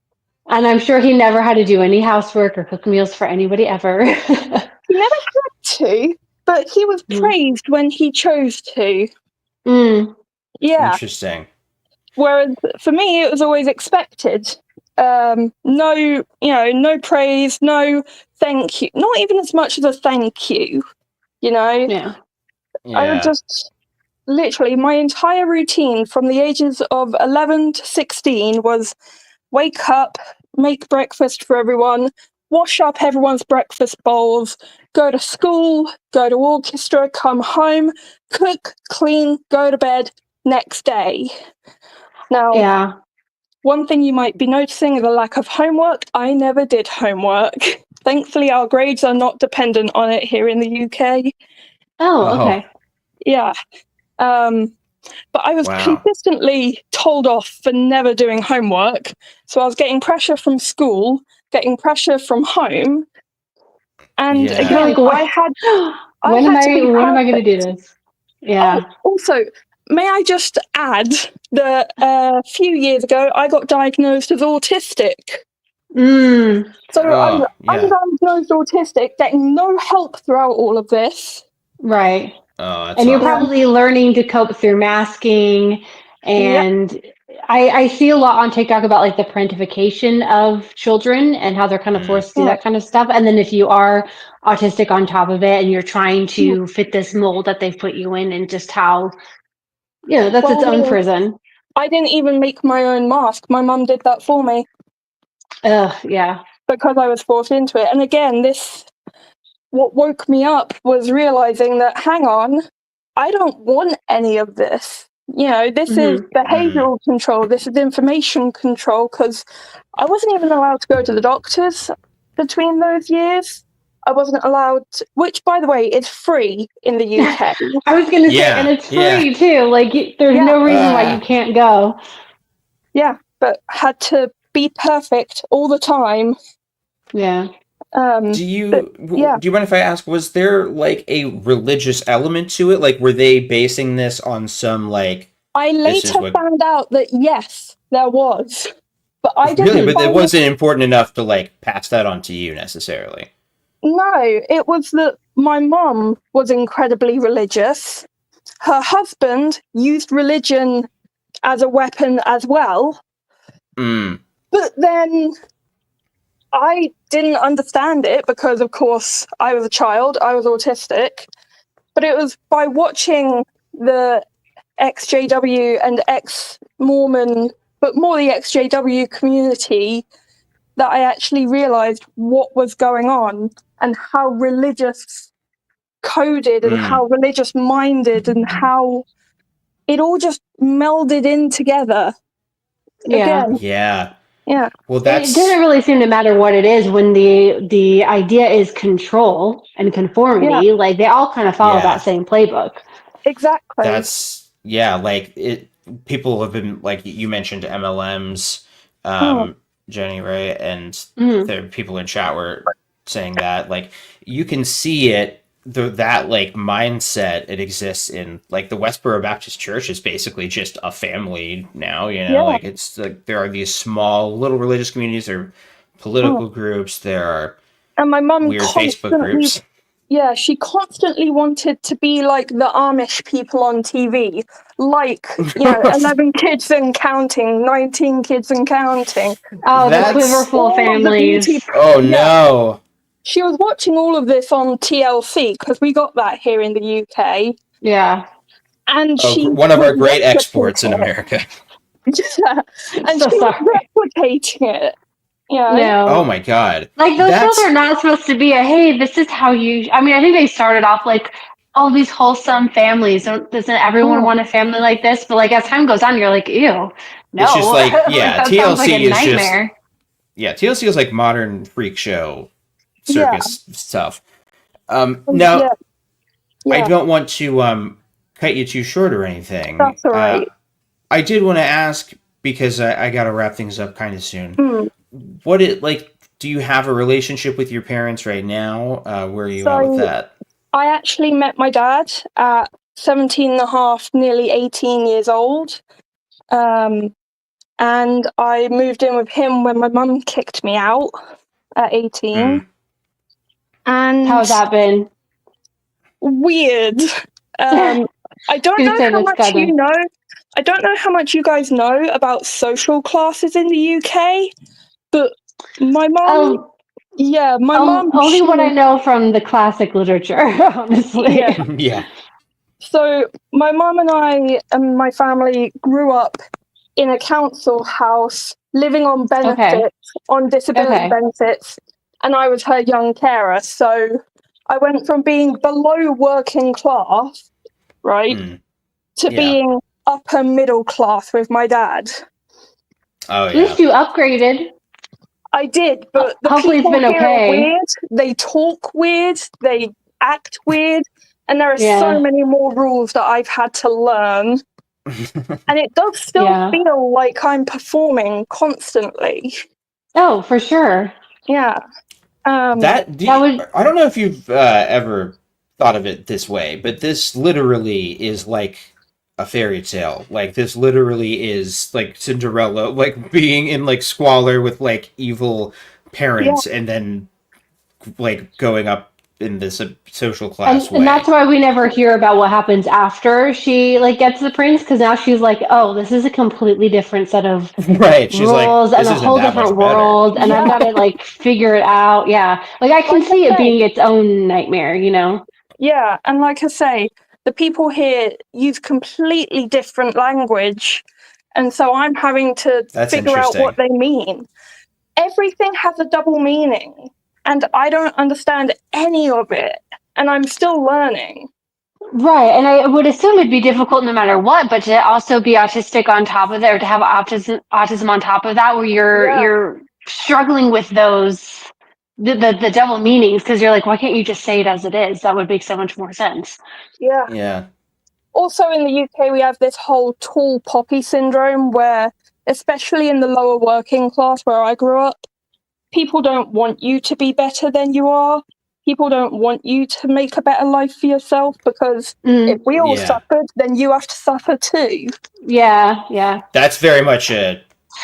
[SPEAKER 3] And I'm sure he never had to do any housework or cook meals for anybody ever.
[SPEAKER 15] He never had to, but he was praised when he chose to. Yeah.
[SPEAKER 2] Interesting.
[SPEAKER 15] Whereas for me, it was always expected. No praise, no thank you. Not even as much as a thank you,
[SPEAKER 3] Yeah.
[SPEAKER 15] I would just literally, my entire routine from the ages of 11 to 16 was wake up, make breakfast for everyone, wash up everyone's breakfast bowls, go to school, go to orchestra, come home, cook, clean, go to bed, next day. Now, one thing you might be noticing is a lack of homework. I never did homework. Thankfully, our grades are not dependent on it here in the UK.
[SPEAKER 3] Oh, okay.
[SPEAKER 15] Yeah. But I was consistently told off for never doing homework. So I was getting pressure from school, getting pressure from home. And again, I had
[SPEAKER 3] when am I going to do this? Yeah.
[SPEAKER 15] Also, may I just add that a few years ago, I got diagnosed as autistic. So I'm undiagnosed autistic, getting no help throughout all of this.
[SPEAKER 3] Right.
[SPEAKER 2] Oh, that's
[SPEAKER 3] and you're probably learning to cope through masking. And I see a lot on TikTok about like the parentification of children and how they're kind of forced to do that kind of stuff. And then if you are autistic on top of it and you're trying to fit this mold that they've put you in, and just how, that's its own prison.
[SPEAKER 15] I didn't even make my own mask. My mum did that for me.
[SPEAKER 3] Yeah.
[SPEAKER 15] Because I was forced into it. And again, what woke me up was realizing that, hang on, I don't want any of this. This is behavioral control. This is information control, because I wasn't even allowed to go to the doctors between those years. I wasn't allowed to, which, by the way, is free in the UK.
[SPEAKER 3] I was going to say, and it's free too. Like, there's no reason why you can't go.
[SPEAKER 15] Yeah, but had to be perfect all the time.
[SPEAKER 3] Yeah.
[SPEAKER 2] Do you mind if I ask, was there like a religious element to it? Like, were they basing this on some like?
[SPEAKER 15] I later found out that yes, there was, but I didn't.
[SPEAKER 2] Really, but it wasn't important enough to like pass that on to you necessarily.
[SPEAKER 15] No, it was that my mum was incredibly religious. Her husband used religion as a weapon as well. But then I didn't understand it because, of course, I was a child, I was autistic. But it was by watching the ex-JW and ex-Mormon, but more the ex-JW community, that I actually realized what was going on and how religious coded and how religious minded and how it all just melded in together. Again.
[SPEAKER 2] Yeah.
[SPEAKER 15] Yeah.
[SPEAKER 2] Well,
[SPEAKER 3] it doesn't really seem to matter what it is when the idea is control and conformity.
[SPEAKER 15] Yeah.
[SPEAKER 3] Like, they all kind of follow that same playbook.
[SPEAKER 15] Exactly.
[SPEAKER 2] That's like it. People have been, like you mentioned, MLMs, Jenny, right? And there people in chat were saying that like you can see it. That like mindset, it exists in like the Westboro Baptist Church is basically just a family now, you know. Like it's like there are these small little religious communities, there are political groups, there are
[SPEAKER 15] and my mum
[SPEAKER 2] weird Facebook groups.
[SPEAKER 15] Yeah, she constantly wanted to be like the Amish people on TV, like, 11 kids and counting, 19 kids and counting.
[SPEAKER 3] Oh, the quiverful families.
[SPEAKER 2] No.
[SPEAKER 15] She was watching all of this on TLC because we got that here in the UK.
[SPEAKER 3] Yeah.
[SPEAKER 15] And she
[SPEAKER 2] one of our great exports in America.
[SPEAKER 15] Yeah. And she was replicating it. Yeah.
[SPEAKER 3] No.
[SPEAKER 2] Oh my God.
[SPEAKER 3] Like, those shows are not supposed to be hey, this is how you, I mean, I think they started off like, oh, these wholesome families. Doesn't everyone want a family like this? But like, as time goes on, you're like, ew. No.
[SPEAKER 2] It's just like, yeah,
[SPEAKER 3] TLC like
[SPEAKER 2] is
[SPEAKER 3] nightmare.
[SPEAKER 2] just, yeah, TLC is like modern freak show circus stuff. Now, I don't want to cut you too short or anything.
[SPEAKER 15] That's all right.
[SPEAKER 2] I did want to ask, because I got to wrap things up kind of soon. What do you have a relationship with your parents right now? Where are you at with that?
[SPEAKER 15] I actually met my dad at 17 and a half, nearly 18 years old. And I moved in with him when my mum kicked me out at 18. And
[SPEAKER 3] how's that been?
[SPEAKER 15] Weird. I don't know how much you know. I don't know how much you guys know about social classes in the UK, but my mom, my mom.
[SPEAKER 3] Only what I know from the classic literature, honestly.
[SPEAKER 15] Yeah. So my mom and I and my family grew up in a council house, living on benefits, on disability benefits, and I was her young carer. So I went from being below working class, right, to being upper middle class with my dad.
[SPEAKER 2] Oh, yeah.
[SPEAKER 3] At least you upgraded.
[SPEAKER 15] I did, but the
[SPEAKER 3] hopefully it's
[SPEAKER 15] people
[SPEAKER 3] been
[SPEAKER 15] here are
[SPEAKER 3] okay.
[SPEAKER 15] weird. They talk weird. They act weird. And there are so many more rules that I've had to learn. And it does still feel like I'm performing constantly.
[SPEAKER 3] Oh, for sure.
[SPEAKER 15] Yeah.
[SPEAKER 2] I don't know if you've ever thought of it this way, but this literally is like a fairy tale. Like, this literally is like Cinderella, like being in like squalor with like evil parents and then like going up in this social class way.
[SPEAKER 3] And that's why we never hear about what happens after she like gets the prince, because now she's like, oh, this is a completely different set of
[SPEAKER 2] she's
[SPEAKER 3] rules
[SPEAKER 2] like,
[SPEAKER 3] and a whole different world, and I've got to like figure it out. Yeah, like I can see it being its own nightmare, you know.
[SPEAKER 15] Yeah, and like I say, the people here use completely different language, and so I'm having to figure out what they mean. Everything has a double meaning, and I don't understand any of it, and I'm still learning.
[SPEAKER 3] Right, and I would assume it'd be difficult no matter what, but to also be autistic on top of that, or to have autism on top of that, where you're struggling with those the double meanings, because you're like, why can't you just say it as it is? That would make so much more sense.
[SPEAKER 15] Yeah.
[SPEAKER 2] Yeah.
[SPEAKER 15] Also in the UK, we have this whole tall poppy syndrome where, especially in the lower working class where I grew up, people don't want you to be better than you are. People don't want you to make a better life for yourself, because if we all suffered, then you have to suffer too.
[SPEAKER 3] Yeah.
[SPEAKER 2] That's very much a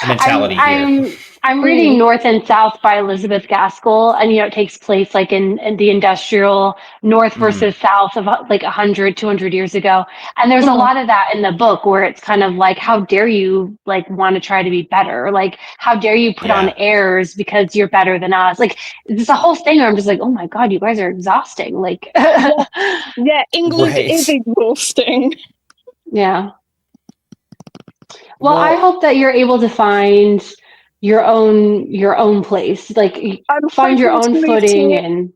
[SPEAKER 2] mentality here.
[SPEAKER 3] I'm reading North and South by Elizabeth Gaskell, and it takes place like in the industrial North versus South of like 100, 200 years ago. And there's a lot of that in the book where it's kind of like, how dare you like want to try to be better? Like, how dare you put on airs because you're better than us? Like, it's a whole thing where I'm just like, oh my God, you guys are exhausting. Like,
[SPEAKER 15] yeah, England is exhausting.
[SPEAKER 3] Yeah. Well, I hope that you're able to find your own place, like find your own footing.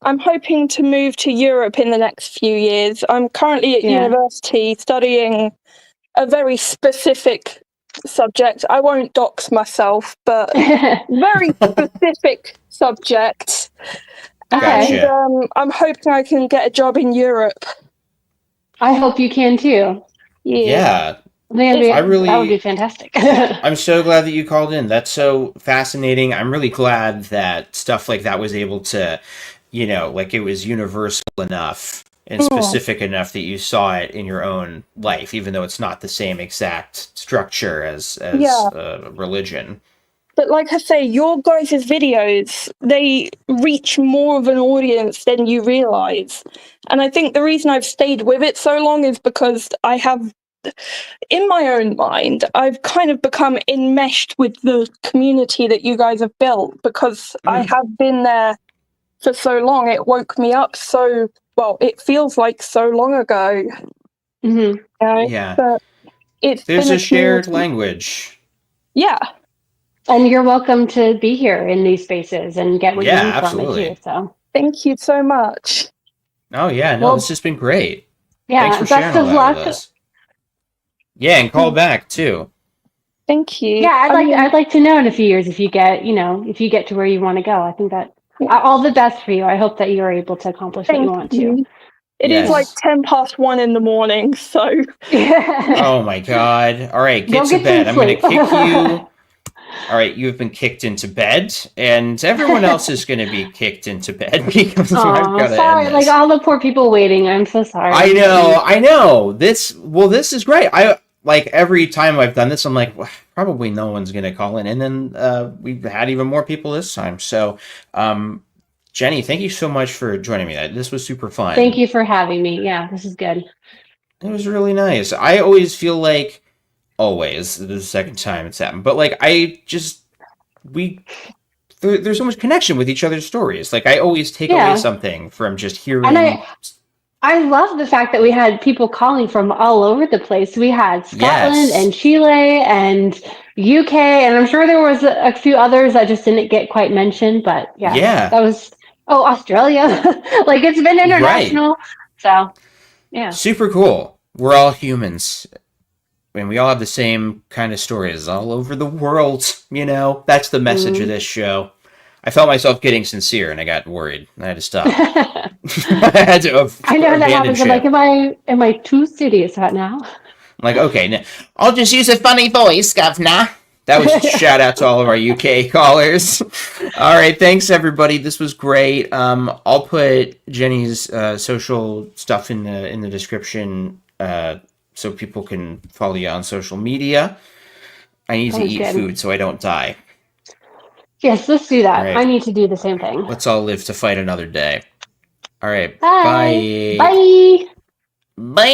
[SPEAKER 15] I'm hoping to move to Europe in the next few years. I'm currently at university studying a very specific subject. I won't dox myself, but very specific subject.
[SPEAKER 2] Gotcha.
[SPEAKER 15] And I'm hoping I can get a job in Europe.
[SPEAKER 3] I hope you can too.
[SPEAKER 2] Yeah.
[SPEAKER 3] That would be fantastic.
[SPEAKER 2] I'm so glad that you called in. That's so fascinating. I'm really glad that stuff like that was able to, like it was universal enough and specific enough that you saw it in your own life, even though it's not the same exact structure as religion.
[SPEAKER 15] But like I say, your guys' videos, they reach more of an audience than you realize. And I think the reason I've stayed with it so long is because I have, in my own mind, I've kind of become enmeshed with the community that you guys have built, because I have been there for so long. It woke me up so, well, it feels like so long ago.
[SPEAKER 2] Yeah.
[SPEAKER 15] But
[SPEAKER 2] There's a shared language.
[SPEAKER 15] Yeah.
[SPEAKER 3] And you're welcome to be here in these spaces and get what you need from it too. So
[SPEAKER 15] thank you so much.
[SPEAKER 2] Oh yeah, no, this has been great.
[SPEAKER 3] Yeah,
[SPEAKER 2] thanks for sharing
[SPEAKER 3] best
[SPEAKER 2] all
[SPEAKER 3] of
[SPEAKER 2] that
[SPEAKER 3] luck.
[SPEAKER 2] with us. Yeah, and call back too.
[SPEAKER 15] Thank you.
[SPEAKER 3] Yeah, I'd like to know in a few years if you get to where you want to go. I think that all the best for you. I hope that you're able to accomplish what you want to.
[SPEAKER 15] It is like 1:10 in the morning, so.
[SPEAKER 2] Oh my God. All right, get to bed. I'm going to kick you. All right, you've been kicked into bed, and everyone else is going to be kicked into bed because I've got to
[SPEAKER 3] sorry,
[SPEAKER 2] end this.
[SPEAKER 3] like all the poor people waiting. I'm so sorry.
[SPEAKER 2] I know. This is great. I like every time I've done this, I'm like, well, probably no one's going to call in, and then we've had even more people this time. So, Jenny, thank you so much for joining me. This was super fun.
[SPEAKER 3] Thank you for having me. Yeah, this is good.
[SPEAKER 2] It was really nice. I always feel like, always, this is the second time it's happened, but like there's so much connection with each other's stories. Like I always take away something from just hearing.
[SPEAKER 3] And I love the fact that we had people calling from all over the place. We had Scotland and Chile and UK, and I'm sure there was a few others that just didn't get quite mentioned. But that was Australia. Like it's been international. Right. So yeah,
[SPEAKER 2] super cool. We're all humans. And we all have the same kind of stories all over the world, That's the message of this show. I felt myself getting sincere, and I got worried. I had to stop. I
[SPEAKER 3] know that happens. I'm like, am I too serious right now?
[SPEAKER 2] I'm like, okay, I'll just use a funny voice, governor. That was a shout out to all of our UK callers. All right, thanks everybody. This was great. I'll put Jenny's social stuff in the description. So people can follow you on social media. I need to eat food so I don't die.
[SPEAKER 3] Yes, let's do that.
[SPEAKER 2] Right.
[SPEAKER 3] I need to do the same thing.
[SPEAKER 2] Let's all live to fight another day. All right.
[SPEAKER 3] Bye.
[SPEAKER 2] Bye.
[SPEAKER 3] Bye.
[SPEAKER 2] Bye.